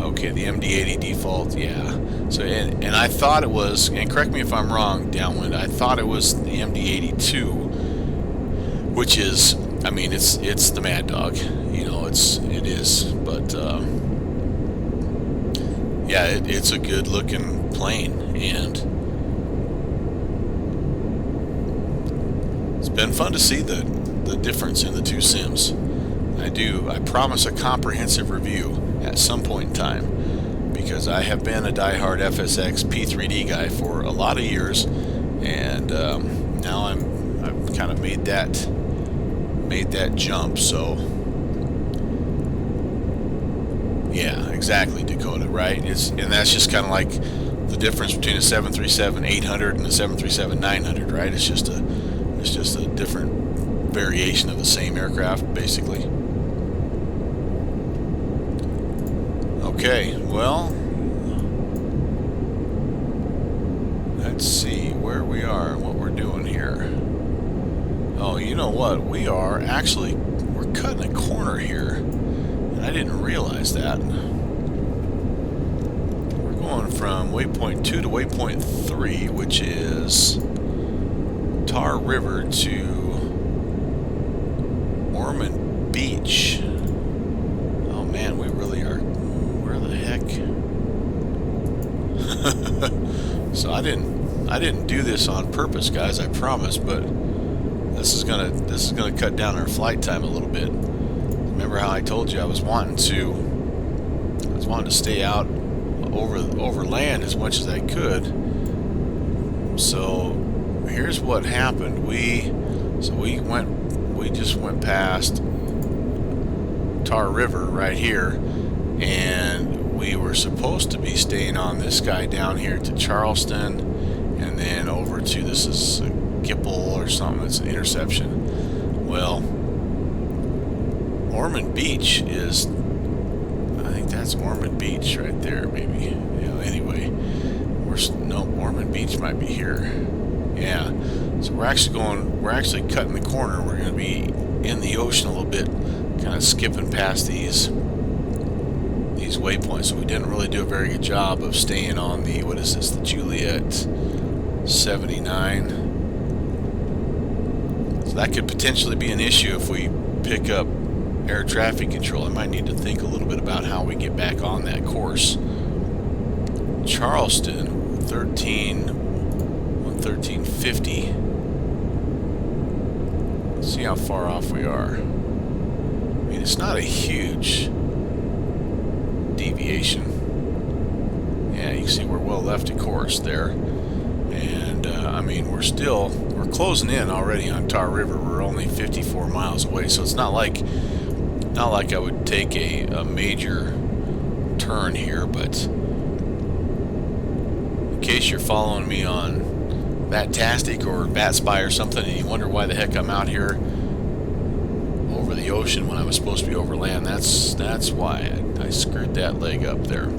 Speaker 2: okay, the MD-80 default, yeah. So and I thought it was, and correct me if I'm wrong, downwind, I thought it was the MD-82, which is, I mean, it's the Mad Dog, it is, but yeah, it's a good looking plane, and it's been fun to see the difference in the two sims. I promise a comprehensive review at some point in time, because I have been a diehard FSX P3D guy for a lot of years, and now I've kind of made that jump. So yeah, exactly, Dakota, right? And that's just kind of like the difference between a 737-800 and a 737-900, right? It's just a different variation of the same aircraft, basically. Okay, well, let's see where we are and what we're doing here. Oh, you know what? We're cutting a corner here, and I didn't realize that. We're going from waypoint 2 to waypoint 3, which is Tar River to Ormond Beach. Oh man, we really are. Where the heck? So I didn't do this on purpose, guys, I promise, but this is gonna cut down our flight time a little bit. Remember how I told you I was wanting to stay out over land as much as I could. So here's what happened. We just went past Tar River right here, and we were supposed to be staying on this guy down here to Charleston, and then over to, this is Gipple or something. It's an interception. Well, Ormond Beach is, I think that's Ormond Beach right there, maybe. Anyway, Ormond Beach might be here. Yeah. So we're actually cutting the corner. We're going to be in the ocean a little bit, kind of skipping past these waypoints. So we didn't really do a very good job of staying on the, what is this, the Juliet 79. So that could potentially be an issue if we pick up air traffic control. I might need to think a little bit about how we get back on that course. Charleston, 1350. Let's see how far off we are. I mean, it's not a huge deviation. Yeah, you can see we're well left of course there. And I mean, we're closing in already on Tar River. We're only 54 miles away, so it's not like I would take a major turn here, but in case you're following me on Batastic or Batspy or something, and you wonder why the heck I'm out here over the ocean when I was supposed to be over land, that's why I screwed that leg up there.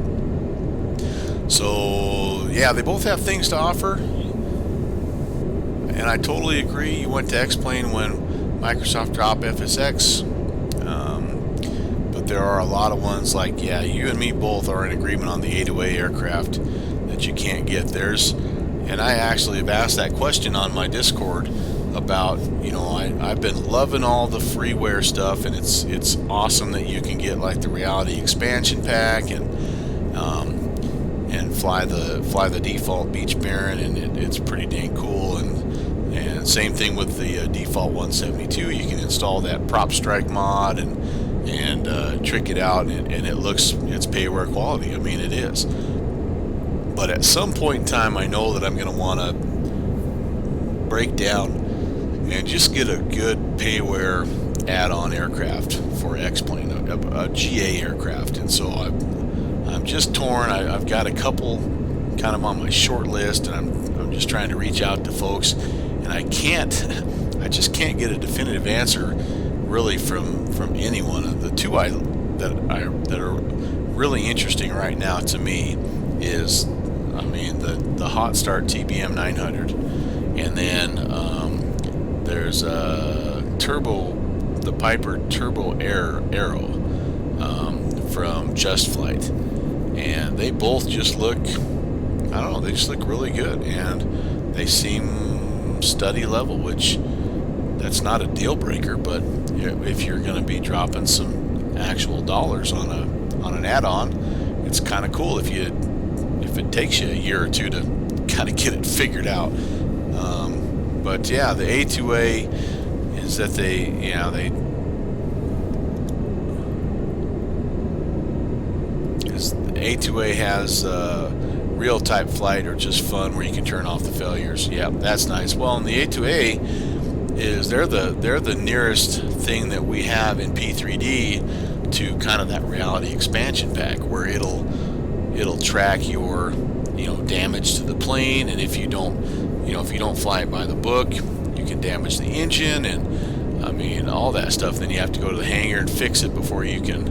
Speaker 2: So yeah, they both have things to offer, and I totally agree. You went to X-Plane when Microsoft dropped FSX, but there are a lot of ones like, yeah, you and me both are in agreement on the A2A aircraft that you can't get. And I actually have asked that question on my Discord about, I've been loving all the freeware stuff, and it's awesome that you can get like the Reality Expansion Pack and fly the default Beach Baron, and it's pretty dang cool. And same thing with the default 172. You can install that Prop Strike mod and trick it out, and it's payware quality. I mean, it is. But at some point in time, I know that I'm going to want to break down and just get a good payware add-on aircraft for X-Plane, a GA aircraft. And so I'm just torn. I've got a couple kind of on my short list, and I'm just trying to reach out to folks, and I just can't get a definitive answer really from anyone. The two that are really interesting right now to me is, the Hot Start TBM 900, and then there's the Piper Turbo Aero from Just Flight, and they both just look, they just look really good, and they seem study level, which that's not a deal breaker, but if you're going to be dropping some actual dollars on an add-on, it's kind of cool if it takes you a year or two to kind of get it figured out. But yeah, the A2A is that the A2A has real type flight or just fun where you can turn off the failures. Yeah, that's nice. Well, and the A2A is they're the nearest thing that we have in P3D to kind of that Reality Expansion Pack, where it'll track your damage to the plane, and if you don't fly it by the book, you can damage the engine, and all that stuff. Then you have to go to the hangar and fix it before you can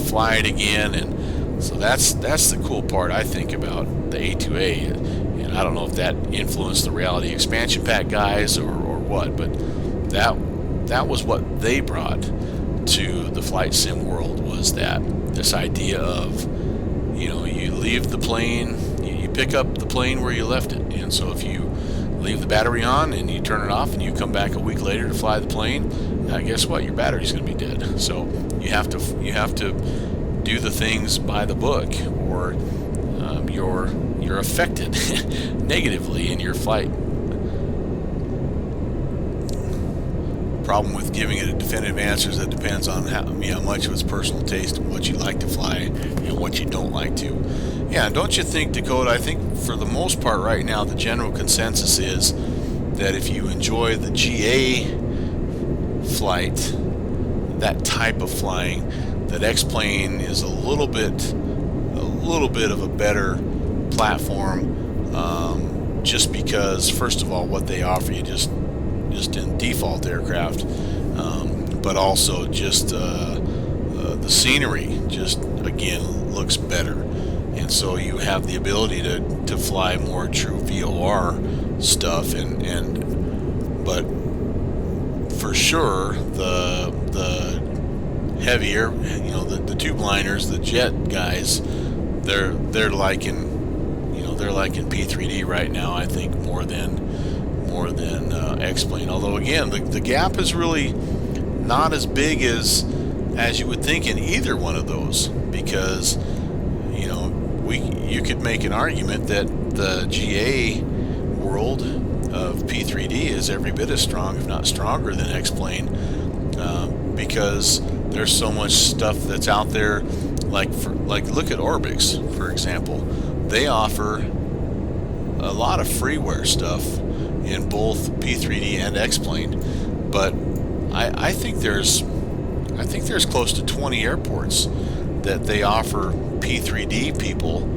Speaker 2: fly it again. And so that's the cool part, I think, about the A2A. And I don't know if that influenced the Reality Expansion Pack guys or what, but that was what they brought to the flight sim world, was this idea of you leave the plane, you pick up the plane where you left it. And so if you leave the battery on and you turn it off and you come back a week later to fly the plane, guess what? Your battery's going to be dead. So you have to do the things by the book, or you're affected negatively in your flight. Problem with giving it a definitive answer is that depends on how much of its personal taste and what you like to fly and what you don't like to. Yeah, don't you think, Dakota? I think for the most part right now, the general consensus is that if you enjoy the GA flight, that type of flying, that X-Plane is a little bit of a better platform, just because, first of all, what they offer you just in default aircraft, but also just the scenery just again looks better, and so you have the ability to fly more true VOR stuff, but for sure the heavier, the tube liners, the jet guys, they're liking P3D right now, I think, more than X-Plane. Although again, the gap is really not as big as you would think in either one of those, because you could make an argument that the GA world of P3D is every bit as strong, if not stronger, than X-Plane, because there's so much stuff that's out there. Like look at Orbix, for example. They offer a lot of freeware stuff in both P3D and X-Plane, but I think there's close to 20 airports that they offer P3D people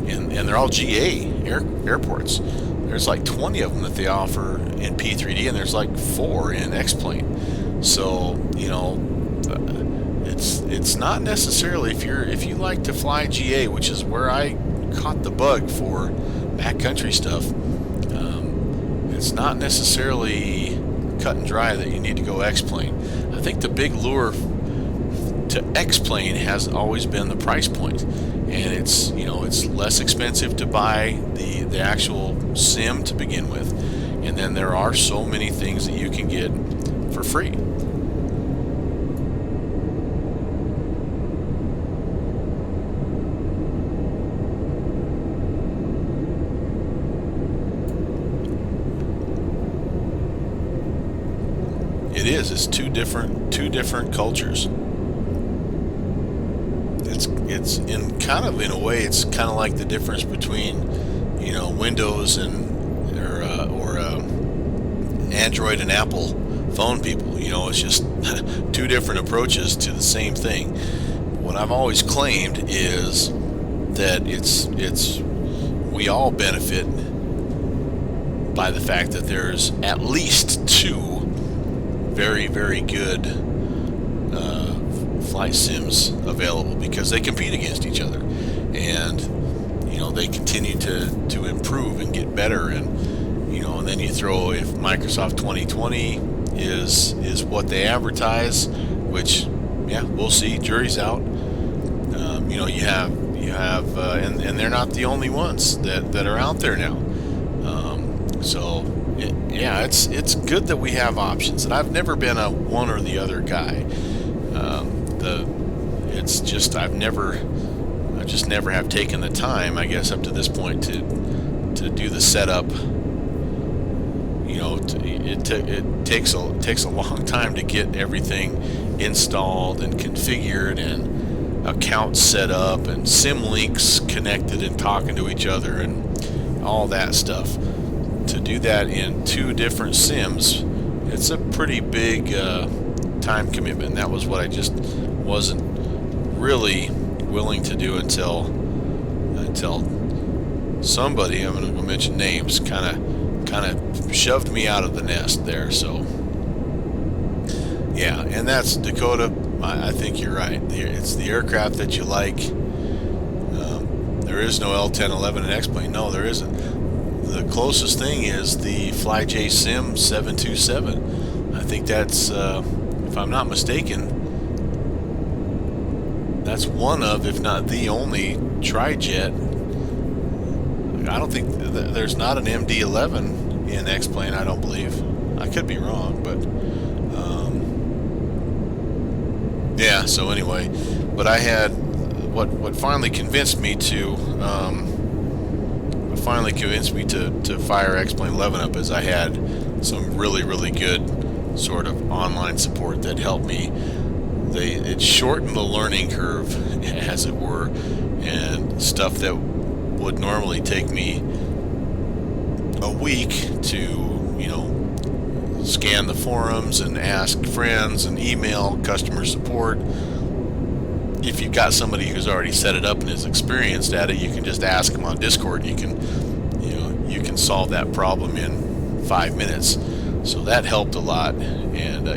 Speaker 2: and they're all GA airports. There's like 20 of them that they offer in P3D, and there's like 4 in X-Plane. So it's not necessarily, if you like to fly GA, which is where I caught the bug for backcountry stuff. It's not necessarily cut and dry that you need to go X-Plane. I think the big lure to X-Plane has always been the price point, and it's less expensive to buy the actual sim to begin with, and then there are so many things that you can get for free. It's two different cultures. It's in a way it's kind of like the difference between Windows and or Android and Apple phone people. It's just two different approaches to the same thing. What I've always claimed is that we all benefit by the fact that there's at least 2 very, very good flight sims available, because they compete against each other, and they continue to improve and get better, and then you throw, if Microsoft 2020 is what they advertise, which we'll see, jury's out. You have and they're not the only ones that are out there now. It's good that we have options, and I've never been a one or the other guy. I just never have taken the time, I guess, up to this point to do the setup. It takes a long time to get everything installed and configured and accounts set up and sim links connected and talking to each other and all that stuff. To do that in 2 different sims, it's a pretty big time commitment. That was what I just wasn't really willing to do until somebody, I'm going to mention names, kind of shoved me out of the nest there. So and that's Dakota. I think you're right. It's the aircraft that you like. There is no L-1011 in X-Plane. No, there isn't. The closest thing is the FlyJ Sim 727. I think that's, if I'm not mistaken, that's one of, if not the only, tri-jet. I don't think there's not an MD-11 in X-Plane, I don't believe. I could be wrong, but so anyway, but I had what finally convinced me to fire X-Plane 11 up is I had some really good sort of online support that helped me. It shortened the learning curve, as it were, and stuff that would normally take me a week to scan the forums and ask friends and email customer support. If you've got somebody who's already set it up and is experienced at it, you can just ask them on Discord. You can solve that problem in 5 minutes. So that helped a lot. And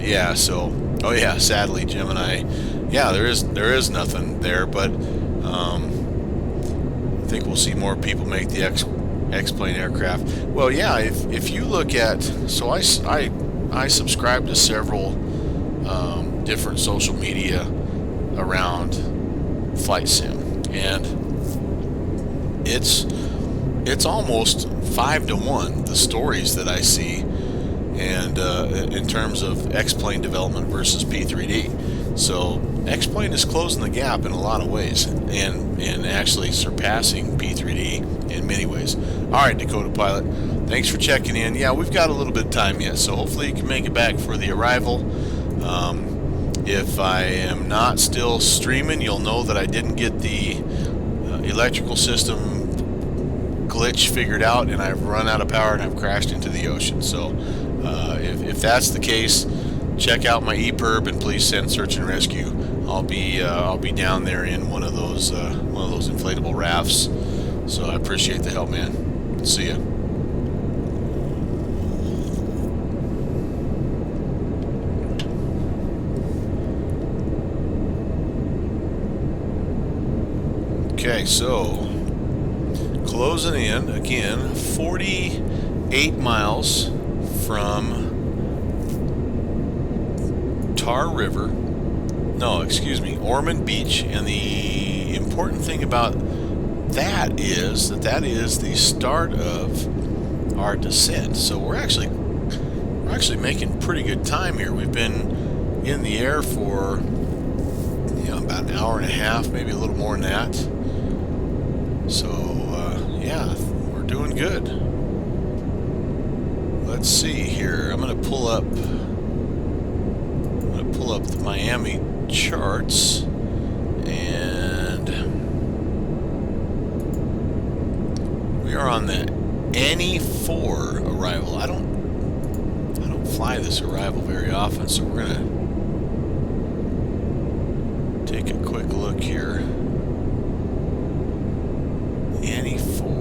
Speaker 2: sadly, Gemini, there is nothing there, but I think we'll see more people make the X-Plane aircraft. Well, if you look at, so I subscribe to several different social media around flight sim, and it's almost 5 to 1 the stories that I see, and in terms of X-Plane development versus P3D. So X-Plane is closing the gap in a lot of ways, and actually surpassing P3D in many ways. Alright, Dakota Pilot, thanks for checking in. We've got a little bit of time yet, so hopefully you can make it back for the arrival. If I am not still streaming, you'll know that I didn't get the electrical system glitch figured out, and I've run out of power and I've crashed into the ocean. So if that's the case, check out my EPIRB and please send search and rescue. I'll be down there in one of those inflatable rafts So I appreciate the help, man. See ya. Okay, so closing in again, 48 miles from Tar River. No, excuse me, Ormond Beach. And the important thing about that is the start of our descent. So we're actually making pretty good time here. We've been in the air for about an hour and a half, maybe a little more than that. So yeah, we're doing good. Let's see here. I'm gonna pull up the Miami charts, and we are on the Annie 4 arrival. I don't fly this arrival very often, so we're gonna take a quick look here. Annie 4.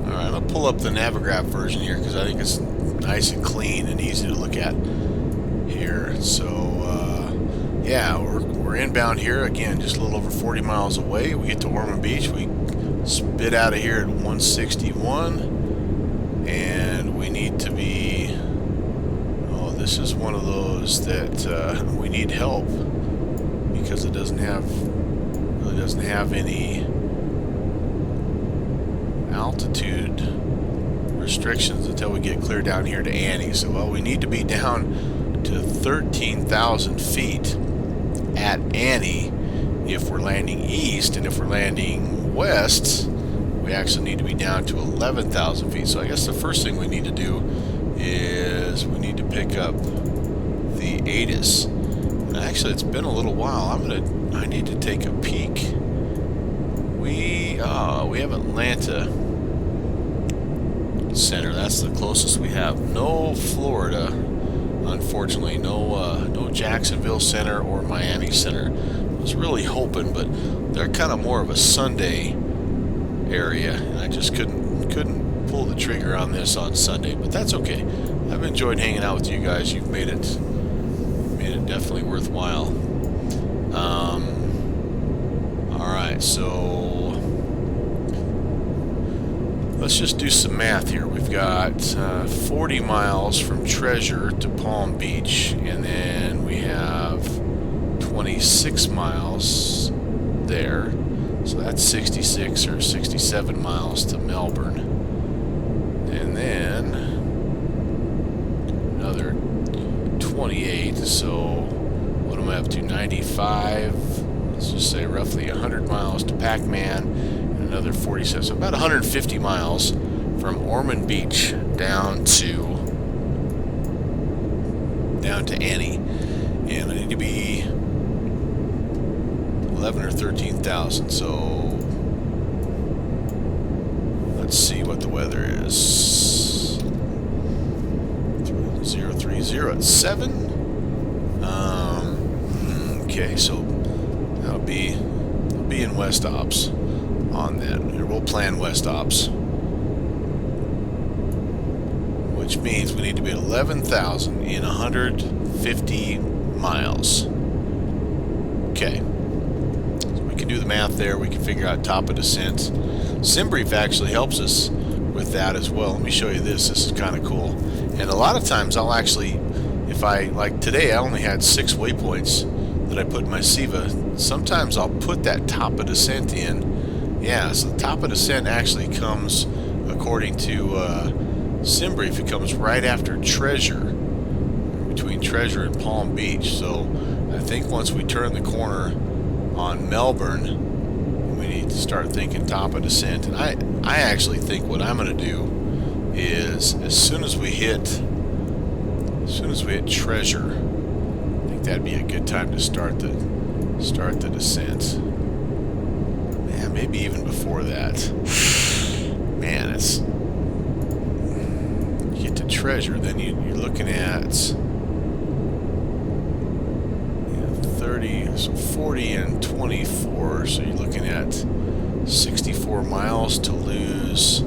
Speaker 2: Alright, I'll pull up the Navigraph version here because I think it's nice and clean and easy to look at here. So yeah, we're inbound here again, just a little over 40 miles away. We get to Ormond Beach, we spit out of here at 161, and we need to be, oh, this is one of those that we need help because it really doesn't have any altitude restrictions until we get clear down here to Annie. So well, we need to be down to 13,000 feet at Annie if we're landing east, and if we're landing west, we actually need to be down to 11,000 feet. So I guess the first thing we need to do is we need to pick up the ATIS. And actually, it's been a little while. I need to take a peek. We have Atlanta Center. That's the closest we have. No Florida, unfortunately. No Jacksonville Center or Miami Center. I was really hoping, but they're kind of more of a Sunday area, and I just couldn't pull the trigger on this on Sunday. But that's okay. I've enjoyed hanging out with you guys. You've made it definitely worthwhile. All right, so let's just do some math here. We've got 40 miles from Treasure to Palm Beach, and then we have 26 miles there. So that's 66 or 67 miles to Melbourne. And then another 28. So what am I up to? 95. Let's just say roughly 100 miles to Pac-Man. Another 47, so about 150 miles from Ormond Beach down to Annie, and I need to be 11 or 13,000. So let's see what the weather is. 030 at 7. Okay, so that'll be in West Ops on that. We'll plan West Ops, which means we need to be at 11,000 in 150 miles. Okay, so we can do the math there. We can figure out top of descent. SimBrief actually helps us with that as well. Let me show you this. This is kind of cool. And a lot of times I'll actually, if I, like today, I only had 6 waypoints that I put in my SIVA. Sometimes I'll put that top of descent in. Yeah, so the top of descent actually comes, according to SimBrief, it comes right after Treasure, between Treasure and Palm Beach. So I think once we turn the corner on Melbourne, we need to start thinking top of descent. And I actually think what I'm going to do is as soon as we hit Treasure, I think that'd be a good time to start the descent. Yeah, maybe even before that. Man, it's... You get to Treasure, then you're looking at... 30, so 40 and 24, so you're looking at 64 miles to lose.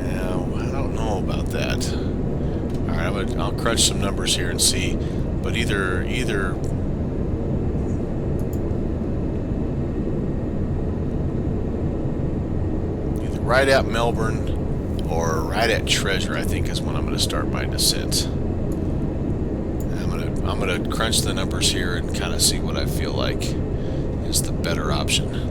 Speaker 2: Yeah, I don't know about that. All right, I'll crunch some numbers here and see, but either right at Melbourne or right at Treasure, I think, is when I'm going to start my descent. I'm going to crunch the numbers here and kind of see what I feel like is the better option.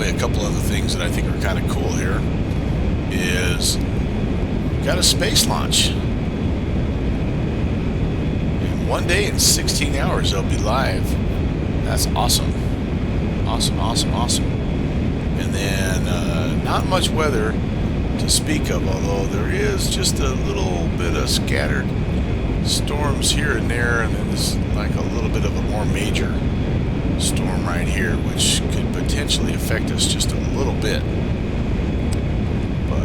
Speaker 2: A couple other things that I think are kind of cool here is we've got a space launch. In 1 day and 16 hours they'll be live. That's awesome. Awesome, awesome, awesome. And then not much weather to speak of, although there is just a little bit of scattered storms here and there, and then there's like a little bit of a more major storm right here, which could potentially affect us just a little bit. But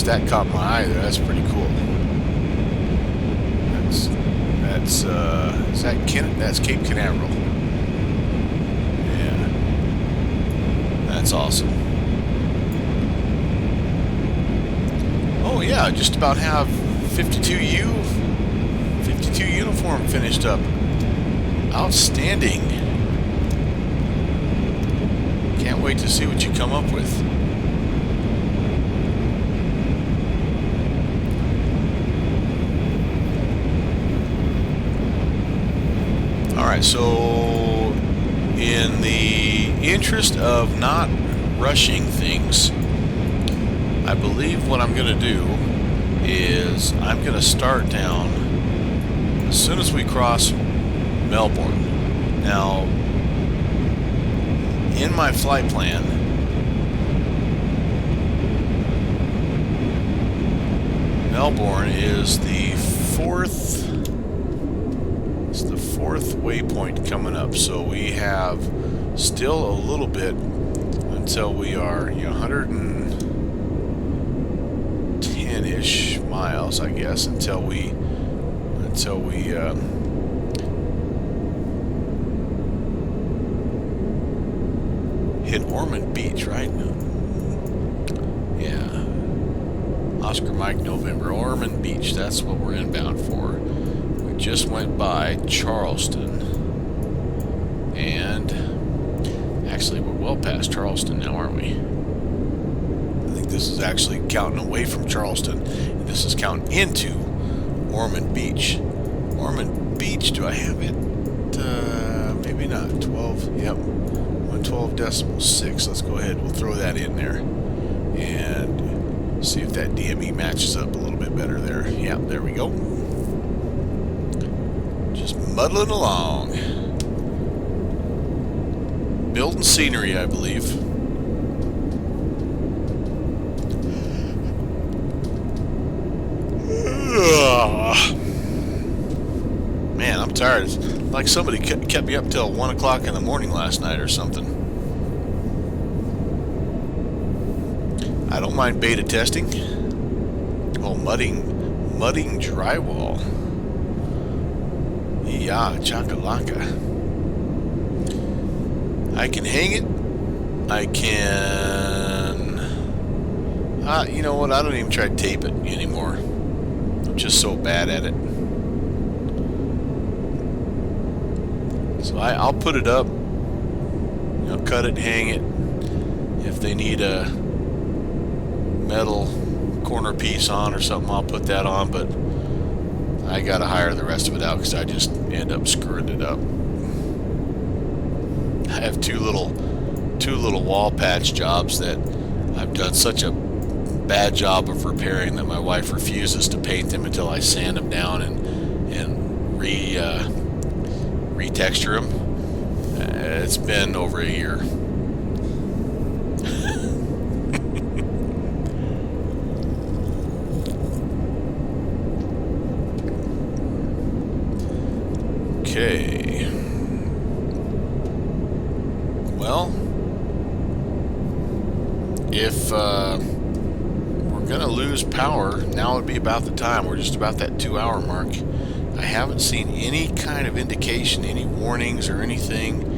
Speaker 2: that caught my eye there. That's pretty cool. That's Cape Canaveral. Yeah, that's awesome. Oh yeah, just about have 52 uniform finished up. Outstanding. Can't wait to see what you come up with. Alright, so in the interest of not rushing things, I believe what I'm going to do is I'm going to start down as soon as we cross Melbourne. Now, in my flight plan, Melbourne is the fourth waypoint coming up, so we have still a little bit until we are 110-ish miles, I guess, until we hit Ormond Beach, right? Yeah. Oscar Mike November, Ormond Beach, that's what we're inbound for. We just went by Charleston, and actually we're well past Charleston now, aren't we? I think this is actually counting away from Charleston, and this is counting into Ormond Beach. Ormond Beach, do I have it? Maybe maybe not. 12, yep. 112.6. Let's go ahead. We'll throw that in there. And see if that DME matches up a little bit better there. Yeah, there we go. Just muddling along. Building scenery, I believe. Man, I'm tired. It's like somebody kept me up till 1 o'clock in the morning last night or something. I don't mind beta testing. Oh, mudding drywall. Yeah, chakalaka. I can hang it. I can... you know what? I don't even try to tape it anymore. I'm just so bad at it. So I'll put it up. You know, cut it, hang it. If they need a metal corner piece on or something, I'll put that on, but I gotta hire the rest of it out because I just end up screwing it up. I have two little wall patch jobs that I've done such a bad job of repairing that my wife refuses to paint them until I sand them down and retexture them. It's been over a year. Okay. Well, if we're gonna lose power, now would be about the time. We're just about that 2-hour mark. I haven't seen any kind of indication, any warnings or anything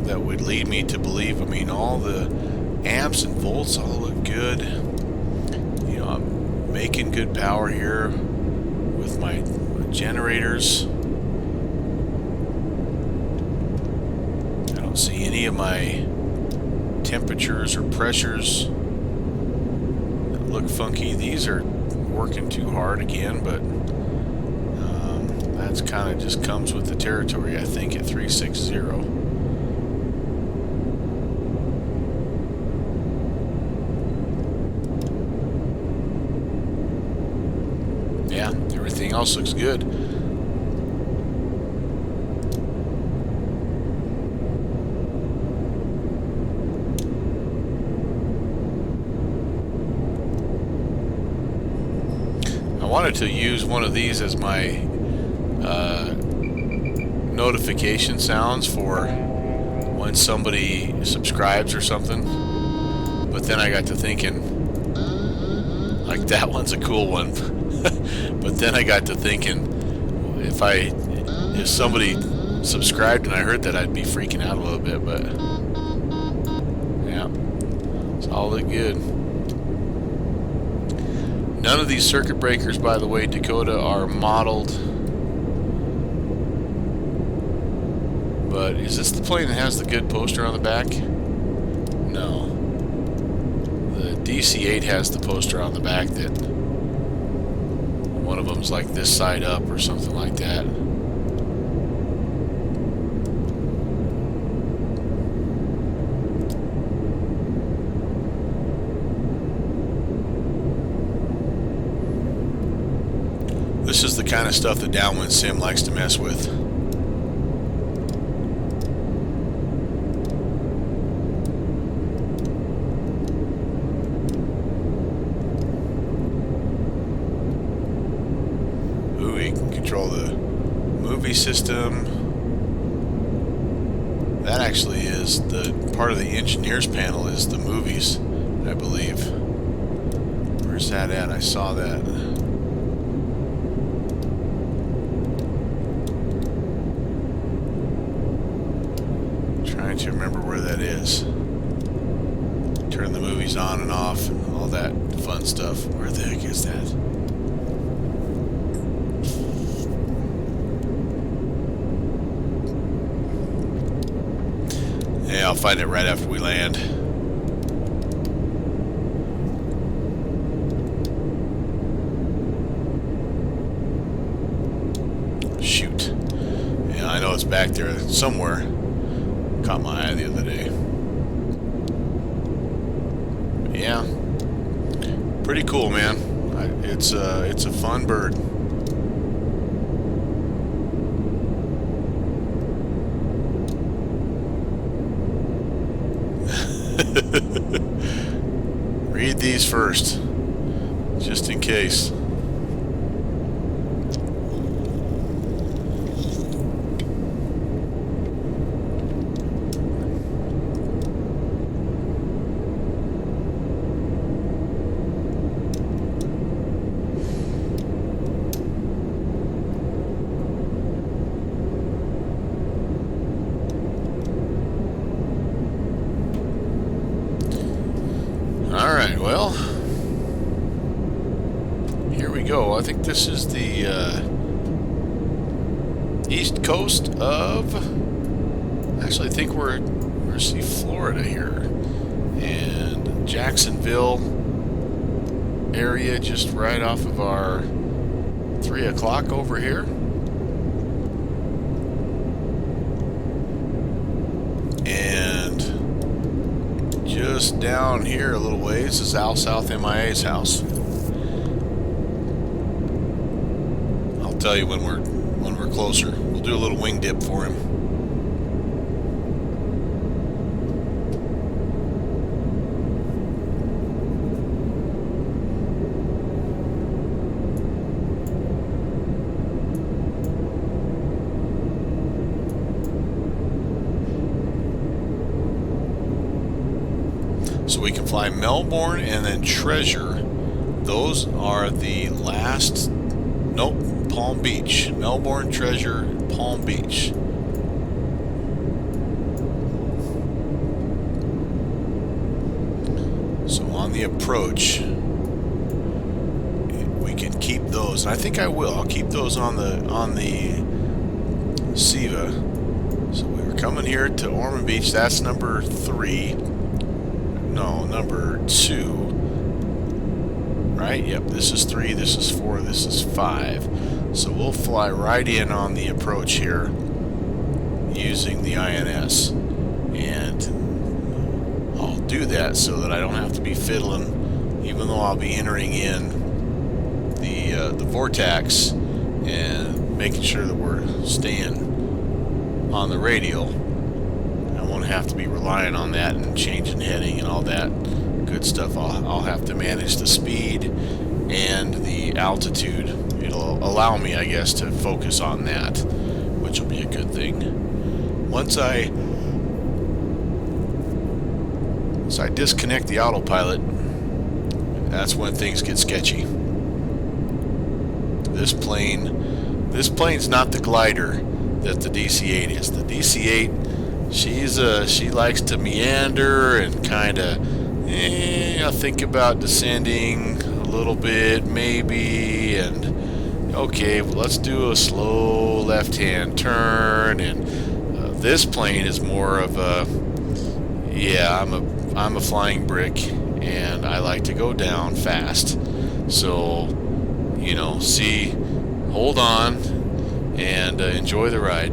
Speaker 2: that would lead me to believe. I mean, all the amps and volts all look good. You know, I'm making good power here with my generators. I don't see any of my temperatures or pressures that look funky. These are working too hard again, but that's kind of just comes with the territory, I think, at 360. Yeah, everything else looks good. I wanted to use one of these as my notification sounds for when somebody subscribes or something, but then I got to thinking, like, that one's a cool one. But then I got to thinking, if somebody subscribed and I heard that, I'd be freaking out a little bit. But yeah, it's all look good. None of these circuit breakers, by the way, Dakota, are modeled. But is this the plane that has the good poster on the back? No. The DC-8 has the poster on the back that one of them's like this side up or something like that. This is the kind of stuff that Downwind Sim likes to mess with. System. That actually is the part of the engineers panel is the movies, I believe. Where's that at? I saw that. Trying to remember where that is. Turn the movies on and off and all that fun stuff. Where the heck is that? Yeah, I'll find it right after we land. Shoot. Yeah, I know it's back there. somewhere. Caught my eye the other day. But yeah, pretty cool, man. It's a fun bird. Read these first, just in case. Alright, well, here we go. I think this is the east coast of, actually I think we're see Florida here, and Jacksonville area, just right off of our 3 o'clock over here. And just down here a little ways is South MIA's house. I'll tell you when we're closer. We'll do a little wing dip for him. So we can fly Melbourne and then Treasure. Those are the last, nope, Palm Beach. Melbourne, Treasure, Palm Beach. So on the approach, we can keep those. And I think I will. I'll keep those on the SIVA. So we were coming here to Ormond Beach. That's number 3. No, number 2. Right? Yep, this is 3, this is 4, this is 5. So we'll fly right in on the approach here using the INS. And I'll do that so that I don't have to be fiddling, even though I'll be entering in the vortex and making sure that we're staying on the radial. I won't have to be relying on that and changing heading and all that good stuff. I'll have to manage the speed and the altitude. It'll allow me, I guess, to focus on that, which will be a good thing. Once I disconnect the autopilot, that's when things get sketchy. This plane's not the glider that the DC-8 is. The DC-8, she likes to meander and kind of think about descending a little bit maybe, and okay, well, let's do a slow left-hand turn. And this plane is more of a, yeah, I'm a flying brick, and I like to go down fast. So, you know, hold on and enjoy the ride.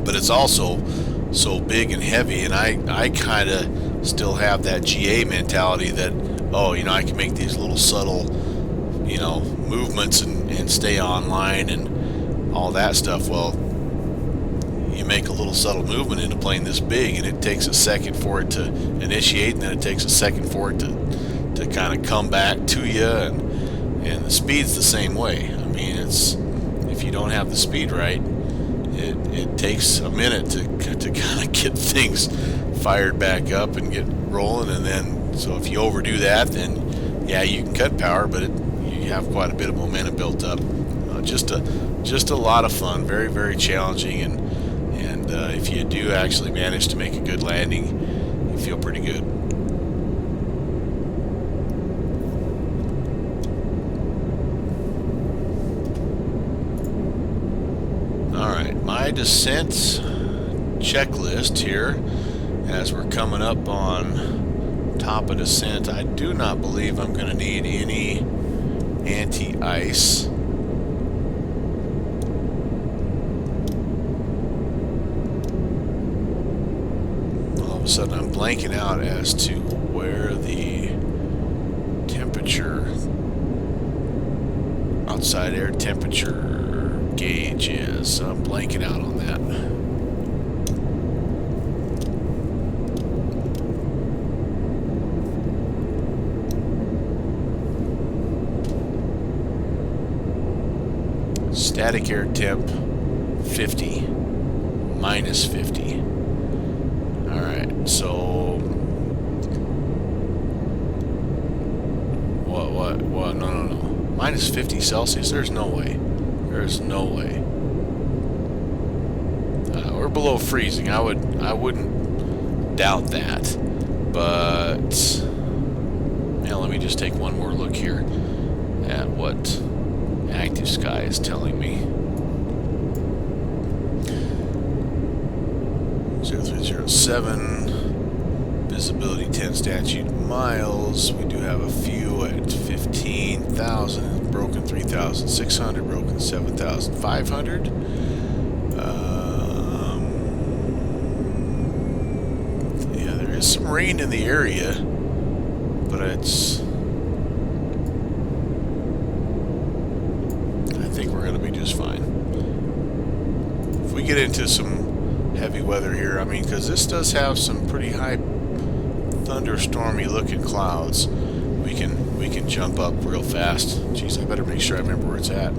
Speaker 2: But it's also so big and heavy, and I kind of still have that GA mentality that, oh, you know, I can make these little subtle, you know, movements and stay online and all that stuff. Well, you make a little subtle movement in a plane this big, and it takes a second for it to initiate, and then it takes a second for it to kind of come back to you, and the speed's the same way. I mean, if you don't have the speed right, it takes a minute to kind of get things fired back up and get rolling. And then, so if you overdo that, then yeah, you can cut power, but you have quite a bit of momentum built up. Just a lot of fun, very, very challenging, and if you do actually manage to make a good landing, you feel pretty good. Alright, my descent checklist here as we're coming up on top of descent. I do not believe I'm going to need any anti-ice. of a sudden I'm blanking out as to where the temperature, outside air temperature gauge is. So I'm blanking out on that. Static air temp 50, minus 50. Alright, so what, no. Minus 50 Celsius? There's no way. There's no way. We're below freezing. I wouldn't doubt that. But yeah, let me just take one more look here at what Active Sky is telling me. 0307, visibility 10 statute miles. We do have a few at 15,000, broken 3,600, broken 7,500. Yeah, there is some rain in the area, but it's, I think we're going to be just fine. If we get into some heavy weather here, I mean, because this does have some pretty high thunderstormy looking clouds, we can jump up real fast. Jeez, I better make sure I remember where it's at.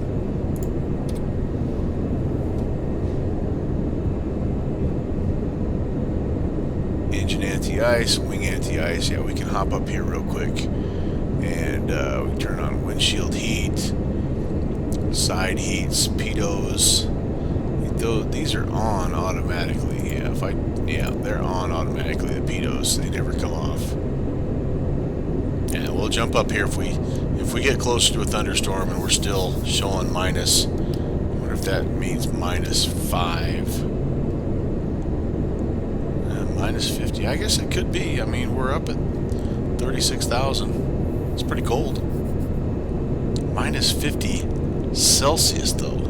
Speaker 2: Engine anti-ice, wing anti-ice. Yeah, we can hop up here real quick, and we turn on windshield heat, side heats, pitos. These are on automatically. Yeah, they're on automatically. The pitos, they never come off. And we'll jump up here if we get closer to a thunderstorm and we're still showing minus. I wonder if that means minus 5. Minus 50. I guess it could be. I mean, we're up at 36,000. It's pretty cold. Minus 50 Celsius though.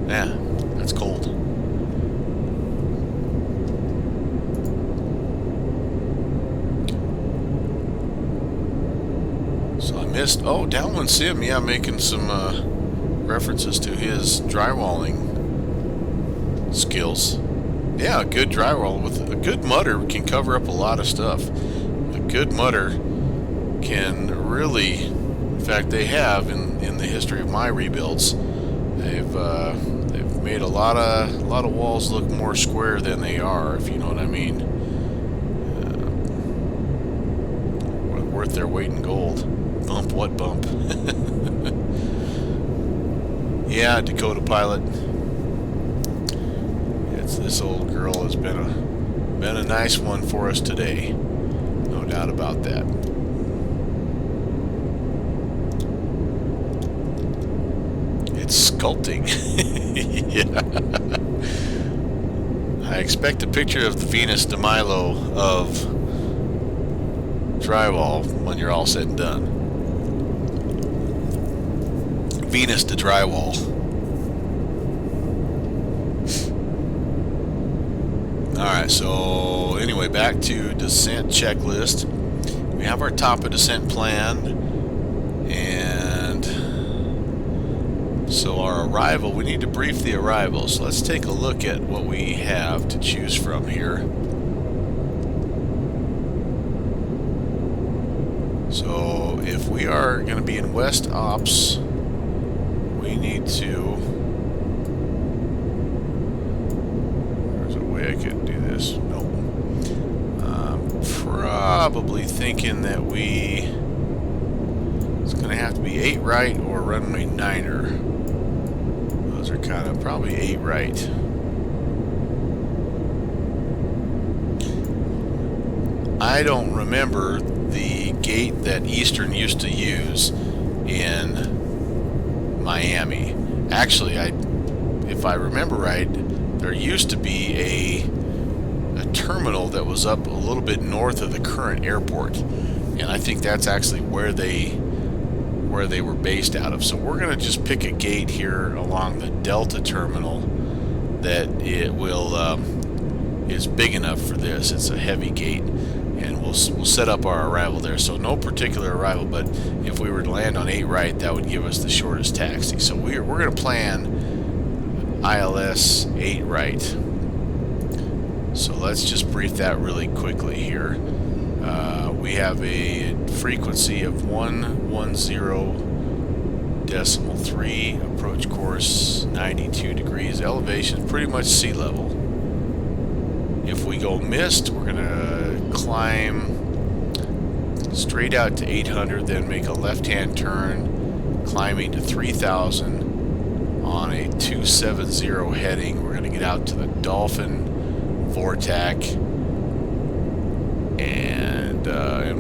Speaker 2: Yeah, that's cold. So I missed, oh, Downwind Sim, yeah, making some references to his drywalling skills. Yeah, a good drywall with a good mutter can cover up a lot of stuff. A good mutter can really, in fact, they have in the history of my rebuilds, they've made a lot of walls look more square than they are, if you know what I mean. Worth their weight in gold. Bump what bump? Yeah, Dakota Pilot. This old girl has been a nice one for us today. No doubt about that. It's sculpting. Yeah. I expect a picture of the Venus de Milo of drywall when you're all said and done. Venus de drywall. Alright, so anyway, back to descent checklist. We have our top of descent plan, and so our arrival, we need to brief the arrival. So let's take a look at what we have to choose from here. So if we are going to be in West Ops, we need to, there's a way I could do this. Nope. Probably thinking that it's going to have to be 8 right or runway 9er. Those are kind of probably 8 right. I don't remember the gate that Eastern used to use in Miami. Actually, if I remember right, there used to be a terminal that was up a little bit north of the current airport, and I think that's actually where they were based out of. So we're going to just pick a gate here along the Delta terminal that it will is big enough for this. It's a heavy gate, and we'll set up our arrival there. So no particular arrival, but if we were to land on 8 right, that would give us the shortest taxi. So we're going to plan ILS 8 right. So let's just brief that really quickly here. We have a frequency of 110.3, approach course 92 degrees, elevation pretty much sea level. If we go missed, we're going to climb straight out to 800, then make a left-hand turn, climbing to 3,000 on a 270 heading. We're going to get out to the Dolphin Vortac, and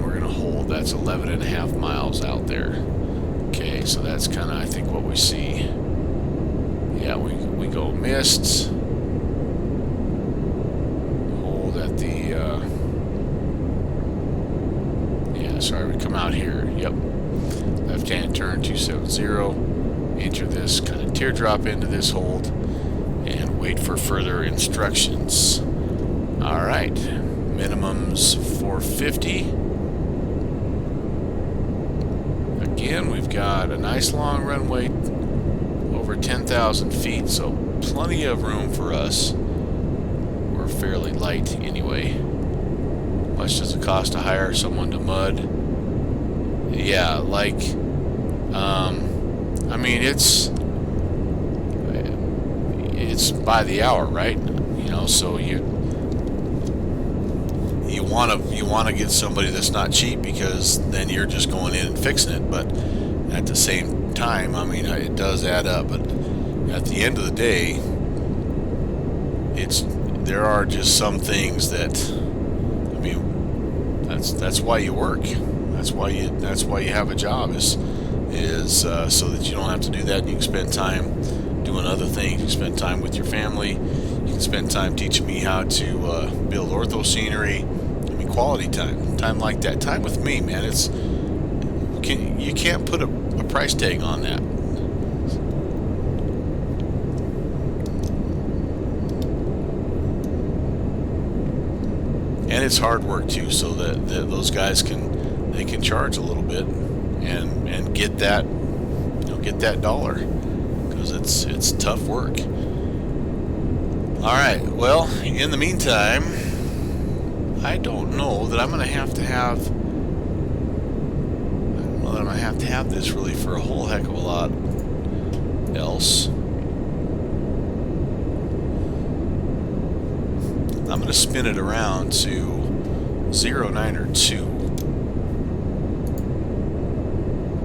Speaker 2: we're going to hold. That's 11.5 miles out there. Okay, so that's kind of, I think, what we see. Yeah, we go missed. Hold at the, yeah, sorry, we come out here. Yep. Left-hand turn, 270. Enter this kind of teardrop into this hold, and wait for further instructions. All right, minimums 450. Again, we've got a nice long runway, over 10,000 feet, so plenty of room for us. We're fairly light anyway. Much does it cost to hire someone to mud? Yeah, like, I mean, it's by the hour, right? You know, so you want to get somebody that's not cheap, because then you're just going in and fixing it. But at the same time, I mean, it does add up. But at the end of the day, there are just some things that, I mean, that's why you work. That's why you have a job, is so that you don't have to do that, and you can spend time doing other things. You can spend time with your family. You can spend time teaching me how to build ortho scenery. I mean, quality time like that. Time with me, man. You can't put a price tag on that. And it's hard work too, so that those guys can charge a little bit and get that, get that dollar, because it's tough work. All right, well, in the meantime, I don't know that I'm going to have this really for a whole heck of a lot else. I'm going to spin it around to 09 or 2.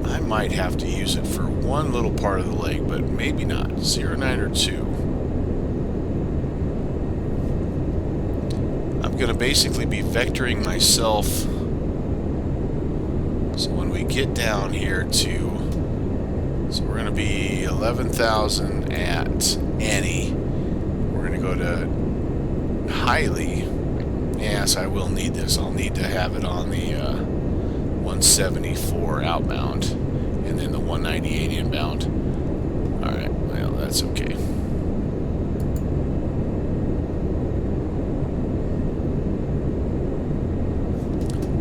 Speaker 2: I might have to use it for one little part of the leg, but maybe not. 09 or 2. I'm going to basically be vectoring myself. So when we get down here to, so we're going to be 11,000 at Annie. We're going to go to Highly. Yes, I will need this. I'll need to have it on the 174 outbound, and then the 198 inbound. Alright, well, that's okay.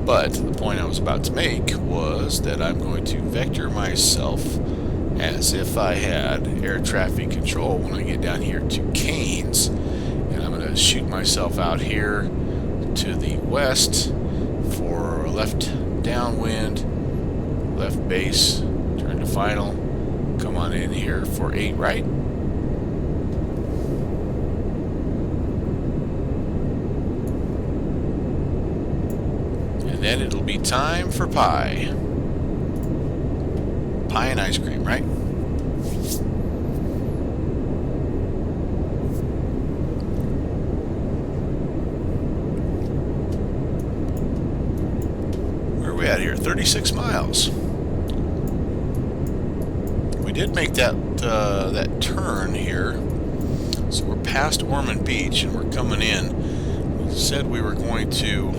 Speaker 2: But the point I was about to make was that I'm going to vector myself as if I had air traffic control when I get down here to Canes, and I'm going to shoot myself out here to the west for left downwind, left base, turn to final, come on in here for 8 right. And then it'll be time for pie. Pie and ice cream, right? Where are we at here? 36 miles. We did make that turn here. So we're past Ormond Beach and we're coming in. We said we were going to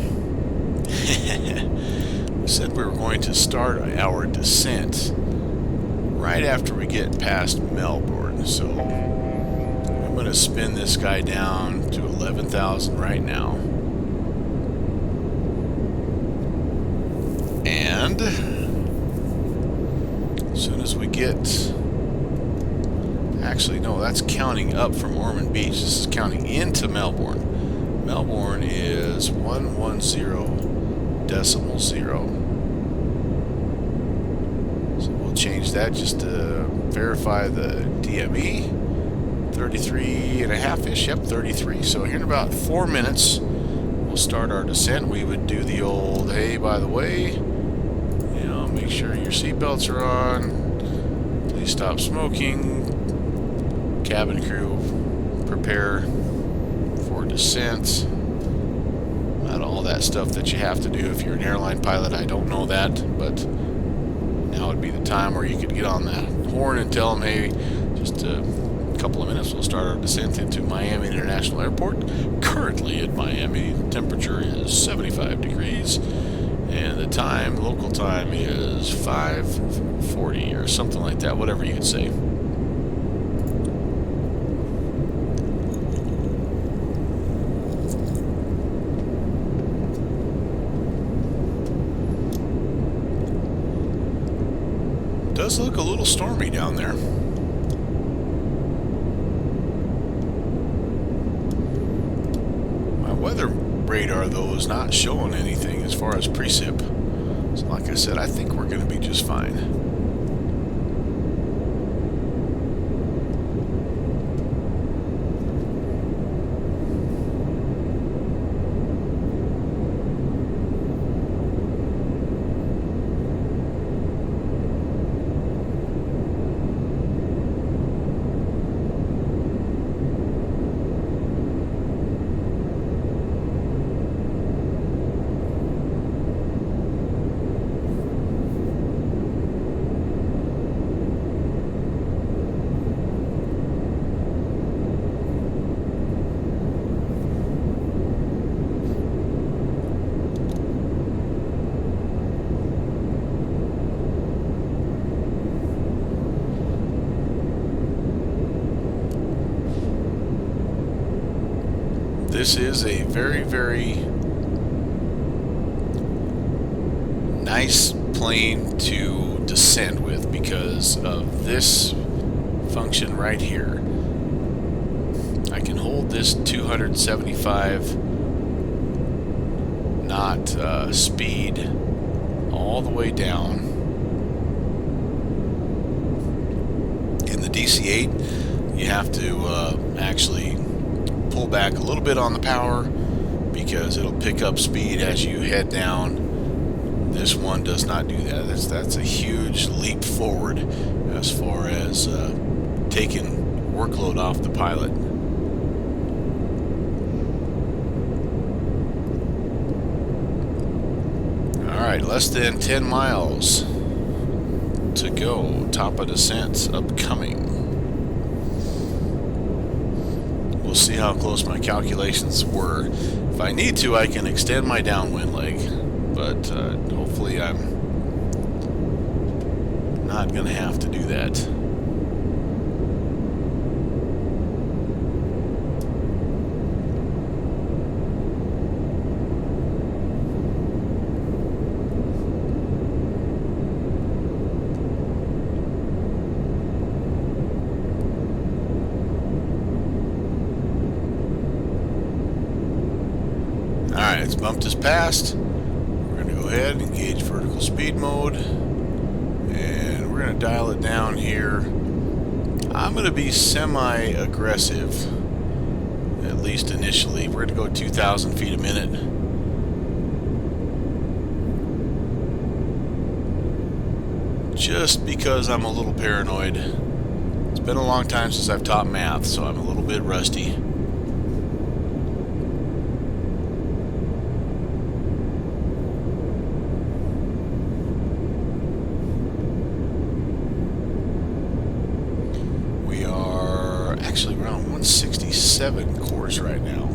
Speaker 2: start our descent right after we get past Melbourne, so we going to spin this guy down to 11,000 right now. And as soon as we get... Actually, no, that's counting up from Ormond Beach. This is counting into Melbourne. Melbourne is 110.0. So we'll change that just to verify the DME. 33.5-ish, yep, 33. So here in about 4 minutes, we'll start our descent. We would do the old, hey, by the way, you know, make sure your seatbelts are on. Please stop smoking. Cabin crew, prepare for descent. Not all that stuff that you have to do if you're an airline pilot. I don't know that, but now would be the time where you could get on the horn and tell them, hey, just a couple of minutes we'll start our descent into Miami International Airport. Currently at Miami, the temperature is 75 degrees, and the time, local time, is 5:40 or something like that, whatever you could say. Does look a little stormy down there. My weather radar, though, is not showing anything as far as precip. So like I said, I think we're going to be just fine. This is a very, very nice plane to descend with because of this function right here. I can hold this 275 knot speed all the way down. In the DC-8, you have to actually pull back a little bit on the power because it'll pick up speed as you head down. This one does not do that. That's a huge leap forward as far as taking workload off the pilot. Alright, less than 10 miles to go. Top of descent upcoming. We'll see how close my calculations were. If I need to, I can extend my downwind leg, but hopefully I'm not going to have to do that. Alright, it's bumped us past. We're going to go ahead and engage vertical speed mode. And we're going to dial it down here. I'm going to be semi-aggressive, at least initially. We're going to go 2,000 feet a minute. Just because I'm a little paranoid. It's been a long time since I've taught math, so I'm a little bit rusty. Actually, we're on 167 course right now,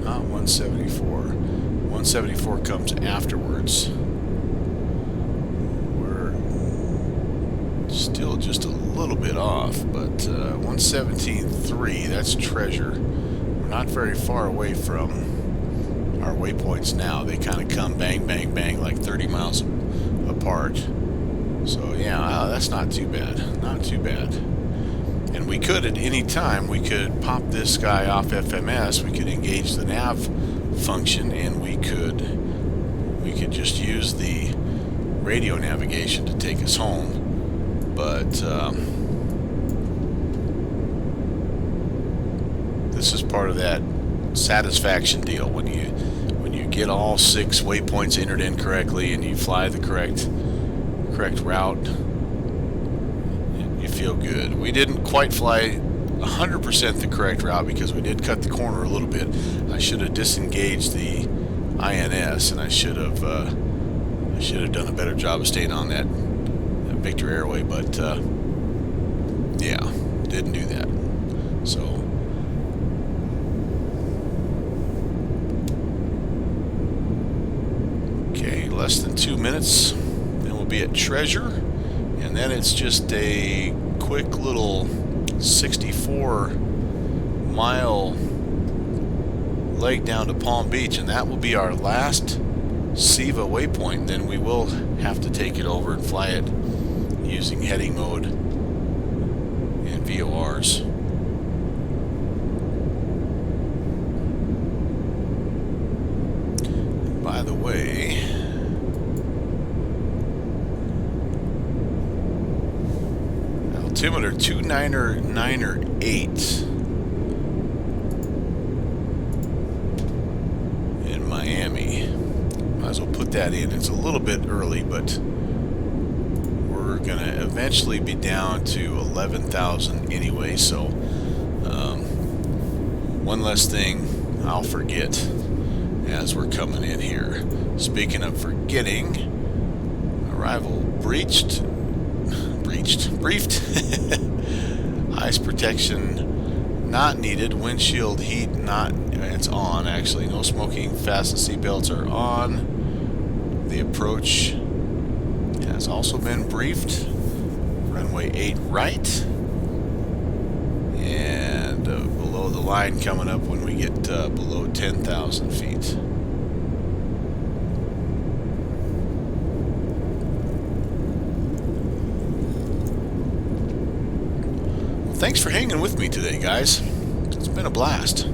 Speaker 2: not 174. 174 comes afterwards. We're still just a little bit off, but 117.3, that's Treasure. We're not very far away from our waypoints now. They kind of come bang, bang, bang, like 30 miles apart. So yeah, that's not too bad. Not too bad. And we could, at any time, we could pop this guy off FMS. We could engage the nav function, and we could just use the radio navigation to take us home. But this is part of that satisfaction deal when you get all 6 waypoints entered in correctly and you fly the correct route. You feel good. We didn't quite fly 100% the correct route because we did cut the corner a little bit. I should have disengaged the INS, and I should have done a better job of staying on that Victor Airway, but yeah, didn't do that. So okay, less than 2 minutes, then we'll be at Treasure, and then it's just a quick little 64-mile leg down to Palm Beach, and that will be our last SIVA waypoint. Then we will have to take it over and fly it using heading mode and VORs. By the way, altimeter 29908 in Miami. Might as well put that in. It's a little bit early, but we're gonna eventually be down to 11,000 anyway, so one less thing I'll forget as we're coming in here. Speaking of forgetting, arrival briefed. Ice protection not needed. Windshield heat not. It's on actually. No smoking. Fasten seatbelts are on. The approach has also been briefed. Runway 8 right, and below the line coming up when we get below 10,000 feet. Well, thanks for hanging with me today, guys. It's been a blast.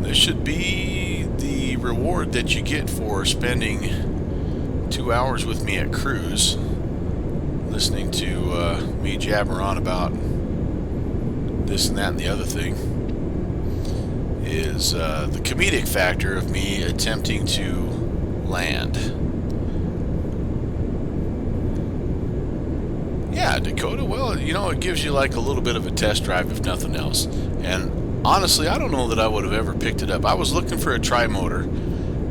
Speaker 2: This should be the reward that you get for spending 2 hours with me at cruise, listening to me jabber on about this and that and the other thing, is the comedic factor of me attempting to land. Yeah, Dakota, well, you know, it gives you like a little bit of a test drive if nothing else. And honestly, I don't know that I would have ever picked it up. I was looking for a tri-motor,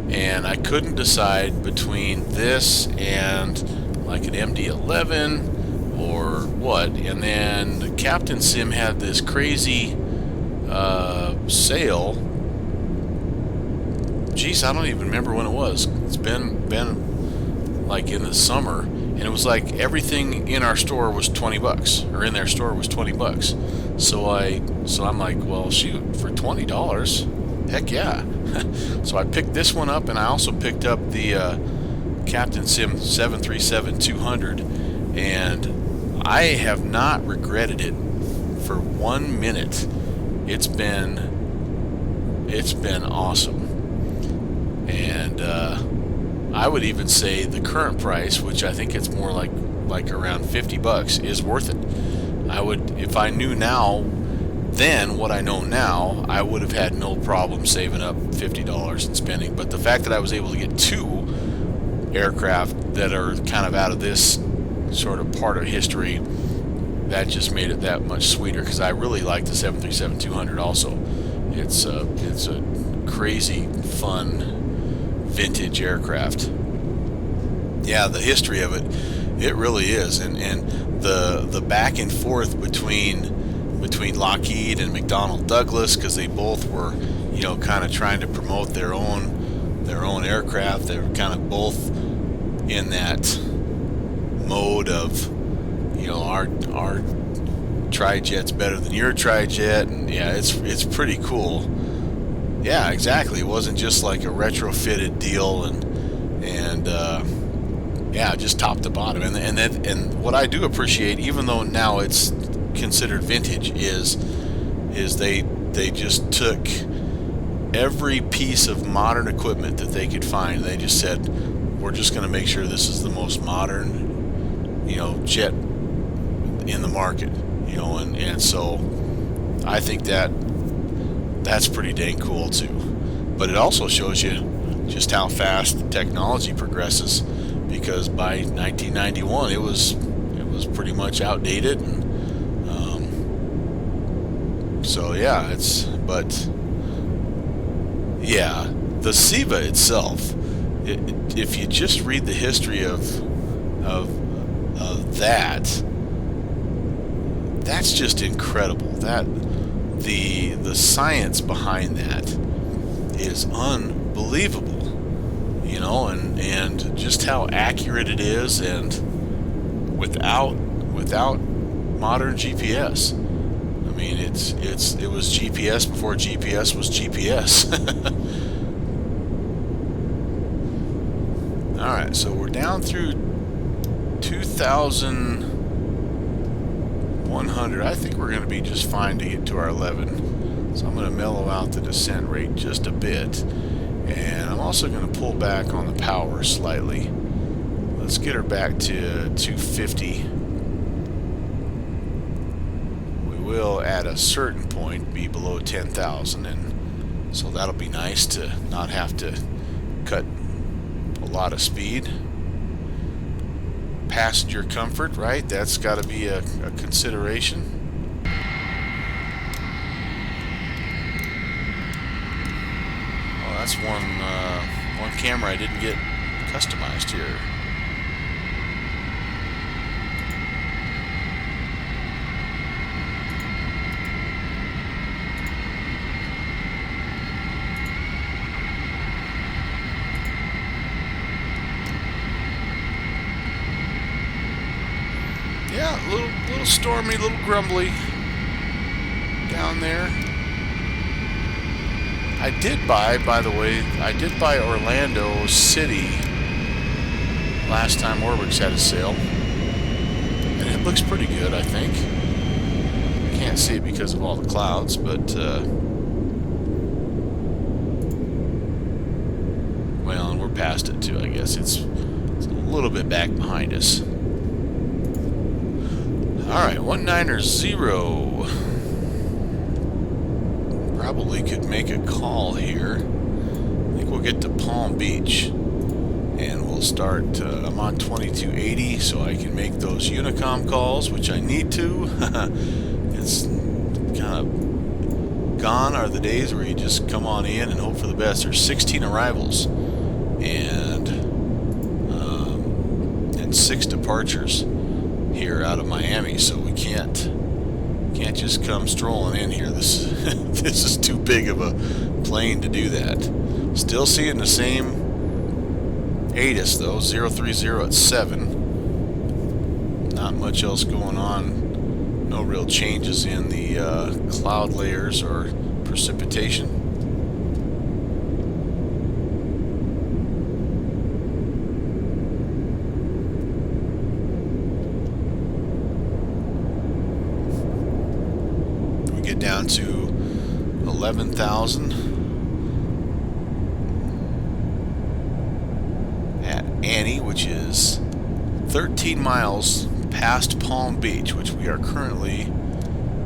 Speaker 2: and I couldn't decide between this and like an MD-11 or what. And then the Captain Sim had this crazy sale. Geez, I don't even remember when it was. It's been like in the summer, and it was like everything in our store was $20, or in their store was $20. So I'm like, well, shoot, for $20, heck yeah. So I picked this one up, and I also picked up the Captain Sim 737-200, and I have not regretted it for 1 minute. It's been awesome. And I would even say the current price, which I think it's more like around $50, is worth it. I would, if I knew now then what I know now, I would have had no problem saving up $50 and spending. But the fact that I was able to get 2 aircraft that are kind of out of this sort of part of history, that just made it that much sweeter, because I really like the 737-200 also. It's a crazy fun vintage aircraft. Yeah, the history of it, it really is. And the back and forth between Lockheed and McDonnell Douglas, because they both were you know, kind of trying to promote their own aircraft. They're kind of both in that mode of, you know, our tri-jet's better than your tri-jet, and yeah, it's pretty cool. Yeah, exactly. It wasn't just like a retrofitted deal, and yeah, just top to bottom. And what I do appreciate, even though now it's considered vintage, is they just took every piece of modern equipment that they could find. They just said, we're just going to make sure this is the most modern, you know, jet in the market, you know, and so I think that's pretty dang cool too. But it also shows you just how fast technology progresses, because by 1991 it was pretty much outdated, and so yeah, yeah, the SIVA itself, if you just read the history of that's just incredible. That the science behind that is unbelievable, you know, and just how accurate it is, and without modern GPS. I mean, it was GPS before GPS was GPS. All right, so we're down through 2,100. I think we're going to be just fine to get to our 11. So I'm going to mellow out the descent rate just a bit, and I'm also going to pull back on the power slightly. Let's get her back to 250. We will at a certain point be below 10,000, and so that'll be nice to not have to cut a lot of speed. Passenger comfort, right? That's got to be a consideration. Oh, that's one camera I didn't get customized here. Yeah, a little stormy, a little grumbly down there. I did buy, by the way, Orlando City last time Orbix had a sale, and it looks pretty good, I think. Can't see it because of all the clouds, but well, and we're past it too, I guess. It's a little bit back behind us. Alright, 190. Probably could make a call here. I think we'll get to Palm Beach, and we'll start, I'm on 2280, so I can make those Unicom calls, which I need to. It's kind of gone are the days where you just come on in and hope for the best. There's 16 arrivals, and 6 departures here out of Miami, so we can't just come strolling in here. This this is too big of a plane to do that. Still seeing the same ATIS though, 030 at 7. Not much else going on. No real changes in the cloud layers or precipitation. Down to 11,000 at Annie, which is 13 miles past Palm Beach, which we are currently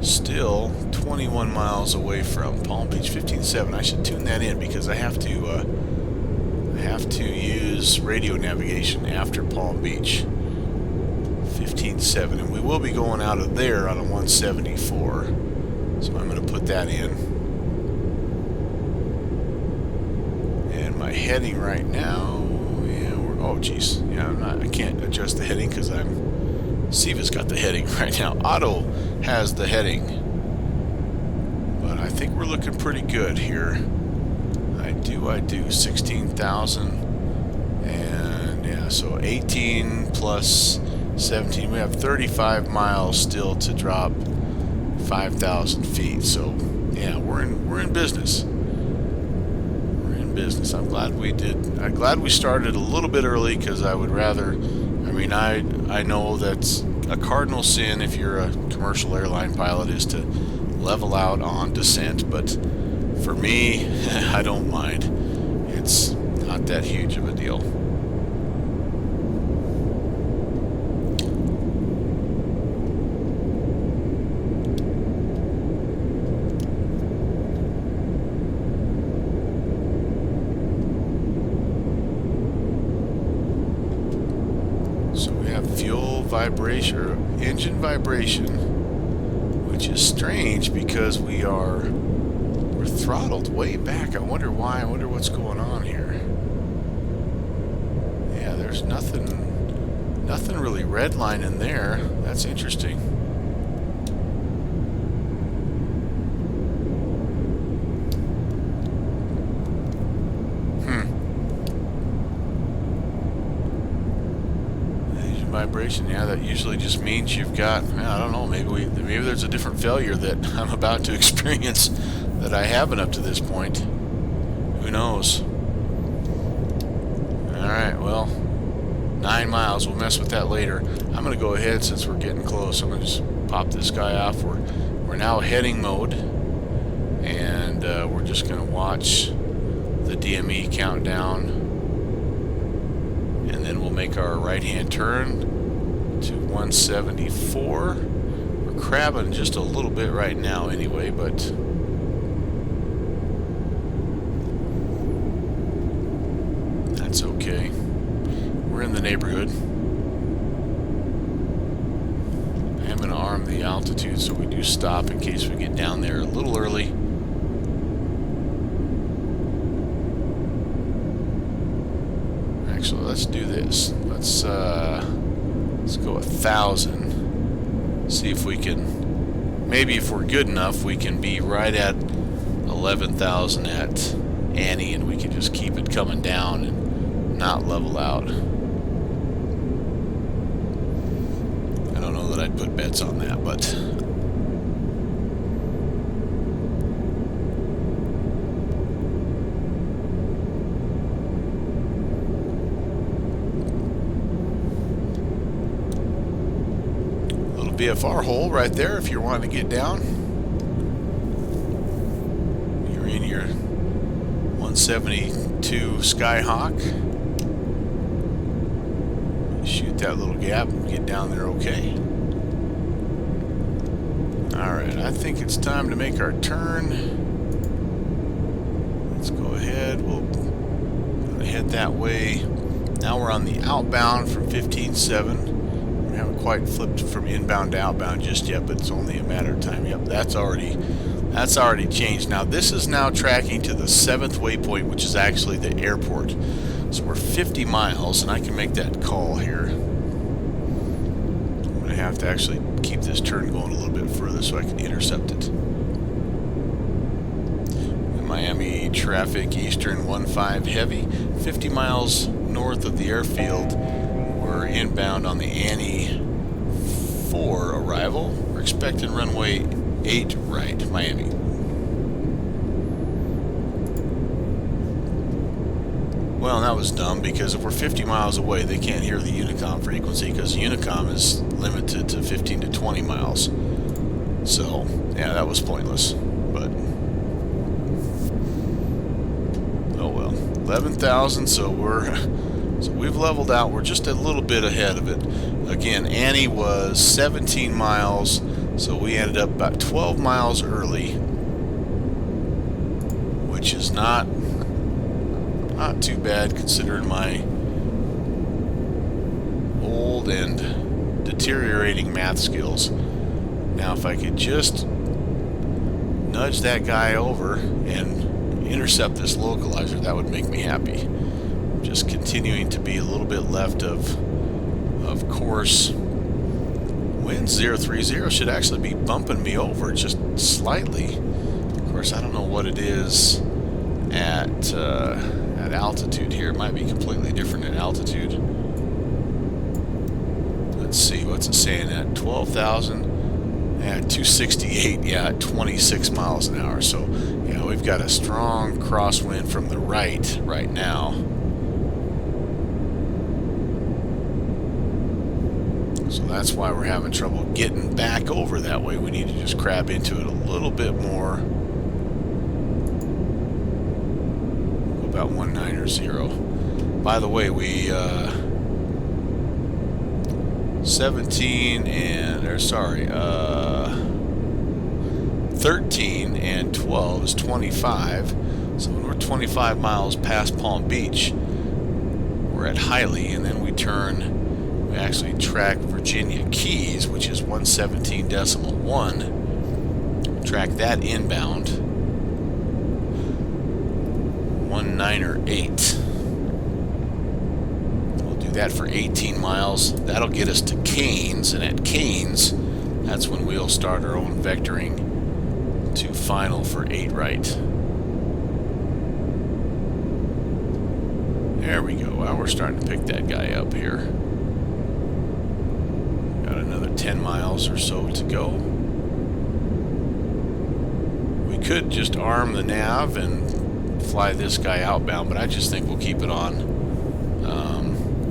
Speaker 2: still 21 miles away from. Palm Beach 15.7. I should tune that in because I have to use radio navigation after Palm Beach. 15.7, and we will be going out of there on a 174. So I'm going to put that in. And my heading right now, yeah, oh geez, yeah, I can't adjust the heading because SIVA's got the heading right now. Auto has the heading, but I think we're looking pretty good here. I do 16,000, and yeah, so 18 plus 17. We have 35 miles still to drop 5,000 feet. So yeah, we're in business. We're in business. I'm glad we started a little bit early, because I would rather. I mean, I know that's a cardinal sin if you're a commercial airline pilot, is to level out on descent, but for me, I don't mind. It's not that huge of a deal. So we have fuel vibration, or engine vibration, which is strange because we're throttled way back. I wonder why. I wonder what's going on here. Yeah, there's nothing really redlining there. That's interesting. Engine vibration. Yeah, that usually just means you've got, I don't know, maybe there's a different failure that I'm about to experience that I haven't up to this point. Who knows? Alright, well, 9 miles. We'll mess with that later. I'm going to go ahead, since we're getting close. I'm going to just pop this guy off. We're now heading mode, and we're just going to watch the DME count down, and then we'll make our right-hand turn to 174. We're crabbing just a little bit right now anyway, but that's okay. We're in the neighborhood. I am going to arm the altitude so we do stop in case we get down there a little early. Actually, let's do this. Let's go 1,000. See if we can, maybe if we're good enough, we can be right at 11,000 at Annie, and we can just keep it coming down and not level out. I don't know that I'd put bets on that, but little VFR hole right there if you're wanting to get down. You're in your 172 Skyhawk. Shoot that little gap and get down there okay. Alright, I think it's time to make our turn. Let's go ahead. We'll head that way. Now we're on the outbound from 15.7. We haven't quite flipped from inbound to outbound just yet, but it's only a matter of time. Yep, that's already changed. Now this is now tracking to the 7th waypoint, which is actually the airport. So we're 50 miles, and I can make that call here. I'm going to have to actually keep this turn going a little bit further so I can intercept it. The Miami traffic, Eastern 15 heavy, 50 miles north of the airfield. We're inbound on the Annie 4 arrival. We're expecting runway 8 right, Miami. Well, that was dumb, because if we're 50 miles away, they can't hear the Unicom frequency, because the Unicom is limited to 15 to 20 miles. So, yeah, that was pointless. But, oh well. 11,000, so we've leveled out. We're just a little bit ahead of it. Again, Annie was 17 miles, so we ended up about 12 miles early, which is not too bad considering my old and deteriorating math skills. Now if I could just nudge that guy over and intercept this localizer, that would make me happy. Just continuing to be a little bit left of course. Wind 030 should actually be bumping me over just slightly. Of course, I don't know what it is at altitude here. It might be completely different at altitude. Let's see, what's it saying at 12,000? At 268, yeah, at 26 miles an hour. So, yeah, we've got a strong crosswind from the right now. So that's why we're having trouble getting back over that way. We need to just crab into it a little bit more. About 190. By the way, we 13 and 12 is 25. So when we're 25 miles past Palm Beach, we're at Hiley, and then we actually track Virginia Keys, which is 117.1. Track that inbound. 198. We'll do that for 18 miles. That'll get us to Cairns, and at Cairns, that's when we'll start our own vectoring to final for 8 right. There we go. Well, we're starting to pick that guy up here. Got another 10 miles or so to go. We could just arm the nav and fly this guy outbound, but I just think we'll keep it on.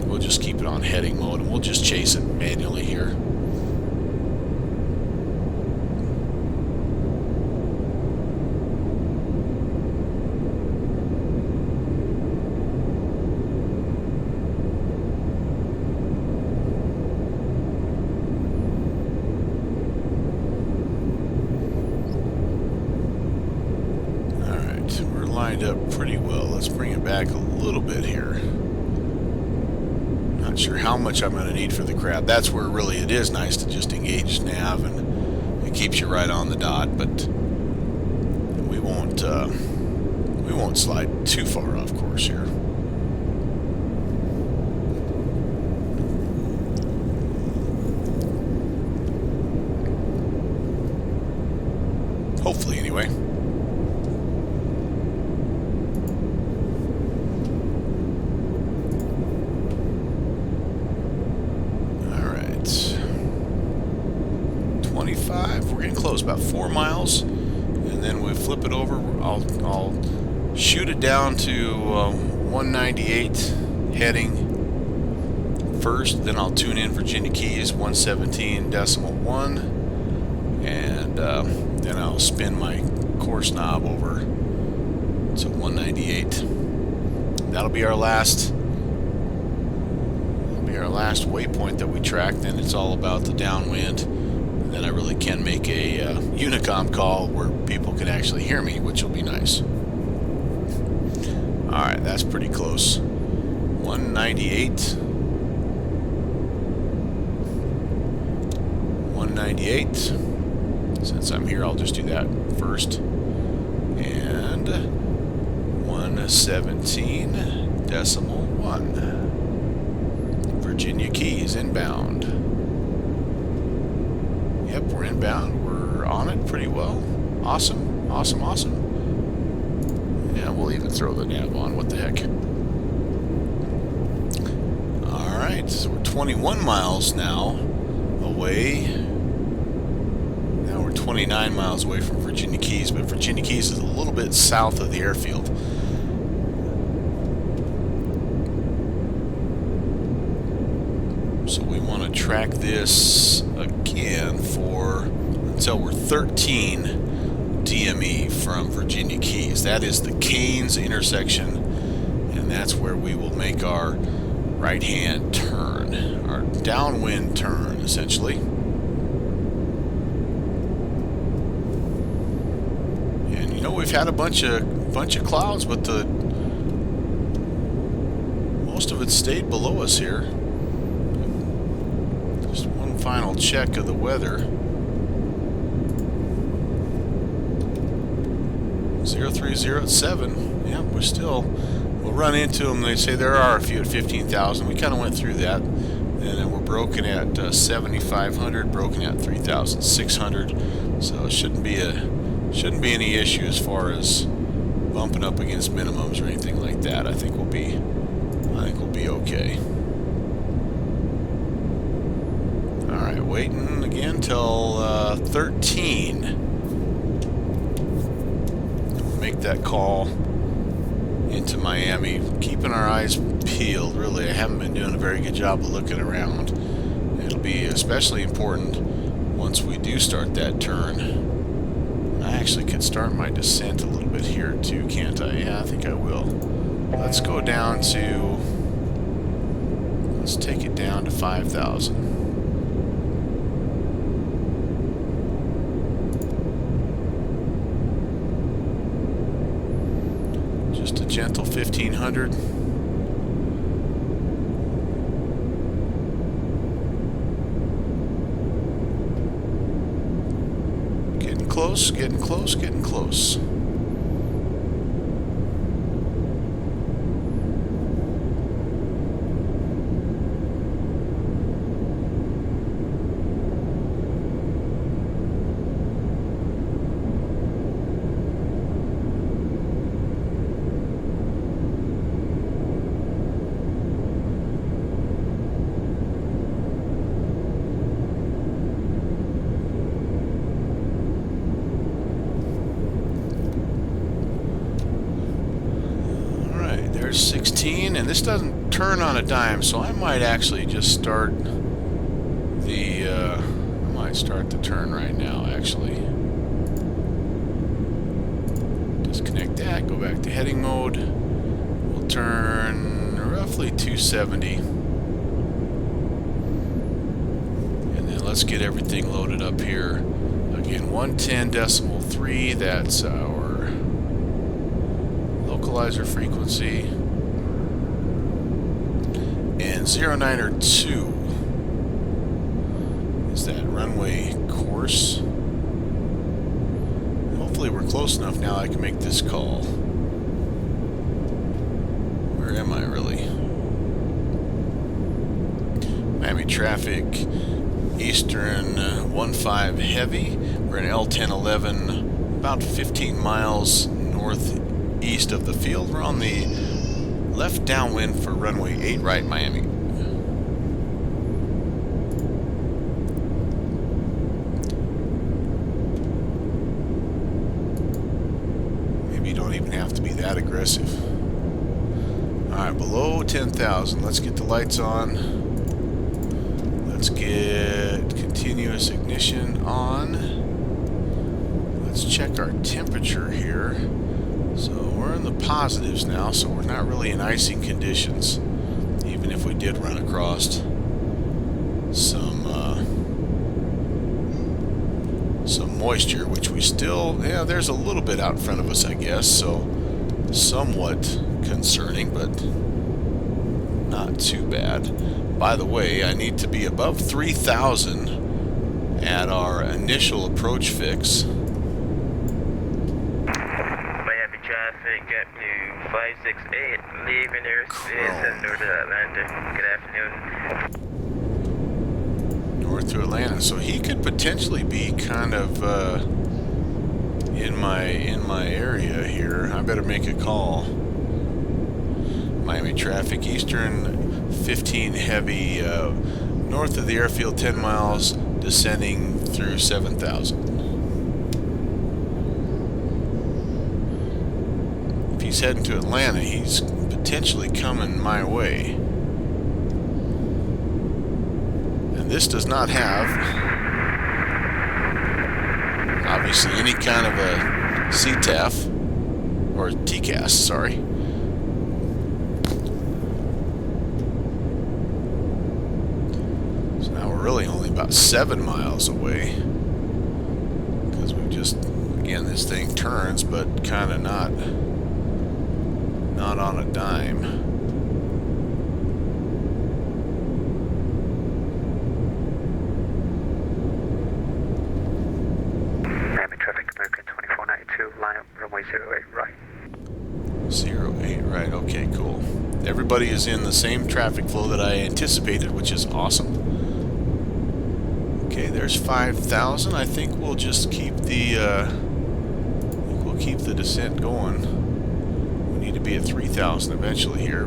Speaker 2: We'll just keep it on heading mode, and we'll just chase it manually here. Lined up pretty well. Let's bring it back a little bit here. Not sure how much I'm going to need for the crab. That's where really it is nice to just engage nav, and it keeps you right on the dot. But we won't slide too far off course here. Hopefully, anyway. We're getting close, about 4 miles, and then we flip it over. I'll shoot it down to 198 heading first, then I'll tune in Virginia Keys 117.1, and then I'll spin my course knob over to 198. That'll be our last waypoint that we track. Then it's all about the downwind. Then I really can make a Unicom call where people can actually hear me, which will be nice. Alright, that's pretty close. 198. 198. Since I'm here, I'll just do that first. And 117.1. Virginia Keys inbound. Yep, we're inbound. We're on it pretty well. Awesome, awesome, awesome. Yeah, we'll even throw the nav on. What the heck? Alright, so we're 21 miles now away. Now we're 29 miles away from Virginia Keys, but Virginia Keys is a little bit south of the airfield. So we want to track this again until we're 13 DME from Virginia Keys. That is the Cairns intersection, and that's where we will make our right-hand turn, our downwind turn, essentially. And you know, we've had a bunch of clouds, but most of it stayed below us here. Just one final check of the weather. 030 at 7. Yeah, we'll run into them. They say there are a few at 15,000. We kind of went through that, and then we're broken at 7,500, broken at 3,600. So it shouldn't be a Shouldn't be any issue as far as bumping up against minimums or anything like that. I think we'll be okay. All right, waiting again till 13. Make that call into Miami. Keeping our eyes peeled. Really, I haven't been doing a very good job of looking around. It'll be especially important once we do start that turn. I actually could start my descent a little bit here too, can't I? Yeah, I think I will. Let's go down to... Let's take it down to 5,000. Just a gentle 1,500. Getting close, getting close, getting close. There's 16, and this doesn't turn on a dime, so I might actually just start the turn right now, actually. Disconnect that, go back to heading mode. We'll turn roughly 270. And then let's get everything loaded up here. Again, 110.3, that's our localizer frequency. And 092 is that runway course. Hopefully we're close enough now I can make this call. Where am I really? Miami traffic, Eastern 15 heavy. We're in L-1011, about 15 miles northeast of the field. We're on the left downwind for runway 8 right, Miami. Maybe you don't even have to be that aggressive. Alright, below 10,000. Let's get the lights on. Let's get continuous ignition on. Let's check our temperature here. So we're in the positives now, so we're not really in icing conditions, even if we did run across some moisture, which we still, yeah, there's a little bit out in front of us, I guess, so somewhat concerning, but not too bad. By the way, I need to be above 3,000 at our initial approach fix.
Speaker 4: Traffic up to 568, leaving airspace and north to Atlanta. Good afternoon.
Speaker 2: North to Atlanta, so he could potentially be kind of in my area here. I better make a call. Miami traffic, Eastern 15 heavy, north of the airfield 10 miles, descending through 7,000. He's heading to Atlanta. He's potentially coming my way. And this does not have, obviously, any kind of a CTAF, or TCAS, sorry. So now we're really only about 7 miles away. Because we've just, again, this thing turns, but kind of not on a dime.
Speaker 3: Miami traffic, American 2492, line up runway 08 right.
Speaker 2: 08 right, okay, cool. Everybody is in the same traffic flow that I anticipated, which is awesome. Okay, there's 5,000. I think we'll just keep the we'll keep the descent going. We need to be at 3,000 eventually here.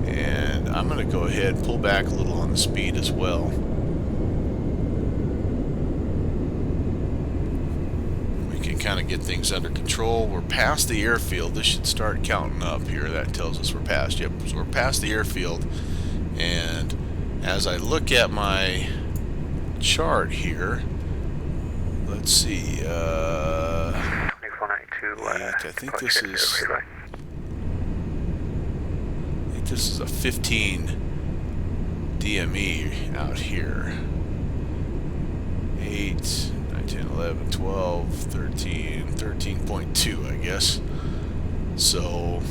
Speaker 2: And I'm going to go ahead and pull back a little on the speed as well. We can kind of get things under control. We're past the airfield. This should start counting up here. That tells us we're past. Yep, so we're past the airfield. And as I look at my chart here, let's see.
Speaker 3: 2492.
Speaker 2: I think this is. This is a 15 DME out here. 8, 9, 10, 11, 12, 13, 13.2, I guess. So,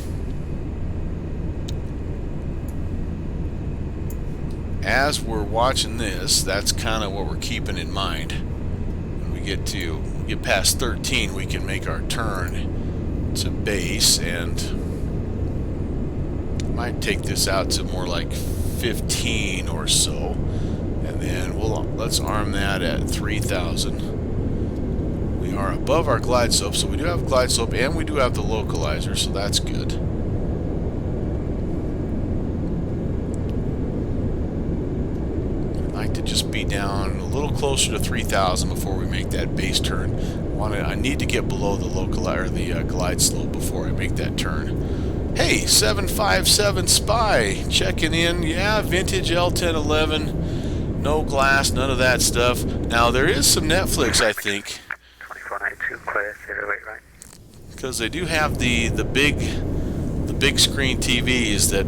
Speaker 2: as we're watching this, that's kind of what we're keeping in mind. When we get past 13, we can make our turn to base, and might take this out to more like 15 or so, and then let's arm that at 3,000. We are above our glide slope, so we do have glide slope and we do have the localizer, so that's good. I'd like to just be down a little closer to 3,000 before we make that base turn. I need to get below the localizer, the glide slope, before I make that turn. Hey, 757 Spy checking in. Yeah, vintage L-1011. No glass, none of that stuff. Now, there is some Netflix, I think.
Speaker 3: 2492, clear, 08 right.
Speaker 2: Because they do have the big screen TVs that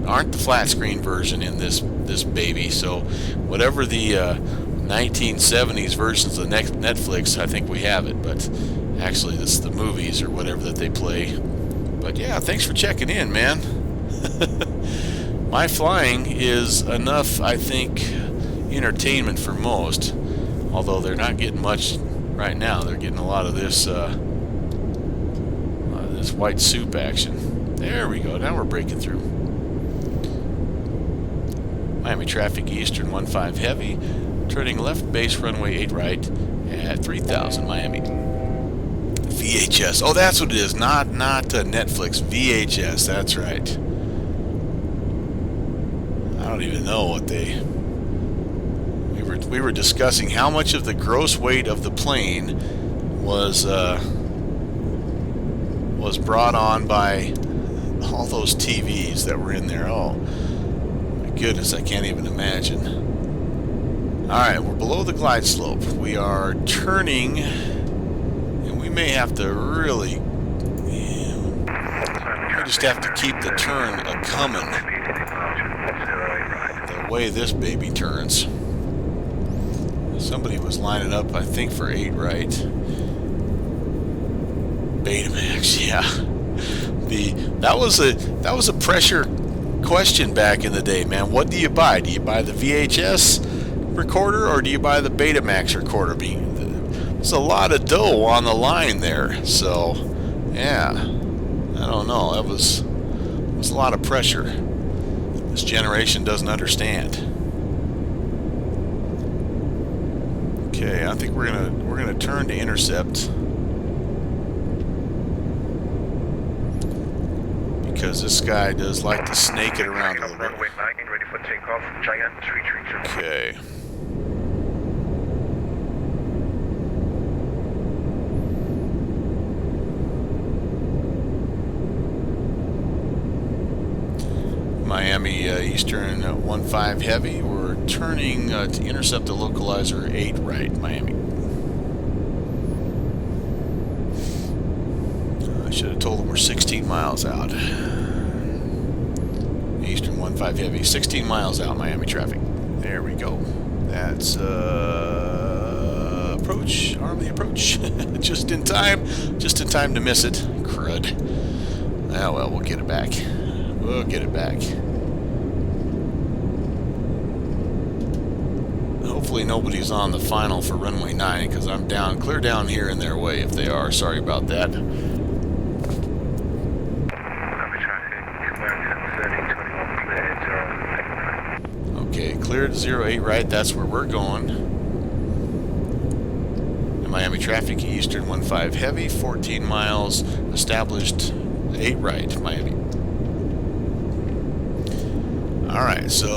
Speaker 2: aren't the flat screen version in this baby. So, whatever the 1970s versions of Netflix, I think we have it. But actually, this is the movies or whatever that they play. But yeah, thanks for checking in, man. My flying is enough, I think, entertainment for most. Although they're not getting much right now. They're getting a lot of this this white soup action. There we go. Now we're breaking through. Miami traffic Eastern 15 heavy. Turning left base runway 8 right at 3,000 Miami. VHS. Oh, that's what it is. Not Netflix. VHS. That's right. I don't even know what we were discussing how much of the gross weight of the plane was brought on by all those TVs that were in there. Oh my goodness, I can't even imagine. All right, we're below the glide slope. We are turning. We may have to really, we just have to keep the turn a-coming the way this baby turns. Somebody was lining up, I think, for 8 right. Betamax, yeah. That was a pressure question back in the day, man. What do you buy? Do you buy the VHS recorder or do you buy the Betamax recorder? There's a lot of dough on the line there, so yeah, I don't know. It was a lot of pressure. This generation doesn't understand. Okay, I think we're gonna turn to intercept because this guy does like to snake it around a little bit.
Speaker 3: Runway 9, ready for takeoff. Giant retreat.
Speaker 2: Okay. Miami Eastern 15 heavy. We're turning to intercept the localizer 8 right, Miami. I should have told them we're 16 miles out. Eastern 15 heavy, 16 miles out, Miami traffic. There we go. That's approach, arm the approach. just in time to miss it. Crud. Ah, well, we'll get it back. We'll get it back. Hopefully nobody's on the final for runway 9 because I'm clear down here in their way if they are. Sorry about that. Okay, cleared 08 right. That's where we're going. Miami traffic, Eastern 15 heavy, 14 miles, established 8 right, Miami. Alright, so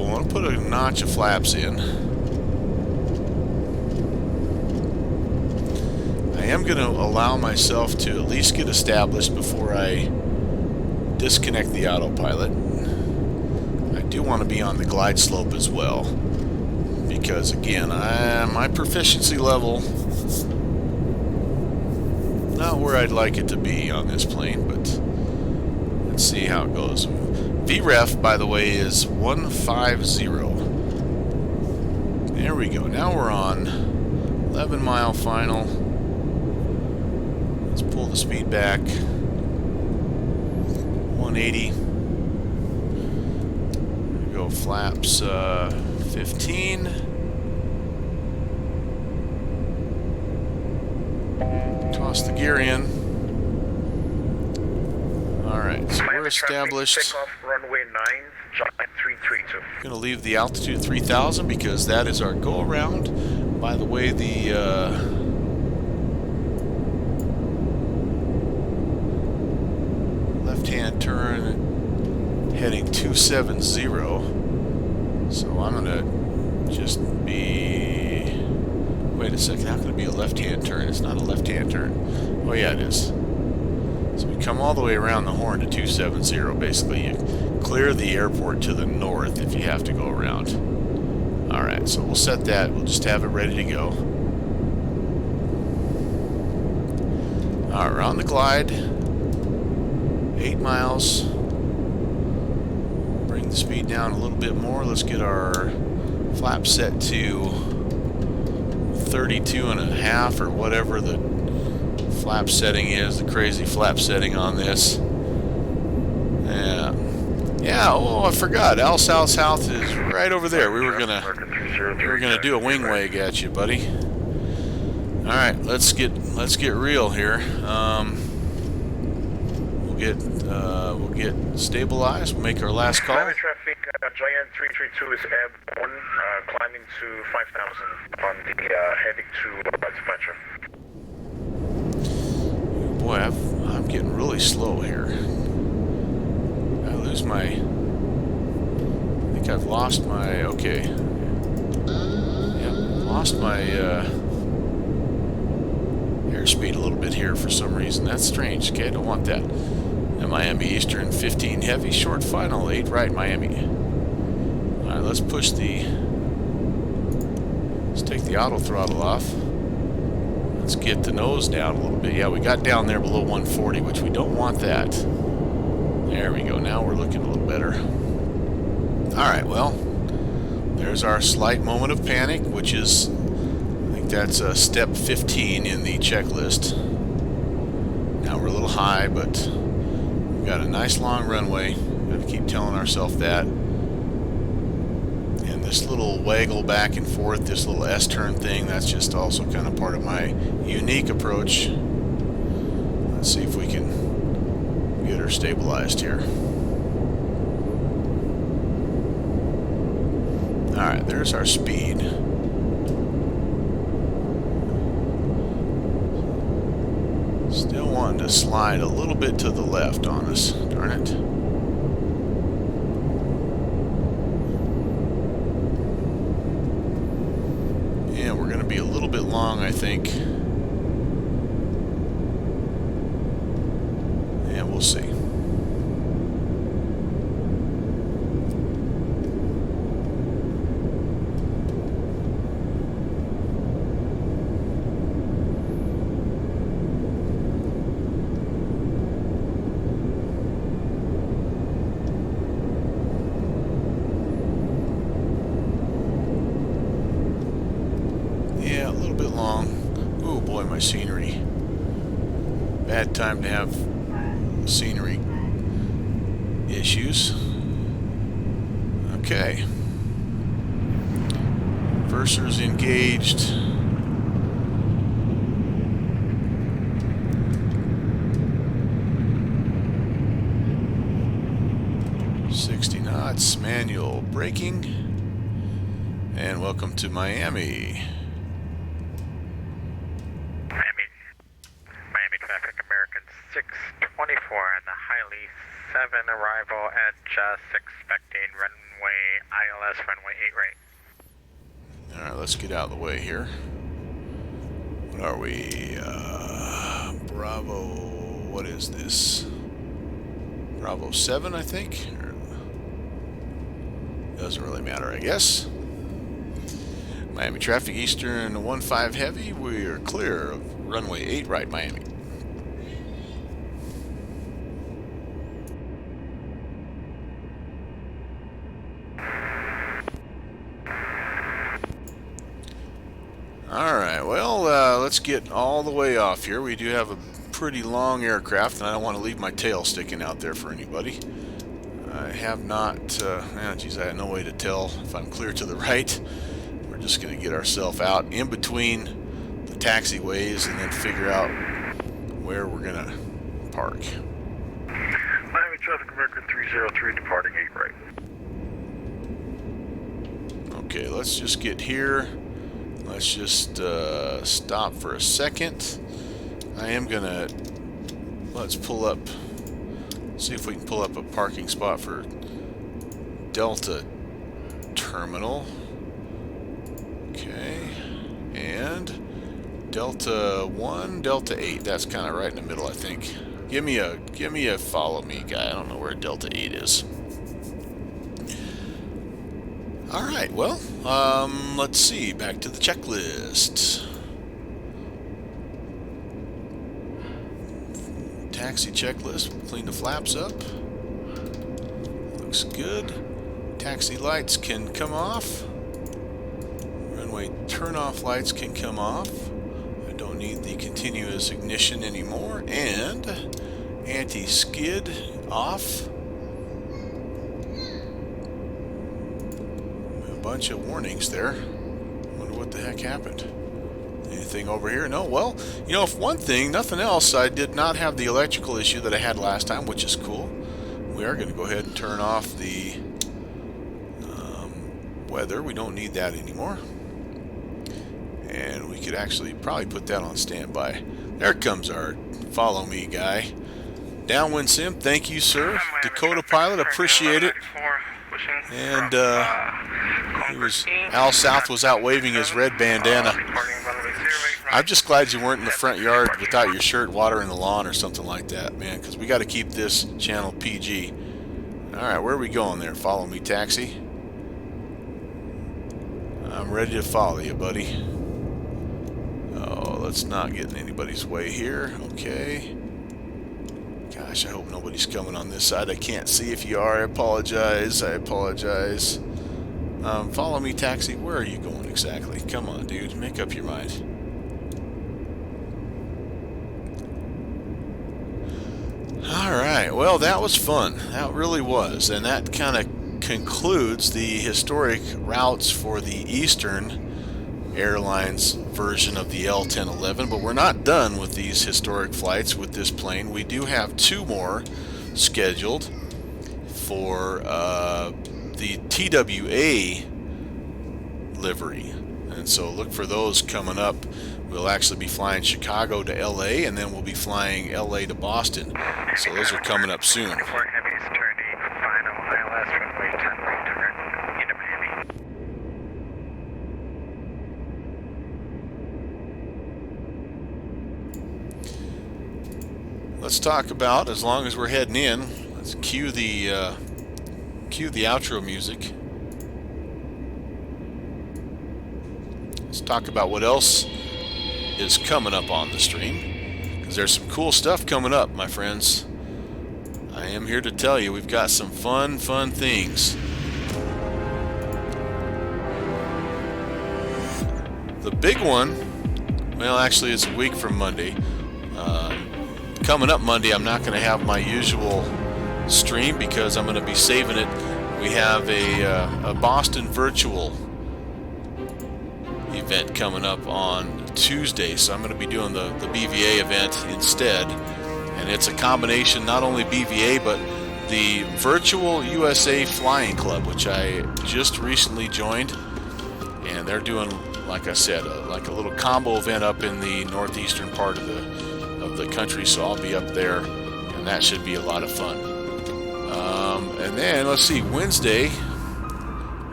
Speaker 2: I want to put a notch of flaps in. I am going to allow myself to at least get established before I disconnect the autopilot. I do want to be on the glide slope as well, because again, my proficiency level, not where I'd like it to be on this plane, but let's see how it goes. VREF, by the way, is 150. There we go. Now we're on 11 mile final. Let's pull the speed back. 180. Go flaps 15. Toss the gear in. Alright, so we're established.
Speaker 3: Takeoff runway 9, giant 332.
Speaker 2: Going to leave the altitude 3000 because that is our go around. By the way, the left-hand turn heading 270. So I'm going to just be... Wait a second, how can it be a left-hand turn? It's not a left-hand turn. Oh yeah, it is. So we come all the way around the horn to 270. Basically, you clear the airport to the north if you have to go around. Alright, so we'll set that. We'll just have it ready to go. Alright, we're on the glide. 8 miles. Bring the speed down a little bit more. Let's get our flap set to 32.5 or whatever the flap setting is, the crazy flap setting on this. Yeah, oh, I forgot. L South is right over there. We were gonna do a wing wag at you, buddy. All right, let's get real here. We'll get stabilized. We'll make our last call.
Speaker 3: Miami traffic, giant 332 is airborne, climbing to 5,000 on the heading to departure.
Speaker 2: Boy, I'm getting really slow here. I lose my... I think I've lost my... Okay. Yep, lost my airspeed a little bit here for some reason. That's strange. Okay, I don't want that. Now, Miami Eastern 15 heavy, short final, 8 right, Miami. Alright, let's push the... Let's take the auto throttle off. Let's get the nose down a little bit. Yeah, we got down there below 140, which we don't want that. There we go. Now we're looking a little better. Alright, well, there's our slight moment of panic, which is, I think that's step 15 in the checklist. Now we're a little high, but we've got a nice long runway. Got to keep telling ourselves that. And this little waggle back and forth, this little S-turn thing, that's just also kind of part of my unique approach. Let's see if we can get her stabilized here. Alright, there's our speed. Still wanting to slide a little bit to the left on us, darn it. Yeah, we're going to be a little bit long, I think. Yeah, we'll see. Yeah, a little bit long. Oh boy, my scenery. Bad time to have scenery issues. Okay. Reversers engaged. Manual braking, and welcome to Miami.
Speaker 3: arrival at just expecting runway ILS, runway 8 right.
Speaker 2: Alright, let's get out of the way here. What are we? Bravo, what is this? Bravo 7, I think? Doesn't really matter, I guess. Miami traffic, Eastern 15 heavy. We are clear of runway 8 right, Miami. Alright, well, let's get all the way off here. We do have a pretty long aircraft, and I don't want to leave my tail sticking out there for anybody. I have not, geez, I have no way to tell if I'm clear to the right. We're just going to get ourselves out in between the taxiways and then figure out where we're going to park.
Speaker 3: Miami traffic, American 303, departing 8 right.
Speaker 2: Okay, let's just get here. Let's just stop for a second. I am going to, let's pull up, see if we can pull up a parking spot for Delta Terminal. Okay, and Delta 1, Delta 8. That's kind of right in the middle, I think. Give me a follow me guy. I don't know where Delta 8 is. All right, well, let's see. Back to the checklist. Taxi checklist. We'll clean the flaps up. Looks good. Taxi lights can come off. Runway turn-off lights can come off. I don't need the continuous ignition anymore. And anti-skid off. A bunch of warnings there. Wonder what the heck happened. Anything over here? No. Well, you know, if one thing, nothing else, I did not have the electrical issue that I had last time, which is cool. We are going to go ahead and turn off the weather. We don't need that anymore. And we could actually probably put that on standby. There comes our follow me guy. Downwind Sim, thank you, sir. Dakota Pilot, appreciate it. And Al South was out waving his red bandana. I'm just glad you weren't in the front yard without your shirt watering the lawn or something like that, man, because we got to keep this channel PG. Alright, where are we going there? Follow me, taxi. I'm ready to follow you, buddy. Oh, let's not get in anybody's way here. Okay. Gosh, I hope nobody's coming on this side. I can't see if you are. I apologize. I apologize. Follow me, taxi. Where are you going exactly? Come on, dude. Make up your mind. Alright, well, that was fun. That really was. And that kind of concludes the historic routes for the Eastern Airlines version of the L-1011, but we're not done with these historic flights with this plane. We do have 2 more scheduled for the TWA livery, and so look for those coming up. We'll actually be flying Chicago to LA, and then we'll be flying LA to Boston, so those are coming up soon. Let's talk about, as long as we're heading in, let's cue the outro music. Let's talk about what else is coming up on the stream, because there's some cool stuff coming up, my friends. I am here to tell you we've got some fun things. The big one, well, actually it's a week from Monday. Coming up Monday, I'm not going to have my usual stream because I'm going to be saving it. We have a Boston virtual event coming up on Tuesday, so I'm going to be doing the BVA event instead. And it's a combination, not only BVA, but the Virtual USA Flying Club, which I just recently joined. And they're doing, like I said, like a little combo event up in the northeastern part of the country, so I'll be up there, and that should be a lot of fun. And then, let's see, Wednesday,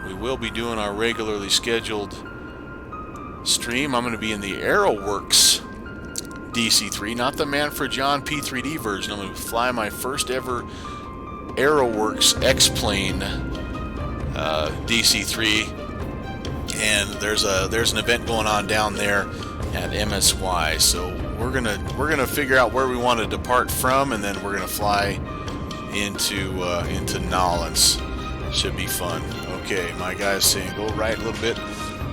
Speaker 2: we will be doing our regularly scheduled stream. I'm going to be in the Aeroworks DC-3, not the Manfred John P3D version. I'm going to fly my first ever Aeroworks X-Plane DC-3, and there's an event going on down there at MSY. So we're gonna figure out where we want to depart from, and then we're gonna fly into Nolens. Should be fun. Okay, my guy's saying go right a little bit.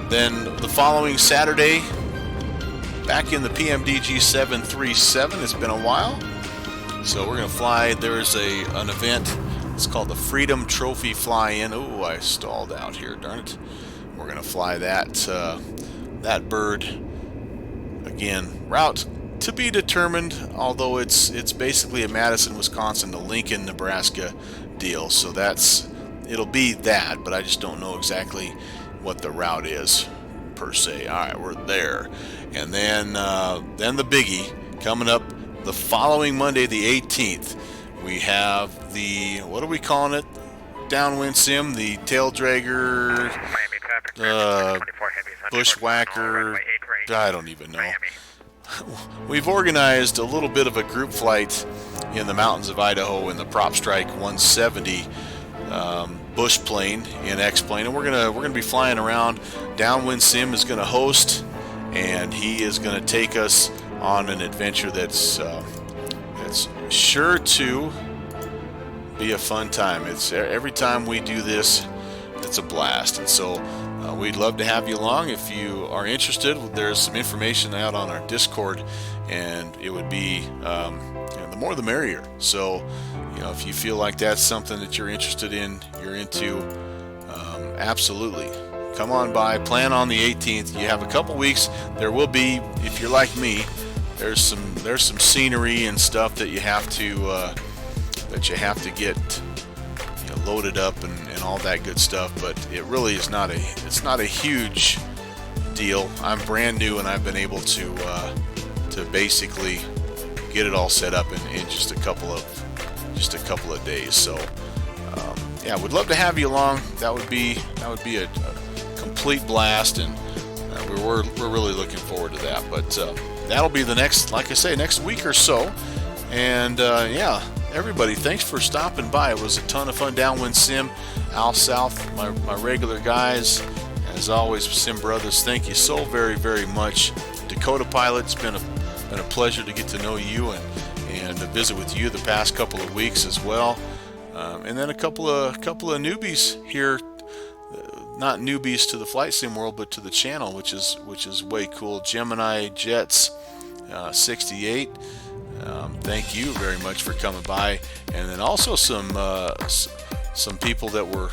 Speaker 2: Then the following Saturday, back in the PMDG 737. It's been a while, so we're gonna fly. There's an event. It's called the Freedom Trophy Fly-In. Oh, I stalled out here. Darn it. We're gonna fly that bird again. Route to be determined, although it's basically a Madison, Wisconsin to Lincoln, Nebraska deal. So it'll be that, but I just don't know exactly what the route is per se. All right, we're there, and then the biggie coming up the following Monday, the 18th. We have the, what are we calling it? Downwind sim, the tail dragger, bushwhacker. I don't even know. We've organized a little bit of a group flight in the mountains of Idaho in the Prop Strike 170 bush plane in X-plane, and we're gonna be flying around. Downwind Sim is gonna host, and he is gonna take us on an adventure that's sure to be a fun time. It's every time we do this, it's a blast, and so we'd love to have you along. If you are interested, there's some information out on our Discord, and it would be the more the merrier. So if you feel like that's something that you're interested in, you're into, absolutely come on by. Plan on the 18th. You have a couple weeks. There will be, if you're like me, there's some scenery and stuff that you have to get loaded up and all that good stuff, but it really is not a huge deal. I'm brand new, and I've been able to basically get it all set up in just a couple of days. So yeah, we'd love to have you along. That would be a complete blast, and we're really looking forward to that. But that'll be the next, like I say, next week or so. And yeah, everybody, thanks for stopping by. It was a ton of fun. Downwind Sim, Al South, my regular guys, as always, Sim Brothers. Thank you so very, very much. Dakota Pilot, it's been a pleasure to get to know you and to visit with you the past couple of weeks as well. And then a couple of newbies here, not newbies to the flight sim world, but to the channel, which is way cool. Gemini Jets 68. Thank you very much for coming by, and then also some people that we're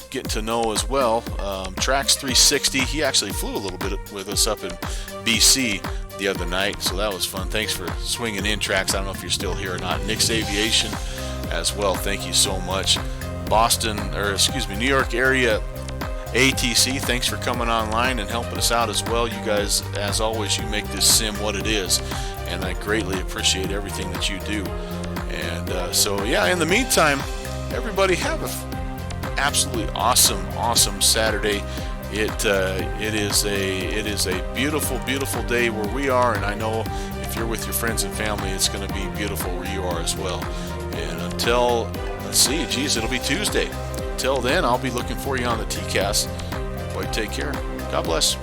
Speaker 2: getting to know as well. Trax 360, he actually flew a little bit with us up in BC the other night, so that was fun. Thanks for swinging in, Trax. I don't know if you're still here or not. Nick's Aviation as well, thank you so much. New York area ATC, thanks for coming online and helping us out as well. You guys, as always, you make this sim what it is, and I greatly appreciate everything that you do. And so yeah, in the meantime, everybody have an absolutely awesome Saturday. It is a beautiful day where we are, and I know if you're with your friends and family, it's going to be beautiful where you are as well. And until, let's see, it'll be Tuesday. Until then, I'll be looking for you on the TCAS. Everybody take care. God bless.